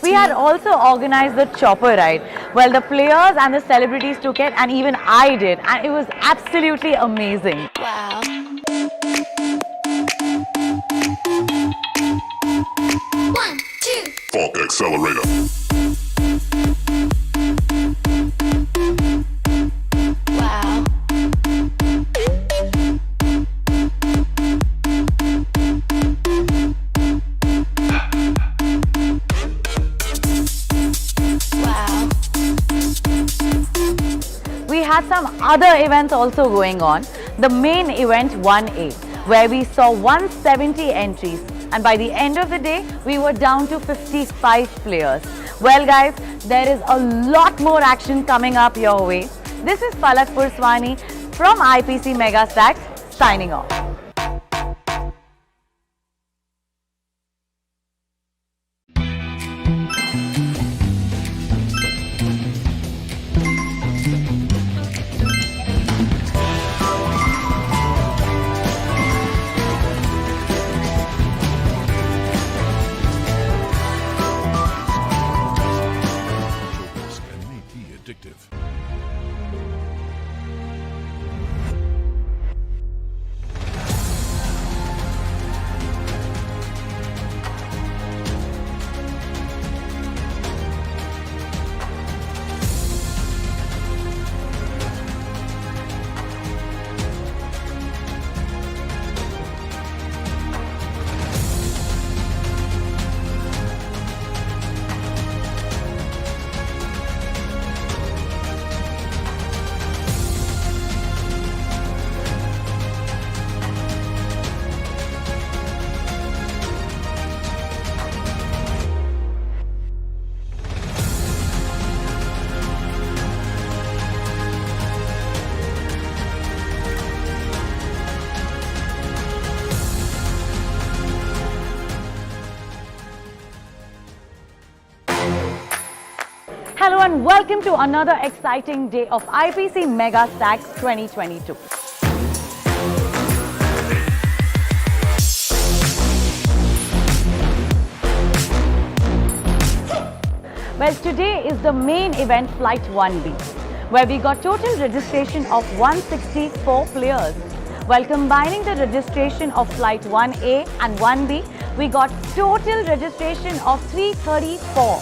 We had also organized the chopper ride. Well, the players and the celebrities took it, and even I did, and it was absolutely amazing. Wow. Falk Accelerator. Wow. Wow. We had some other events also going on. The main event 1A, where we saw 170 entries, And by the end of the day, we were down to 55 players. Well guys, there is a lot more action coming up your way. This is Palak Purswani from IPC Megastacks signing off. Can make be addictive. Hello and welcome to another exciting day of IPC Megastacks 2022. Well, today is the main event Flight 1B, where we got total registration of 164 players. While combining the registration of Flight 1A and 1B, we got total registration of 334.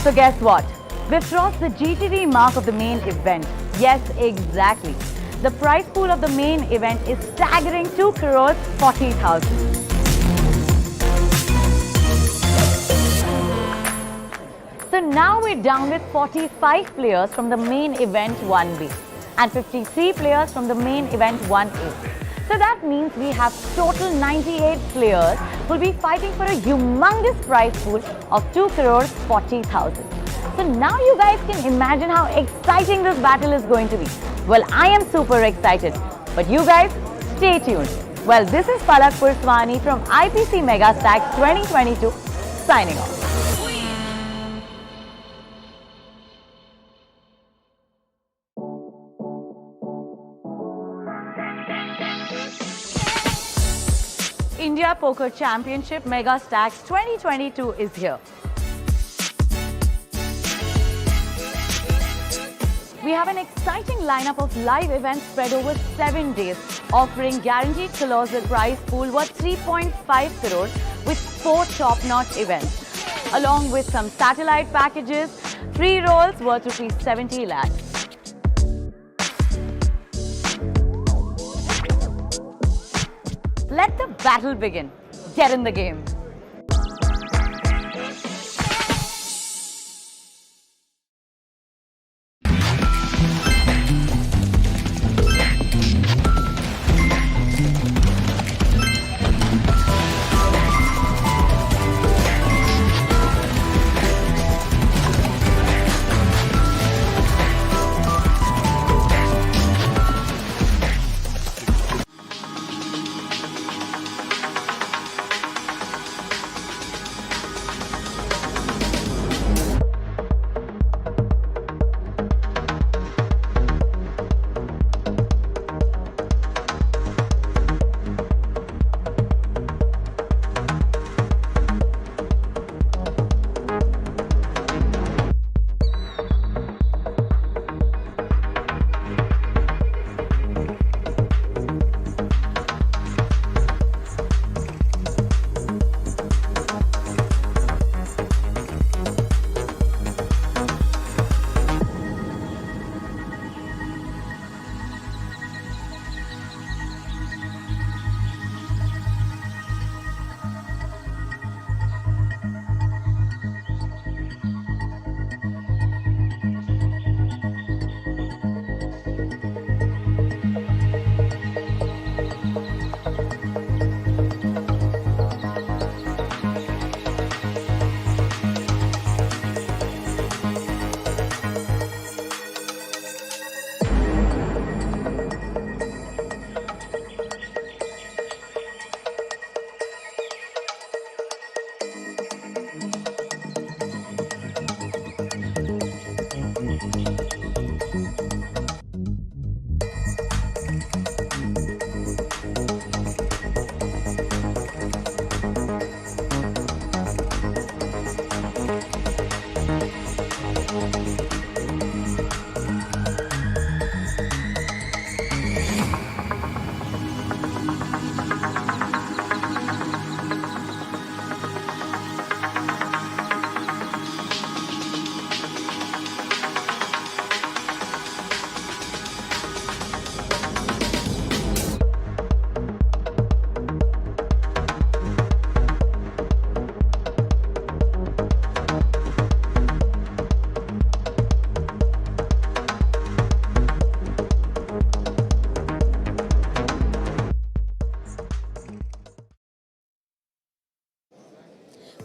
So guess what? We've crossed the GTD mark of the main event. Yes, exactly. The prize pool of the main event is staggering 2 crores 40,000. So now we're down with 45 players from the main event 1B and 53 players from the main event 1A. So that means we have total 98 players who will be fighting for a humongous prize pool of 2 crores 40,000. So now you guys can imagine how exciting this battle is going to be. Well, I am super excited, but you guys stay tuned. Well, this is Palak Purswani from IPC Megastacks 2022 signing off. India Poker Championship Megastacks 2022 is here. We have an exciting lineup of live events spread over 7 days, offering guaranteed colossal prize pool worth 3.5 crores with 4 top-notch events, along with some satellite packages, free rolls worth rupees 70 lakhs. Let the battle begin. Get in the game.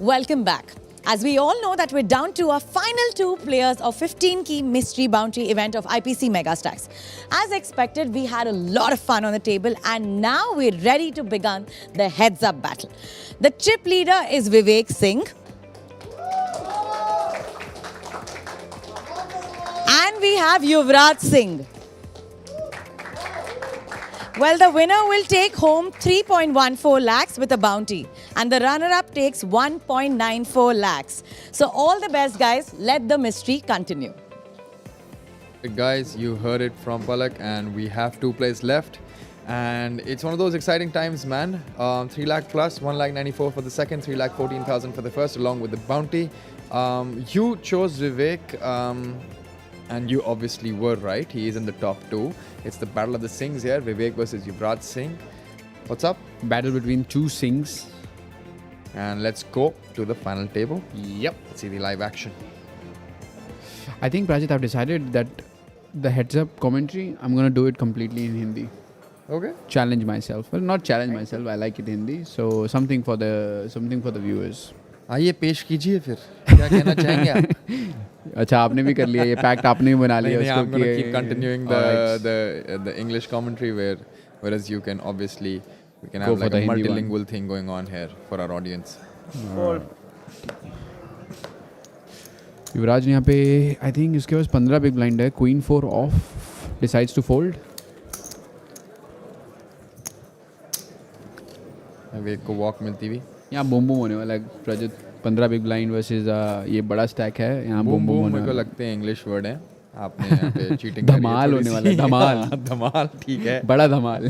Welcome back. As we all know that we're down to our final 2 players of 15 key mystery bounty event of IPC Megastacks. As expected, we had a lot of fun on the table and now we're ready to begin the heads up battle. The chip leader is Vivek Singh. And we have Yuvraj Singh. Well, the winner will take home 3.14 lakhs with a bounty and the runner-up takes 1.94 lakhs. So all the best, guys. Let the mystery continue. Guys, you heard it from Palak and we have 2 plays left. And it's one of those exciting times, man. 3 lakh plus, 1 lakh 94 for the second, 3 lakh 14,000 for the first, along with the bounty. You chose Vivek. And you obviously were right. He is in the top 2. It's the battle of the Singhs here. Vivek versus Yuvraj Singh. What's up? Battle between 2 Singhs. And let's go to the final table. Yep. Let's see the live action. I think, Prajit, I've decided that the heads up commentary, I'm going to do it completely in Hindi. Okay. Challenge myself. Well, not challenge myself. I like it Hindi. So something for the viewers. आइए पेश कीजिए फिर क्या कहना चाहेंगे आप? अच्छा आपने भी कर लिया ये पैक्ट आपने भी बना लिया उसको I'm going to keep continuing the English commentary whereas you can obviously we can have like a multilingual thing going on here for our audience. युवराज ने यहाँ पे आई थिंक इसके पास 15 बिग ब्लाइंड है. Queen 4 off decides to fold. Vivek को walk मिलती हुई. यहाँ बूम बूम होने वाला है प्रजत. 15 बिग ब्लाइंड वर्सेस ये बड़ा स्टैक है. यहाँ बूम बूम मेरे को लगते हैं इंग्लिश वर्ड है. आपने यहाँ पे चीटिंग धमाल होने वाला है. धमाल धमाल ठीक है. बड़ा धमाल.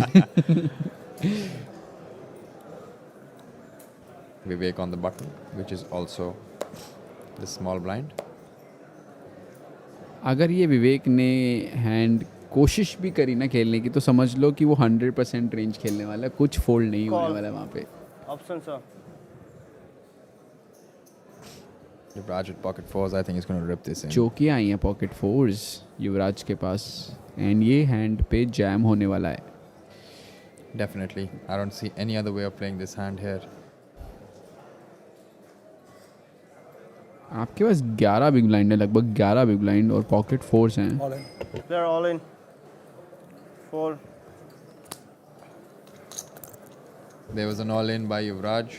Vivek on the button, which is also the small blind. अगर ये विवेक ने हैंड कोशिश भी करी ना खेलने की तो समझ लो कि वो 100% रेंज खेलने वाला है. कुछ फोल्ड नहीं होने वाला है वहाँ पे. Option sir. Yuvraj with pocket fours, I think he's going to rip this in. चौकियाँ आई हैं पॉकेट फोर्स युवराज के पास एंड ये हैंड पे जैम होने वाला है. Definitely. I don't see any other way of playing this hand here. आपके पास 11 big blind है. लगभग 11 बिग ब्लाइंड और पॉकेट फोर्स हैं. They're all in. 4. There was an all-in by Yuvraj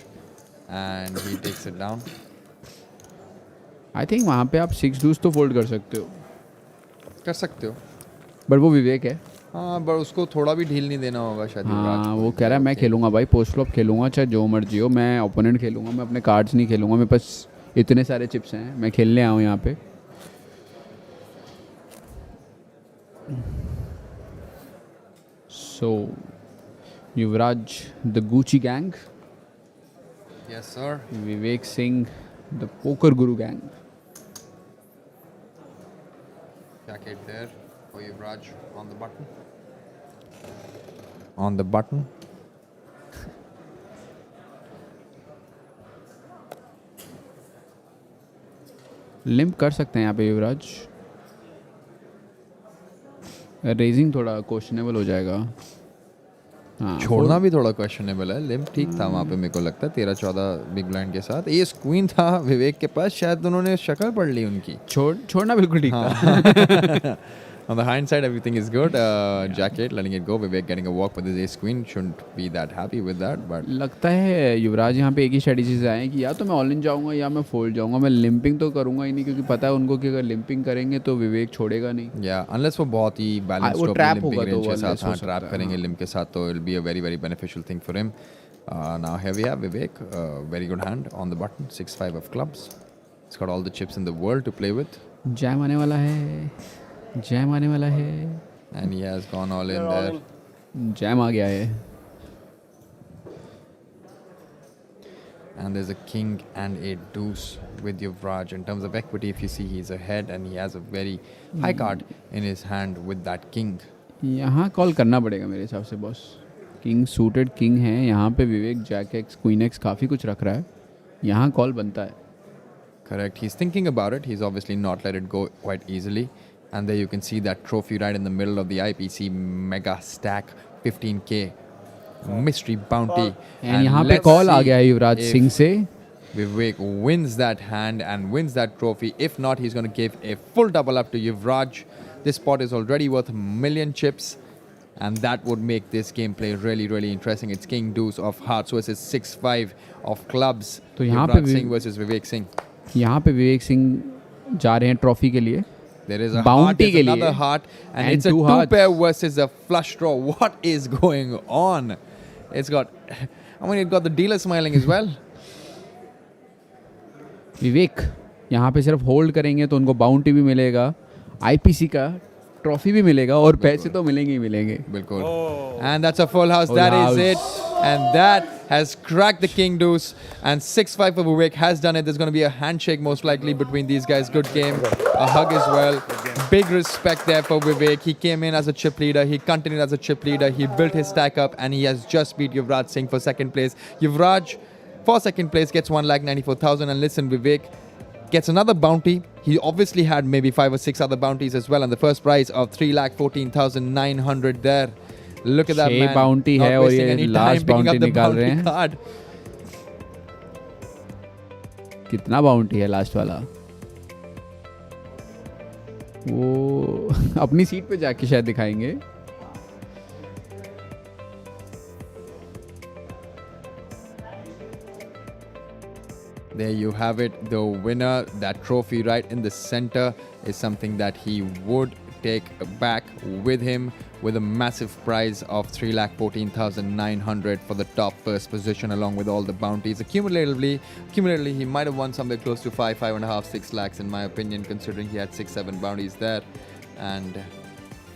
and he takes it down. I think वहाँ पे आप 6 dos तो fold कर सकते हो. कर सकते हो. बट वो विवेक है. हाँ बट उसको थोड़ा भी ढील नहीं देना होगा शायद. हाँ वो कह रहा है मैं खेलूंगा भाई. पोस्ट फ्लॉप खेलूंगा चाहे जो मर्जी हो. मैं ओपोनेंट खेलूंगा. मैं अपने कार्ड्स नहीं खेलूंगा. मेरे पास इतने सारे चिप्स हैं. मैं खेलने आया हूँ यहाँ पे. So Yuvraj the Gucci gang. Yes sir. Vivek Singh the poker guru gang. Jacket there for Yuvraj on the button. On the button. Limp कर सकते हैं यहाँ पे युवराज. रेजिंग थोड़ा क्वेश्चनेबल हो जाएगा. हाँ छोड़ना भी थोड़ा क्वेश्चनेबल है. लिम्प ठीक था वहाँ पे मेरे को लगता है 13-14 बिग ब्लाइंड के साथ. ये क्वीन था विवेक के पास. शायद उन्होंने शक्ल पढ़ ली उनकी. छोड़ना बिल्कुल ठीक था. On the hindsight, everything is good. Jacket letting it go. Vivek getting a walk with his ace queen. Shouldn't be that happy with that. But लगता है युवराज यहाँ पे एक ही स्ट्रेटजी से आए कि या तो मैं ऑल इन जाऊँगा या मैं फोल्ड जाऊँगा. मैं लिम्पिंग तो करूँगा ही नहीं क्योंकि पता है उनको कि अगर लिम्पिंग करेंगे तो विवेक छोड़ेगा नहीं. yeah, unless वो बहुत ही बैलेंस्ड वो ट्रैप होगा तो के साथ हाँ ट्रैप करेंगे लिम्प के साथ तो it'll be a very very beneficial thing for him. Now here we have Vivek. Very good hand on the button. 6-5 of clubs. It's got all the chips in the world to play with. Jam आने वाला है. Jam आने वाला है. And he has gone all in there. Jam आ गया है. And there's a king and a deuce with Yuvraj. In terms of equity, if you see, he's ahead and he has a very high card in his hand with that king. यहाँ call करना पड़ेगा मेरे हिसाब से boss. King suited king है यहाँ पे. विवेक Jack x queen x काफ़ी कुछ रख रहा है. यहाँ कॉल बनता है. Correct. He's thinking about it. He's obviously not let it go quite easily. And there you can see that trophy right in the middle of the IPC Megastack 15K mystery bounty. And यहाँ पे call आ गया है युवराज सिंह से. Vivek wins that hand and wins that trophy. If not, he's going to give a full double up to Yuvraj. This pot is already worth 1 million chips, and that would make this gameplay really, really interesting. It's King Deuce of Hearts versus 6-5 of clubs. तो यहाँ Yuvraj पे Singh versus Vivek Singh. यहाँ पे विवेक सिंह जा रहे हैं trophy के लिए. There is a Bounty heart, there's के लिए. another heart, and it's a two two hearts. pair versus a flush draw. What is going on? It's got, it got the dealer smiling as well. विवेक यहाँ पे सिर्फ hold करेंगे तो उनको bounty भी मिलेगा, आईपीसी का ट्रॉफी भी मिलेगा और पैसे तो मिलेंगे ही मिलेंगे. बिल्कुल. And that's a full house. That is it. And that has cracked the King Deuce. And 6-5 for Vivek has done it. There's going to be a handshake most likely between these guys. Good game. A hug as well. Big respect there for Vivek. He came in as a chip leader. He continued as a chip leader. He built his stack up and he has just beat Yuvraj Singh for second place. Yuvraj for second place gets 1,94,000. And listen, Vivek gets another bounty. He obviously had maybe 5 or 6 other bounties as well. And the first prize of 3,14,900 there. Look at that man. bounty Not है और wasting ये any last time picking bounty up the निकाल रहे bounty हैं. card. कितना bounty है last वाला? वो अपनी सीट पे जाके शायद दिखाएंगे. There you have it. The winner, that trophy right in the center, is something that he would take back with him with a massive prize of 3,14,900 for the top first position along with all the bounties. Accumulatively, he might have won somewhere close to 5.5, 6 lakhs in my opinion, considering he had 6-7 bounties there and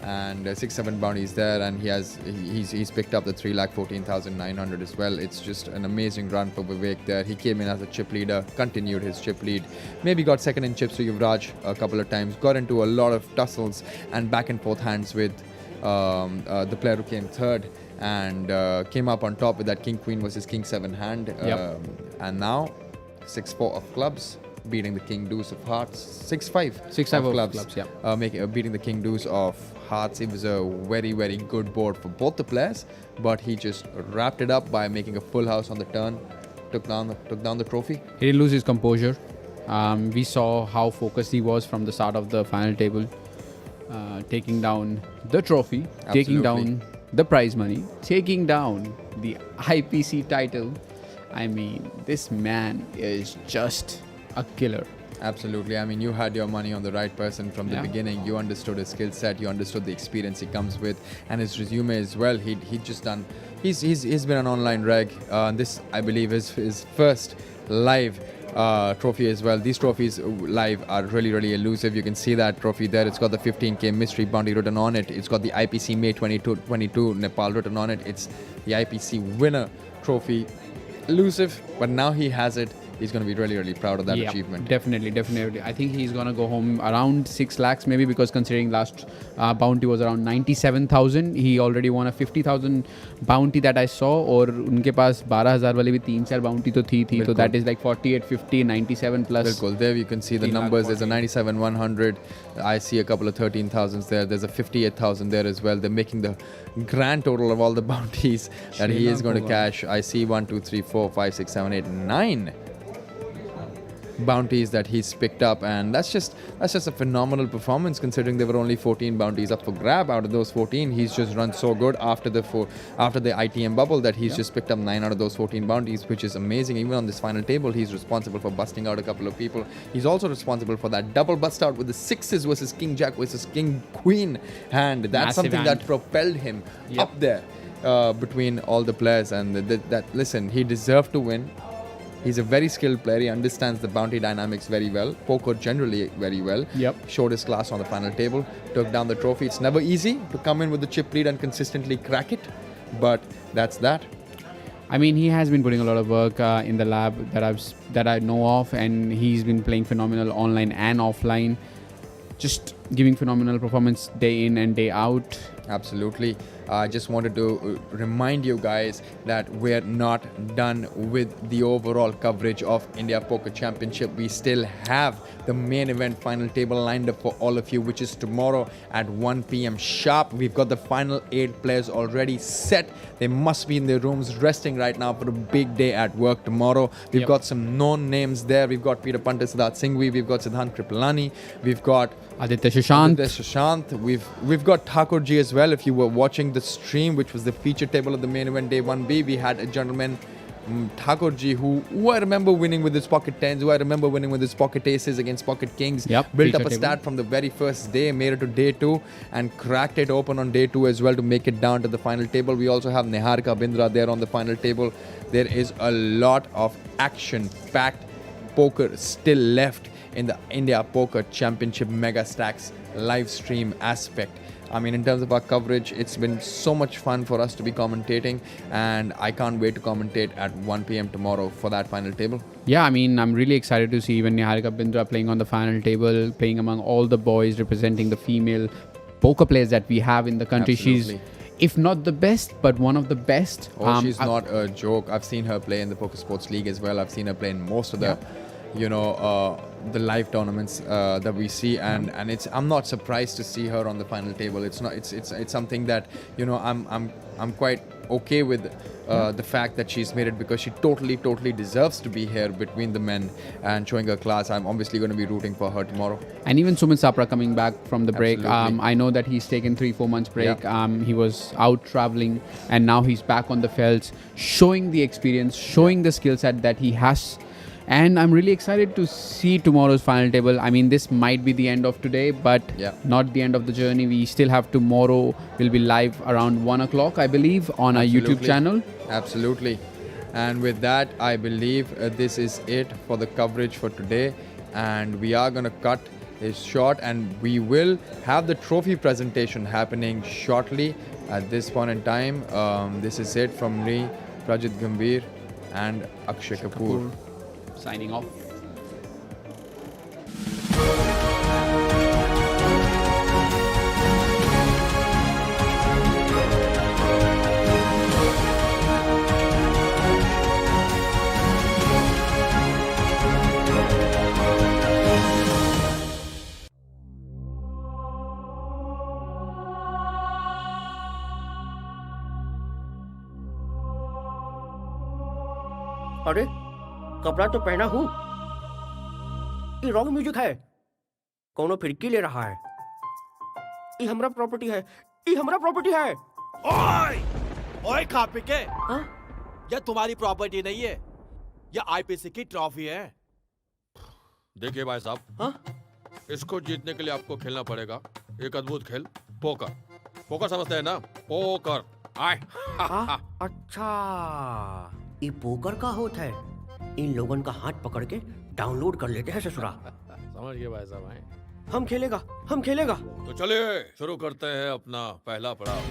6-7 bounties there, and he's picked up the 3,14,900 as well. It's just an amazing run for Vivek there. He came in as a chip leader, continued his chip lead, maybe got second in chips to Yuvraj a couple of times, got into a lot of tussles and back and forth hands with the player who came third, and came up on top with that King Queen versus King 7 hand. And now 6-4 of clubs, beating the King Deuce of Hearts. 6-5 of clubs. Beating the King Deuce of Hearts. It was a very, very good board for both the players, but he just wrapped it up by making a full house on the turn. Took down the trophy. He didn't lose his composure. We saw how focused he was from the start of the final table, taking down the trophy, taking down the prize money, taking down the IPC title. I mean, this man is just a killer. Absolutely. I mean, you had your money on the right person from the beginning. You understood his skill set. You understood the experience he comes with, and his resume as well. He's been an online reg. This, I believe, is his first live trophy as well. These trophies live are really, really elusive. You can see that trophy there. It's got the 15k mystery bounty written on it. It's got the IPC May 2022 Nepal written on it. It's the IPC winner trophy. Elusive, but now he has it. He's going to be really, really proud of that achievement. Definitely. I think he's going to go home around 6 lakhs maybe, because considering last bounty was around 97,000. He already won a 50,000 bounty that I saw, और उनके पास 12,000 वाली भी 3-4 bounty तो थी. So that is like 48, 50, 97 plus. Bilkul. There you can see the numbers. There's a 97,100. I see a couple of 13,000s there. There's a 58,000 there as well. They're making the grand total of all the bounties that he is going to cash. I see 1, 2, 3, 4, 5, 6, 7, 8, 9 bounties that he's picked up, and that's just a phenomenal performance considering there were only 14 bounties up for grab. Out of those 14, he's just run so good after the ITM bubble that he's just picked up 9 out of those 14 bounties, which is amazing. Even on this final table, he's responsible for busting out a couple of people. He's also responsible for that double bust out with the 6s versus King Jack versus King Queen hand. That's Massive something hand. that propelled him up there between all the players, and listen, he deserved to win. He's a very skilled player. He understands the bounty dynamics very well. Poker generally very well. Showed his class on the final table. Took down the trophy. It's never easy to come in with the chip lead and consistently crack it. But that's that. I mean, he has been putting a lot of work in the lab that I know of, and he's been playing phenomenal online and offline. Just giving phenomenal performance day in and day out. Absolutely. I just wanted to remind you guys that we're not done with the overall coverage of India Poker Championship. We still have the main event final table lined up for all of you, which is tomorrow at 1 p.m. sharp. We've got the final 8 players already set. They must be in their rooms resting right now for a big day at work tomorrow. We've got some known names there. We've got Peter Punter, Siddharth Singhvi, we've got Siddhant Kripalani, we've got Aditya Shashant. We've got Thakurji as well. If you were watching the stream, which was the feature table of the main event day 1B, we had a gentleman, Thakurji, who I remember winning with his pocket tens, who I remember winning with his pocket aces against pocket kings. Built up a stat from the very first day, made it to day 2, and cracked it open on day 2 as well to make it down to the final table. We also have Niharika Bindra there on the final table. There is a lot of action-packed poker still left in the India Poker Championship Megastacks live stream aspect. I mean, in terms of our coverage, it's been so much fun for us to be commentating, and I can't wait to commentate at 1 p.m. tomorrow for that final table. Yeah, I mean, I'm really excited to see even Niharika Bindra playing on the final table, playing among all the boys representing the female poker players that we have in the country. Absolutely. She's, if not the best, but one of the best. She's not a joke. I've seen her play in the Poker Sports League as well. I've seen her play in most of the, the live tournaments that we see, and I'm not surprised to see her on the final table. It's something that I'm quite okay with the fact that she's made it, because she totally deserves to be here between the men and showing her class. I'm obviously going to be rooting for her tomorrow. And even Sumit Sapra coming back from the break. Absolutely. I know that he's taken 3-4 months break. He was out traveling, and now he's back on the felts, showing the experience, showing the skill set that he has. And I'm really excited to see tomorrow's final table. I mean, this might be the end of today, but not the end of the journey. We still have tomorrow. We'll be live around 1 o'clock, I believe, on our YouTube channel. Absolutely. And with that, I believe this is it for the coverage for today. And we are going to cut this short, and we will have the trophy presentation happening shortly at this point in time. This is it from me, Prajit Gambhir, and Akshay Kapoor. Signing off. अरे कपड़ा तो पहना हूँ, ये wrong music है, कौनो फिरकी ले रहा है, ये हमरा प्रॉपर्टी है, ये हमरा प्रॉपर्टी है। ओए ओए खा पी के, ये तुम्हारी प्रॉपर्टी नहीं है, ये आईपीसी की ट्रॉफी है। देखिए भाई साहब, इसको जीतने के लिए आपको खेलना पड़ेगा एक अद्भुत खेल, पोकर। पोकर समझते हैं ना? पोकर। आए। अच्छा, ये पोकर का होता है। इन लोगों का हाथ पकड़ के डाउनलोड कर लेते हैं ससुरा। समझ गए भाई साहब। आए। हम खेलेगा। तो चलिए शुरू करते हैं अपना पहला पड़ाव।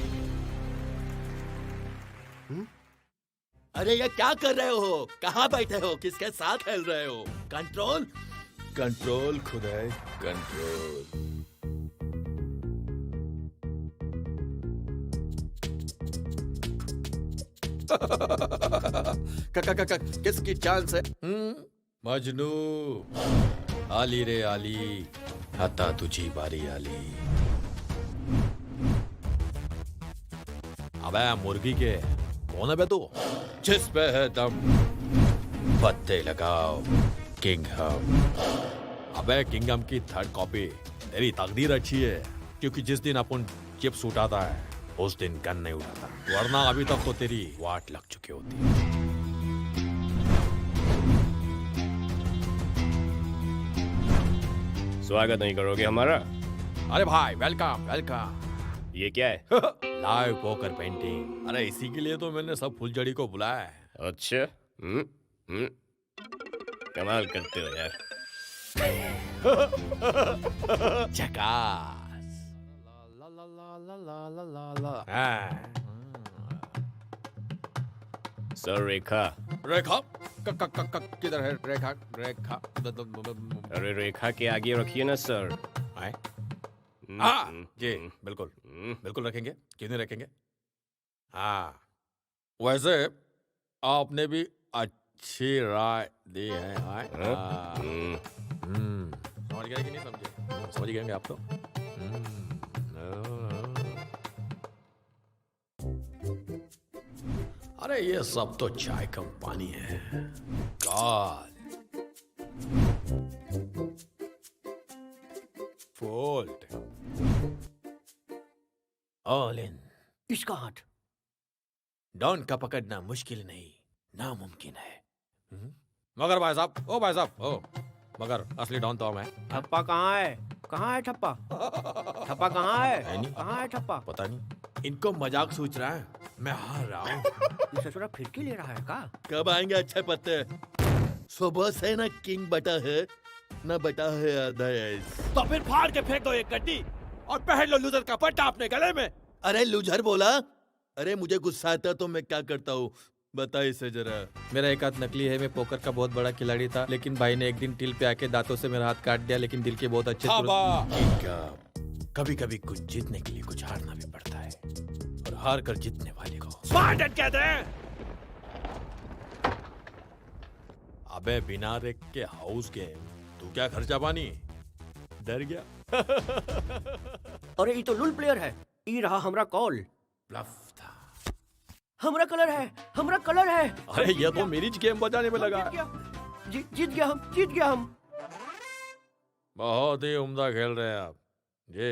अरे ये क्या कर रहे हो? कहाँ बैठे हो? किसके साथ खेल रहे हो? कंट्रोल? कंट्रोल खुदाई, कंट्रोल। किसकी चांस है? मजनू, आली रे आली, आता तुझी बारी आली। अबे मुर्गी के कौन है बे तू? जिस पे है दम पत्ते लगाओ, किंग हम। अबे किंगडम की थर्ड कॉपी तेरी तकदीर अच्छी है, क्योंकि जिस दिन अपन चिप्स उठाता है उस दिन गन नहीं उठाता, वरना अभी तक तो तेरी वाट लग चुकी होती। स्वागत नहीं करोगे हमारा? अरे भाई वेलकम वेलकम। ये क्या है? Live poker painting. अरे इसी के लिए तो मैंने सब फुलझड़ी को बुलाया है। अच्छा, कमाल करते हो यार। झकास। सर रेखा। रेखा किधर है? रेखा रेखा। अरे रेखा के आगे रखिए ना सर। जी बिल्कुल बिल्कुल रखेंगे, क्यों नहीं रखेंगे। हाँ वैसे आपने भी अच्छी राय दी है। समझ गए कि नहीं समझे? समझ गए आप तो। अरे ये सब तो चाय का पानी है। God fold all in. इसका हाथ डॉन का पकड़ना मुश्किल नहीं नामुमकिन है। मगर भाई साहब, ओ भाई साहब, ओ मगर असली डॉन तो मैं। ठप्पा कहाँ है? कहाँ है ठप्पा? ठप्पा कहाँ है? नहीं कहाँ है ठप्पा? पता नहीं, इनको मजाक सोच रहा है, मैं हार रहा हूँ। ये ससुरा फिरकी ले रहा है का? कब आएंगे अच्छे पत्ते? सुबह से ना किंग बटा है ना बटा है आधा। तो फिर फाड़ के फेंक दो एक गड्डी और पहन लो लूजर का पट्टा अपने गले में। अरे लूजर बोला? अरे मुझे गुस्सा आता तो मैं क्या करता हूँ, बता इसे जरा। मेरा एक हाथ नकली है, मैं पोकर का बहुत बड़ा खिलाड़ी था, लेकिन भाई ने एक दिन टिल पे आके दांतों से मेरा हाथ काट दिया, लेकिन दिल के बहुत अच्छे कभी कभी कुछ जीतने के लिए कुछ हारना भी पड़ता है, और हार कर जीतने वाले को स्पार्टन कहते हैं। अबे बिना रेक के हाउस गेम, तू क्या खर्चा पानी? डर गया? अरे ये तो लुल प्लेयर है। ये रहा हमरा कॉल। ब्लफ था। हमरा कलर है, हमरा कलर है। अरे ये तो मेरी गेम बजाने में लगा। जीत गया हम। बहुत ही उम्दा खेल रहे हैं आप। ये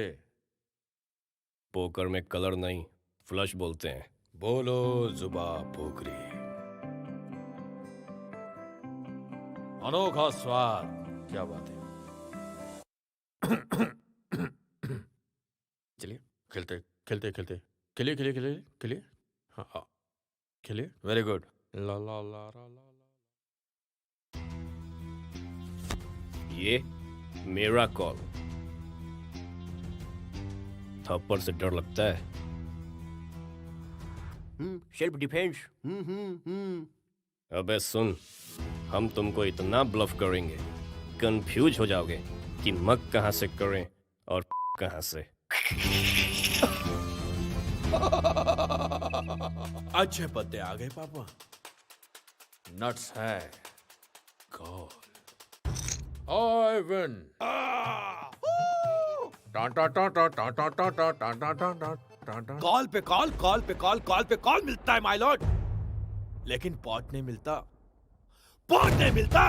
पोकर में कलर नहीं, फ्लश बोलते हैं। बोलो जुबा पोकरी। अनोखा स्वाद, क्या बात है। चलिए खेलिए। हाँ खेलिए, वेरी गुड। ला ला ला ला ला। ये मेरा कॉल। थप्पड़ से डर लगता है? Self defence. अबे सुन, हम तुमको इतना ब्लफ करेंगे, कंफ्यूज हो जाओगे कि मग कहां से करें और कहां से। अच्छे पत्ते आ गए पापा। नट्स है। गोल। I win. कॉल पे कॉल मिलता है माय लॉर्ड, लेकिन पॉट नहीं मिलता।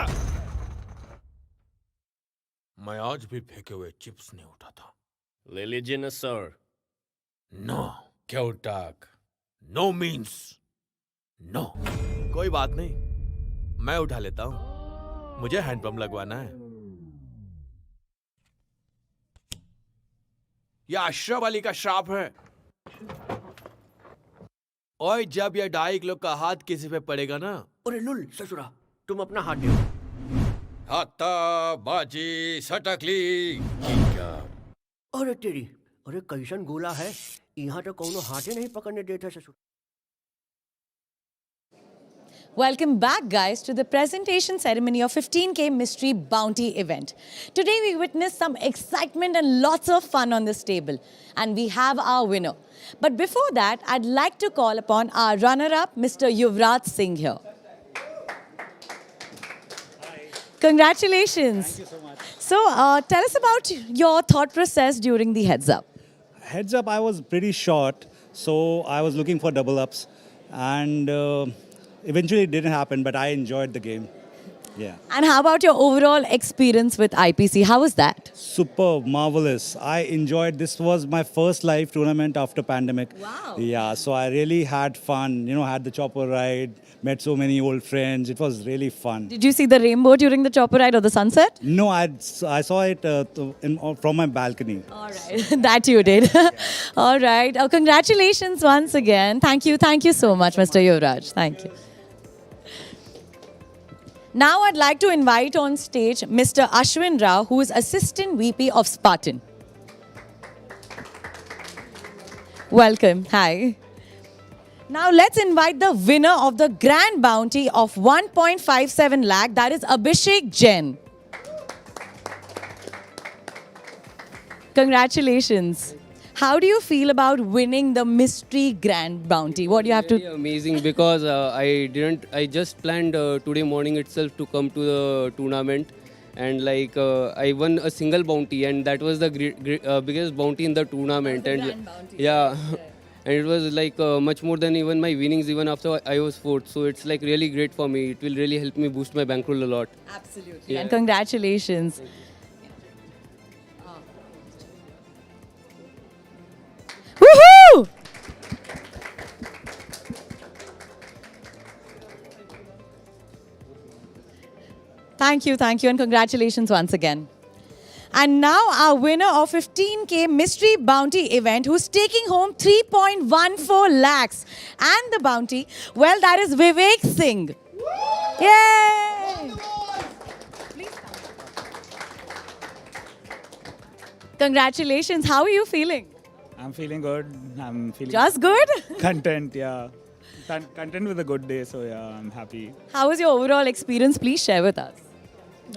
मैं आज भी फेंके हुए चिप्स नहीं उठा था। ले लीजिए ना सर। नो। क्यों टाक? No means no. कोई बात नहीं, मैं उठा लेता हूं, मुझे हैंडपंप लगवाना है। यह अशरफ अली का श्राप है। और जब यह 2.5 किलो का हाथ किसी पे पड़ेगा ना। अरे लुल ससुरा, तुम अपना हाथ दो। हाथा बाजी सटकली। अरे तेरी, अरे कैसन गोला है, यहाँ तो कोनो हाथे नहीं पकड़ने देता ससुर। Welcome back, guys, to the presentation ceremony of 15K Mystery Bounty event. Today, we witnessed some excitement and lots of fun on this table. And we have our winner. But before that, I'd like to call upon our runner-up, Mr. Yuvraj Singh here. Congratulations. Thank you so much. So, tell us about your thought process during the heads-up. Heads-up, I was pretty short, so I was looking for double-ups. And eventually it didn't happen, but I enjoyed the game. Yeah. And how about your overall experience with IPC? How was that? Superb, marvelous. I enjoyed. This was my first live tournament after pandemic. Wow. Yeah, so I really had fun. You know, had the chopper ride, met so many old friends. It was really fun. Did you see the rainbow during the chopper ride or the sunset? No, I saw it from my balcony. All right, that you did. All right. Oh, congratulations once again. Thank you so much, Mr. Yuvraj. Thank you. Now I'd like to invite on stage Mr. Ashwin Rao, who is Assistant VP of Spartan. Welcome. Hi. Now let's invite the winner of the grand bounty of 1.57 lakh, that is Abhishek Jain. Congratulations. How do you feel about winning the mystery grand bounty? What do you have to? Really amazing because I just planned today morning itself to come to the tournament, and like I won a single bounty, and that was the biggest bounty in the tournament, and yeah. And it was like much more than even my winnings, even after I was fourth. So it's like really great for me. It will really help me boost my bankroll a lot. Absolutely. Yeah. And congratulations. Woohoo! Thank you, and congratulations once again. And now our winner of 15K Mystery Bounty event who's taking home 3.14 lakhs. And the bounty, well, that is Vivek Singh. Yay! Congratulations. How are you feeling? I'm feeling good. I'm feeling Just good? content, yeah. Content with a good day, so yeah, I'm happy. How was your overall experience? Please share with us.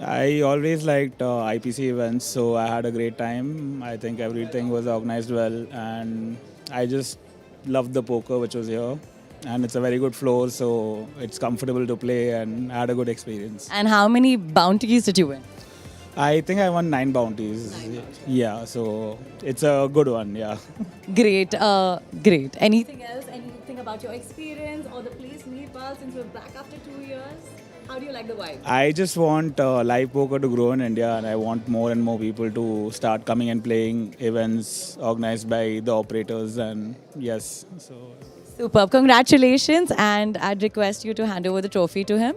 I always liked IPC events, so I had a great time. I think everything was organized well, and I just loved the poker which was here. And it's a very good floor, so it's comfortable to play, and I had a good experience. And how many bounties did you win? I think I won 9 bounties. Yeah, so it's a good one, yeah. Great, great. Anything else? Anything about your experience or the place Nepal since we're back after 2 years? How do you like the vibe? I just want live poker to grow in India, and I want more and more people to start coming and playing events organized by the operators. And yes, so Superb. Congratulations. And I'd request you to hand over the trophy to him.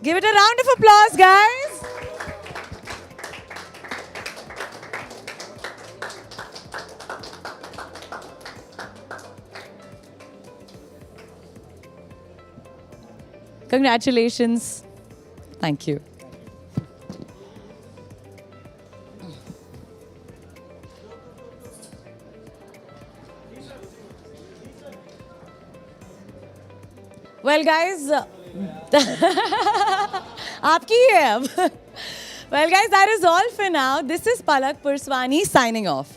Give it a round of applause, guys. Congratulations. Thank you. Well, guys, आपकी ही है अब. Well, guys, that is all for now. This is Palak Purswani signing off.